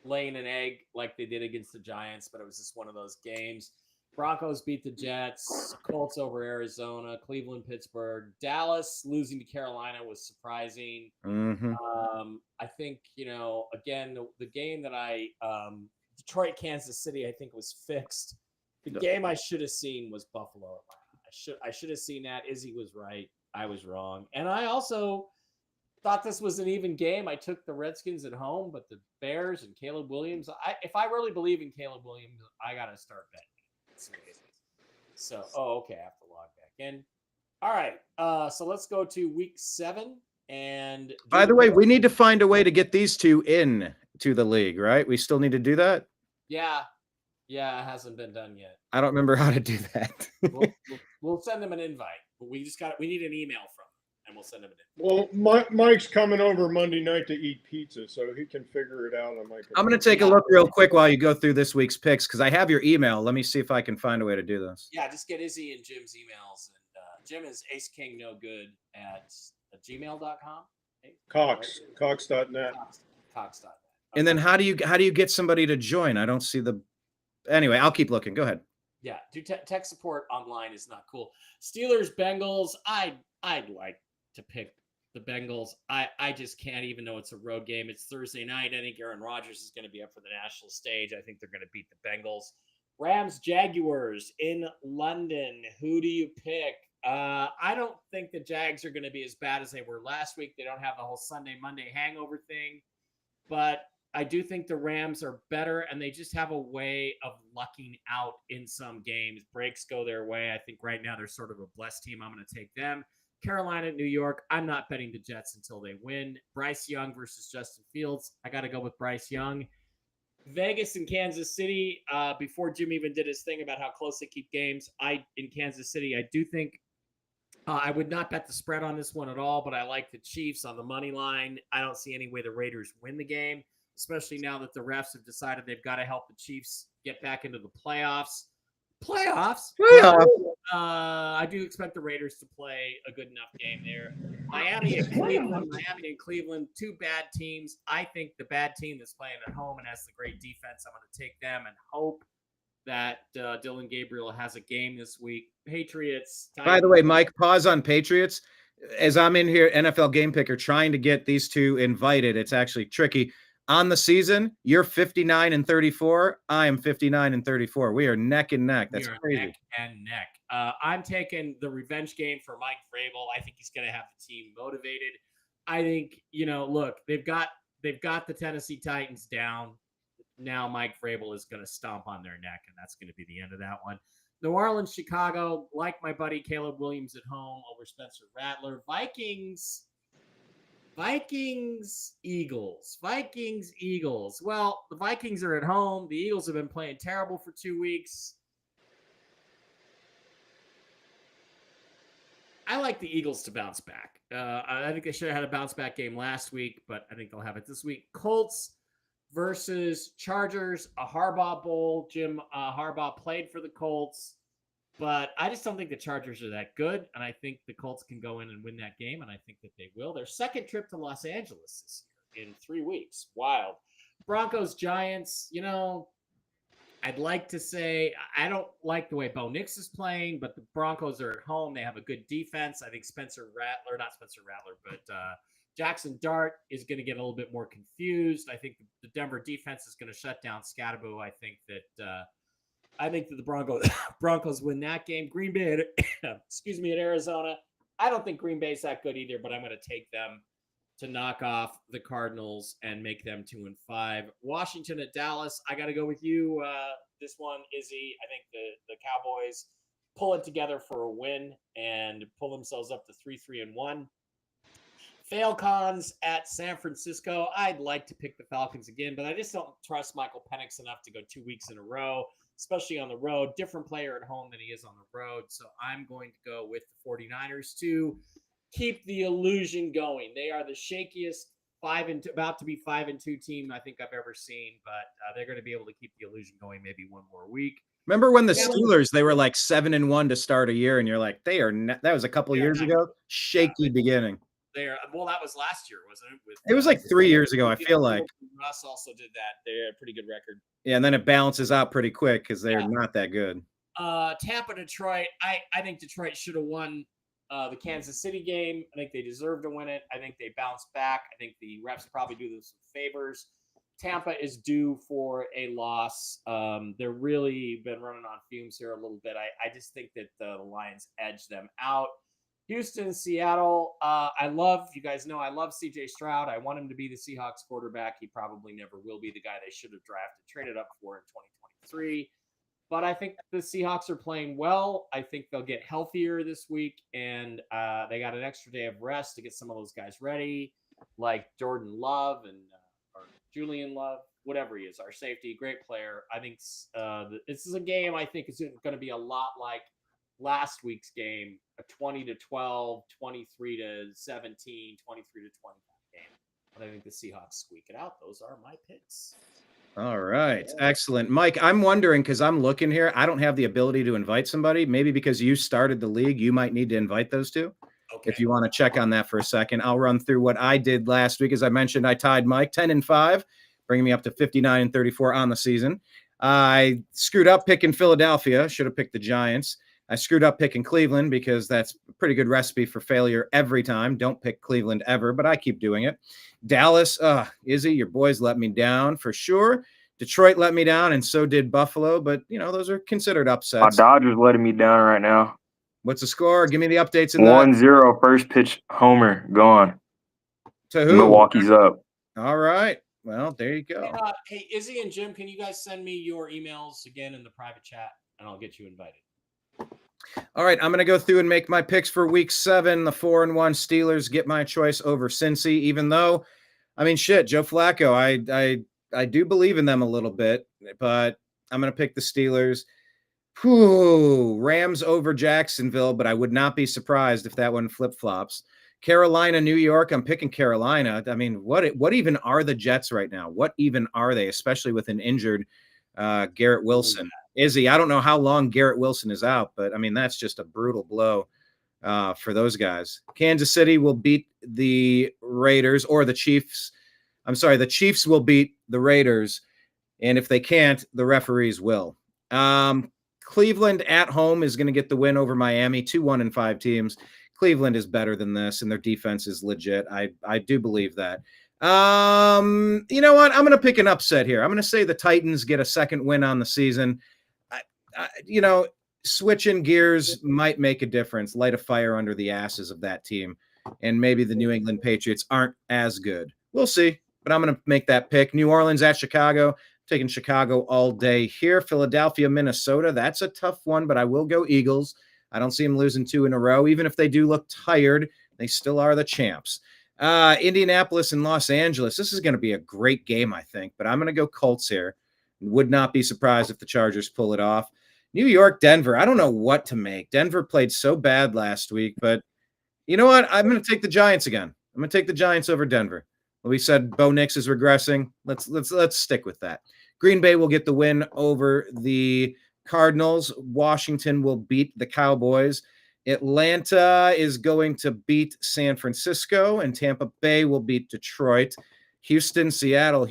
laying an egg like they did against the Giants, but it was just one of those games. Broncos beat the Jets, Colts over Arizona, Cleveland, Pittsburgh, Dallas losing to Carolina was surprising. Mm-hmm. I think, again, the game that Detroit, Kansas City, I think was fixed. The game I should have seen was Buffalo, Atlanta. I should have seen that. Izzy was right. I was wrong. And I also thought this was an even game. I took the Redskins at home, but the Bears and Caleb Williams, if I really believe in Caleb Williams, I got to start betting. So, okay, I have to log back in. All right, so let's go to week 7. And by the way, we need to find a way to get these two in to the league, right? We still need to do that. Yeah, it hasn't been done yet. I don't remember how to do that. We'll send them an invite, but we need an email from them, and we'll send them an Well, Mike's coming over Monday night to eat pizza, so he can figure it out on my computer. I'm going to take a look real quick while you go through this week's picks because I have your email. Let me see if I can find a way to do this. Yeah, just get Izzy and Jim's emails. And Jim is acekingnogood at gmail.com. Cox.net. Cox.net. Okay. And then how do you get somebody to join? I don't see the. Anyway, I'll keep looking. Go ahead. Yeah, tech support online is not cool. Steelers, Bengals. I'd like to pick the Bengals. I just can't, even though it's a road game. It's Thursday night. I think Aaron Rodgers is going to be up for the national stage. I think they're going to beat the Bengals. Rams, Jaguars in London. Who do you pick? I don't think the Jags are going to be as bad as they were last week. They don't have the whole Sunday, Monday hangover thing. But I do think the Rams are better, and they just have a way of lucking out in some games. Breaks go their way. I think right now they're sort of a blessed team. I'm going to take them. Carolina, New York. I'm not betting the Jets until they win. Bryce Young versus Justin Fields. I got to go with Bryce Young. Vegas and Kansas City. Before Jim even did his thing about how close they keep games, in Kansas City, I do think I would not bet the spread on this one at all, but I like the Chiefs on the money line. I don't see any way the Raiders win the game, especially now that the refs have decided they've got to help the Chiefs get back into the playoffs. Playoffs. I do expect the Raiders to play a good enough game there. Miami and Cleveland, two bad teams. I think the bad team that's playing at home and has the great defense, I'm going to take them and hope that Dylan Gabriel has a game this week. Patriots. By the way, Mike, pause on Patriots. As I'm in here, NFL Game Picker, trying to get these two invited. It's actually tricky. On the season, you're 59-34. I am 59-34. We are neck and neck. That's crazy. Neck and neck. I'm taking the revenge game for Mike Vrabel. I think he's going to have the team motivated. I think, look, they've got the Tennessee Titans down. Now Mike Vrabel is going to stomp on their neck, and that's going to be the end of that one. New Orleans, Chicago, like my buddy Caleb Williams at home over Spencer Rattler. Vikings, Eagles. Well, the Vikings are at home. The Eagles have been playing terrible for 2 weeks. I like the Eagles to bounce back. I think they should have had a bounce back game last week, but I think they'll have it this week. Colts versus Chargers, a Harbaugh Bowl. Jim Harbaugh played for the Colts, but I just don't think the Chargers are that good, and I think the Colts can go in and win that game, and I think that they will. Their second trip to Los Angeles this year in 3 weeks. Wild. Broncos, Giants, I'd like to say I don't like the way Bo Nix is playing, but the Broncos are at home. They have a good defense. I think Jackson Dart is going to get a little bit more confused. I think the Denver defense is going to shut down Scatterbo. I think that the Broncos win that game. Green Bay, at Arizona. I don't think Green Bay's that good either, but I'm going to take them to knock off the Cardinals and make them 2-5. Washington at Dallas. I got to go with you. This one, Izzy. I think the Cowboys pull it together for a win and pull themselves up to 3-1. Falcons at San Francisco. I'd like to pick the Falcons again, but I just don't trust Michael Penix enough to go 2 weeks in a row. especially on the road. Different player at home than he is on the road. So I'm going to go with the 49ers to keep the illusion going. They are the shakiest about to be 5-2 team I think I've ever seen, but they're going to be able to keep the illusion going maybe one more week. Remember when the Steelers, they were like 7-1 to start a year, and you're like, that was a couple years ago. Shaky beginning. Well, that was last year, wasn't it? It was like 3 years ago, I feel like. Russ also did that. They had a pretty good record. Yeah, and then it balances out pretty quick because they're not that good. Tampa, Detroit. I think Detroit should have won the Kansas City game. I think they deserve to win it. I think they bounced back. I think the refs probably do them some favors. Tampa is due for a loss. They're really been running on fumes here a little bit. I just think that the Lions edge them out. Houston, Seattle. You guys know I love CJ Stroud. I want him to be the Seahawks quarterback. He probably never will be the guy they should have traded up for in 2023. But I think the Seahawks are playing well. I think they'll get healthier this week, and they got an extra day of rest to get some of those guys ready, like Jordan Love or Julian Love, whatever he is, our safety, great player. I think this is a game I think is going to be a lot like last week's game, a 20-12, 23-17, 23-25 game. But I think the Seahawks squeak it out. Those are my picks. All right. Excellent. Mike, I'm wondering, because I'm looking here, I don't have the ability to invite somebody. Maybe because you started the league, you might need to invite those two. Okay. If you want to check on that for a second, I'll run through what I did last week. As I mentioned, I tied Mike 10-5, bringing me up to 59-34 on the season. I screwed up picking Philadelphia. Should have picked the Giants. I screwed up picking Cleveland because that's a pretty good recipe for failure every time. Don't pick Cleveland ever, but I keep doing it. Dallas, Izzy, your boys let me down for sure. Detroit let me down, and so did Buffalo, but, those are considered upsets. My Dodgers letting me down right now. What's the score? Give me the updates. 1-0 first pitch homer gone. To who? Milwaukee's up. All right. Well, there you go. Hey, Izzy and Jim, can you guys send me your emails again in the private chat, and I'll get you invited. All right, I'm going to go through and make my picks for week 7. The 4-1 Steelers get my choice over Cincy, even though, Joe Flacco, I do believe in them a little bit, but I'm going to pick the Steelers. Rams over Jacksonville, but I would not be surprised if that one flip-flops. Carolina, New York, I'm picking Carolina. What even are the Jets right now? What even are they, especially with an injured Garrett Wilson? Izzy, I don't know how long Garrett Wilson is out, but that's just a brutal blow for those guys. Kansas City will beat the Raiders, or the Chiefs. I'm sorry, the Chiefs will beat the Raiders, and if they can't, the referees will. Cleveland at home is going to get the win over Miami. 2 1-5 teams. Cleveland is better than this, and their defense is legit. I do believe that. You know what? I'm going to pick an upset here. I'm going to say the Titans get a second win on the season. Switching gears might make a difference, light a fire under the asses of that team, and maybe the New England Patriots aren't as good. We'll see, but I'm going to make that pick. New Orleans at Chicago. Taking Chicago all day here. Philadelphia, Minnesota. That's a tough one, but I will go Eagles. I don't see them losing 2 in a row. Even if they do look tired, they still are the champs. Indianapolis and Los Angeles. This is going to be a great game, I think, but I'm going to go Colts here. Would not be surprised if the Chargers pull it off. New York, Denver. I don't know what to make. Denver played so bad last week, but you know what? I'm going to take the Giants again. I'm going to take the Giants over Denver. Well, we said Bo Nix is regressing. Let's stick with that. Green Bay will get the win over the Cardinals. Washington will beat the Cowboys. Atlanta is going to beat San Francisco, and Tampa Bay will beat Detroit. Houston, Seattle.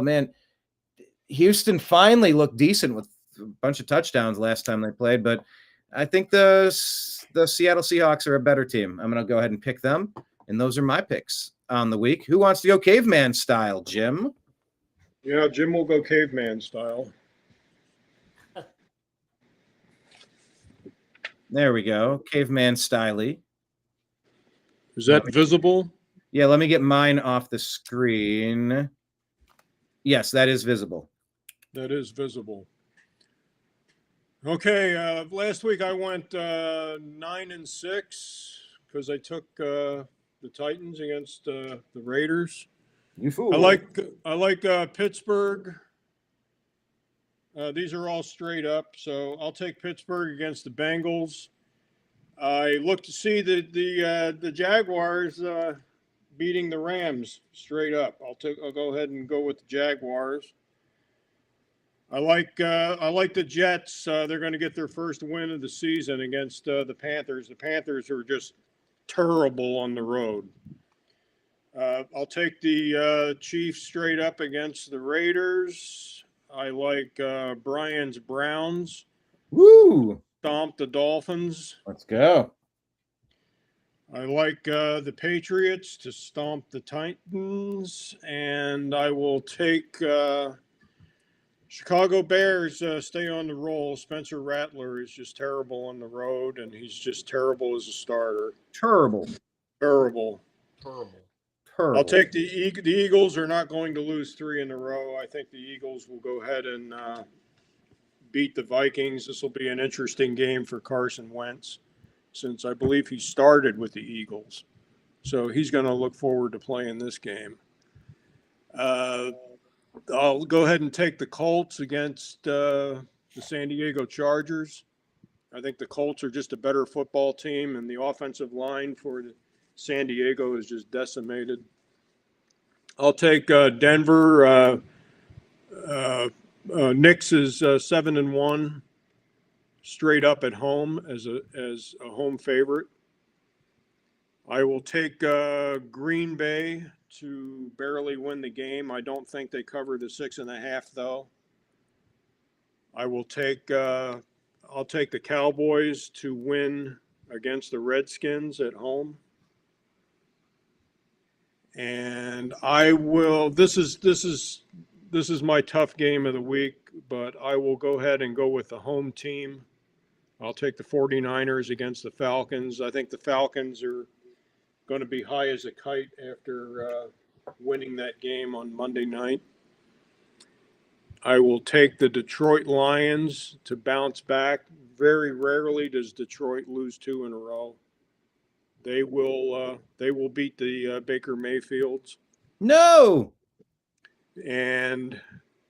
Man, Houston finally looked decent with a bunch of touchdowns last time they played, but I think the Seattle Seahawks are a better team. I'm going to go ahead and pick them, and those are my picks on the week. Who wants to go caveman style, Jim? Yeah, Jim will go caveman style. There we go. Caveman styley. Is that visible? Yeah, let me get mine off the screen. Yes, that is visible. That is visible. Okay, last week I went 9-6 because I took the Titans against the Raiders. You fool. I like Pittsburgh These are all straight up. So I'll take Pittsburgh against the Bengals. I look to see the Jaguars beating the Rams straight up. I'll go ahead and go with the Jaguars. I like the Jets. They're going to get their first win of the season against the Panthers. The Panthers are just terrible on the road. I'll take the Chiefs straight up against the Raiders. I like Brian's Browns. Woo! Stomp the Dolphins. Let's go. I like the Patriots to stomp the Titans. And I will take Chicago Bears stay on the roll. Spencer Rattler is just terrible on the road, and he's just terrible as a starter. Terrible. Terrible. Terrible. I'll take the Eagles are not going to lose 3 in a row. I think the Eagles will go ahead and beat the Vikings. This will be an interesting game for Carson Wentz, since I believe he started with the Eagles. So he's going to look forward to playing this game. I'll go ahead and take the Colts against the San Diego Chargers. I think the Colts are just a better football team, and the offensive line for San Diego is just decimated. I'll take Denver. Knicks is 7-1, straight up at home as a home favorite. I will take Green Bay to barely win the game. I don't think they cover the 6.5 though. I will take I'll take the Cowboys to win against the Redskins at home. And I will this is my tough game of the week, but I will go ahead and go with the home team. I'll take the 49ers against the Falcons. I think the Falcons are going to be high as a kite after winning that game on Monday night. I will take the Detroit Lions to bounce back. Very rarely does Detroit lose 2 in a row. They will beat the Baker Mayfields. No. And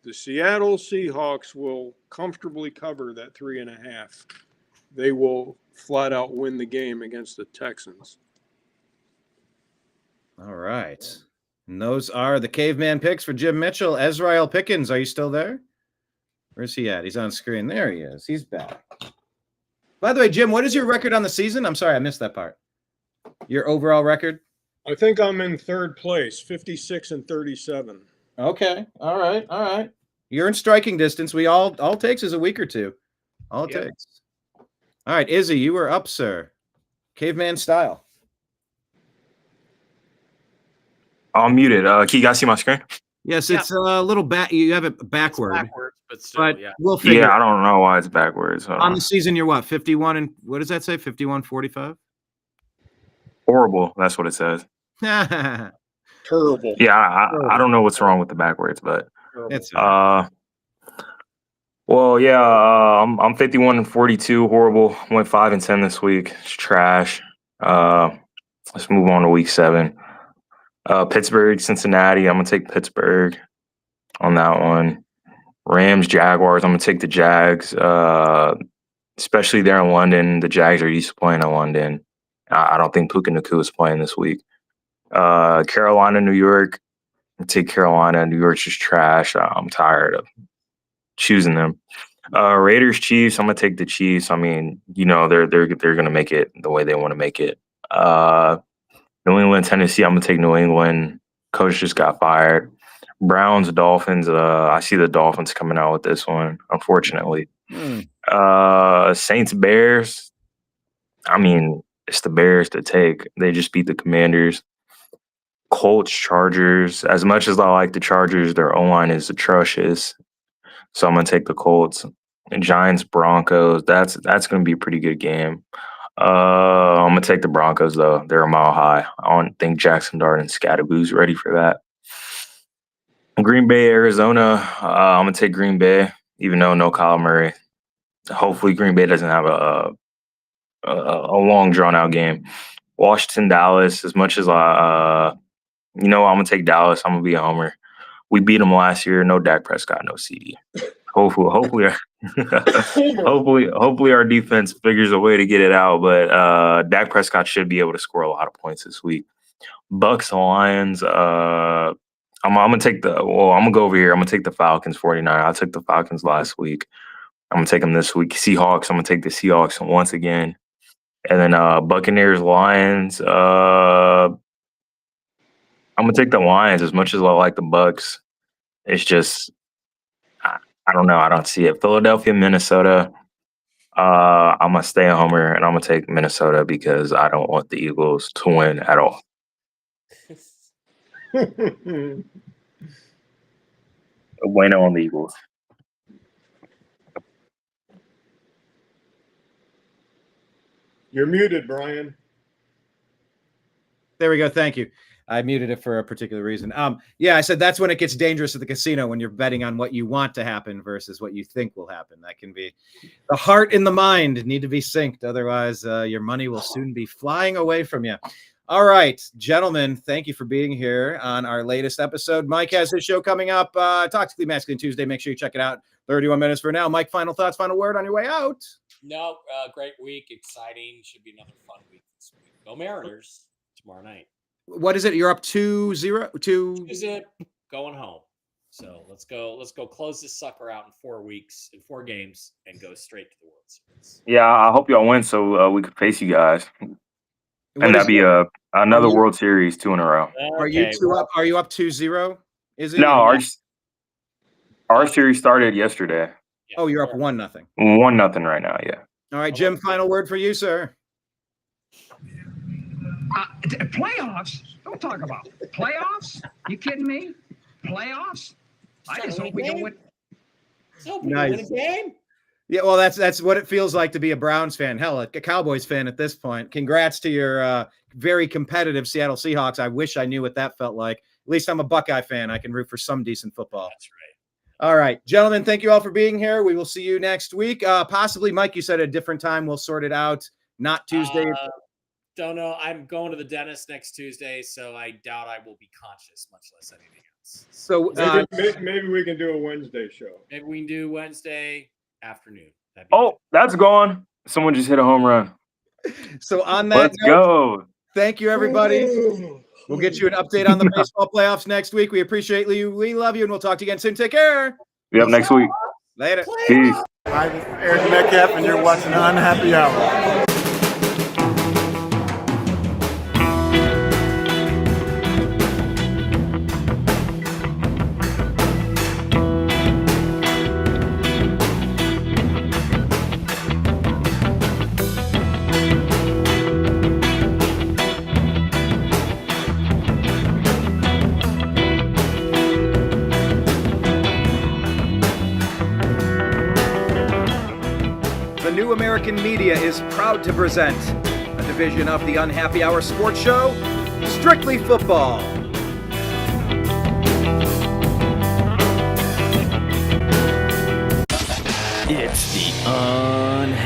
the Seattle Seahawks will comfortably cover that 3.5. They will flat out win the game against the Texans. All right. And those are the caveman picks for Jim Mitchell. Ez'Ryel Pickens, are you still there? Where's he at? He's on screen. There he is. He's back. By the way, Jim, what is your record on the season? I'm sorry, I missed that part. Your overall record? I think I'm in third place, 56-37. Okay. All right. You're in striking distance. We all takes is a week or two. All it takes. All right, Izzy, you were up, sir. Caveman style. I'm muted. Can you guys see my screen? Yes, it's a little you have it backward. Backwards, but still, yeah. We'll figure Yeah, I don't know why it's backwards. on the season. You're what, 51 and what does that say? 51-45? Horrible. That's what it says. Terrible. Yeah, I don't know what's wrong with the backwards, but It's well, yeah, I'm 51-42. Horrible. Went 5-10 this week. It's trash. Let's move on to week 7. Pittsburgh, Cincinnati. I'm gonna take Pittsburgh on that one. Rams, Jaguars. I'm gonna take the Jags. Especially there in London. The Jags are used to playing in London. I don't think Puka Nacua is playing this week. Carolina, New York. I take Carolina. New York's just trash. I'm tired of choosing them. Raiders, Chiefs. I'm gonna take the Chiefs. I mean, they're gonna make it the way they want to make it. New England, Tennessee. I'm gonna take New England. Coach just got fired. Browns, Dolphins. I see the Dolphins coming out with this one, unfortunately. Saints, Bears. I mean, it's the Bears to take. They just beat the Commanders. Colts, Chargers. As much as I like the Chargers, their O-line is atrocious. So I'm gonna take the Colts. And Giants, Broncos. That's gonna be a pretty good game. I'm gonna take the Broncos though. They're a mile high. I don't think Jackson Dart and Scatterboo's ready for that. Green Bay, Arizona. I'm gonna take Green Bay, even though no Kyle Murray. Hopefully, Green Bay doesn't have a long drawn out game. Washington, Dallas. As much as I'm gonna take Dallas. I'm gonna be a homer. We beat them last year. No Dak Prescott, no CD. Hopefully, hopefully our defense figures a way to get it out. But Dak Prescott should be able to score a lot of points this week. Bucks Lions. I'm gonna take I'm gonna go over here. I'm gonna take the Falcons 49. I took the Falcons last week. I'm gonna take them this week. Seahawks. I'm gonna take the Seahawks once again. And then Buccaneers Lions. I'm gonna take the Lions as much as I like the Bucks. It's just I don't know. I don't see it. Philadelphia, Minnesota. I'm gonna stay a homer and I'm gonna take Minnesota because I don't want the Eagles to win at all. Bueno on the Eagles. You're muted, Brian. There we go. Thank you. I muted it for a particular reason. Yeah, I said that's when it gets dangerous at the casino, when you're betting on what you want to happen versus what you think will happen. That can be the heart and the mind need to be synced. Otherwise, your money will soon be flying away from you. All right, gentlemen, thank you for being here on our latest episode. Mike has his show coming up, Toxically Masculine Tuesday. Make sure you check it out. 31 minutes for now. Mike, final thoughts, final word on your way out. No, great week, exciting. Should be another fun week this week. Go Mariners tomorrow night. What is it? You're up 2-0 to Zip going home. So let's go close this sucker out in 4 weeks, in 4 games, and go straight to the World Series. Yeah, I hope y'all win so we could face you guys. And that'd be another World Series 2 in a row. Are you up? Are you up 2-0? Is it? No, our series started yesterday. Yeah, Oh, you're up 1-0. 1-0 right now. Yeah. All right, Jim. Final word for you, sir. Playoffs? Don't talk about playoffs. You kidding me? Playoffs? I just hope we don't win. Nice. Win a game. Yeah, well, that's what it feels like to be a Browns fan. Hell, a Cowboys fan at this point. Congrats to your very competitive Seattle Seahawks. I wish I knew what that felt like. At least I'm a Buckeye fan. I can root for some decent football. That's right. All right, gentlemen, thank you all for being here. We will see you next week. Possibly, Mike, you said at a different time. We'll sort it out. Not Tuesday. Don't know. I'm going to the dentist next Tuesday, so I doubt I will be conscious, much less anything else. So Maybe we can do a Wednesday show. Maybe we can do Wednesday afternoon. That's gone. Someone just hit a home run. So on that Let's go. Thank you, everybody. We'll get you an update on the baseball playoffs next week. We appreciate you. We love you, and we'll talk to you again soon. Take care. Yep, next week. Later. Peace. Hi, this is Eric Metcalf, and you're watching Unhappy Hour. New American Media is proud to present a division of the Unhappy Hour sports show, Strictly Football. It's the Unhappy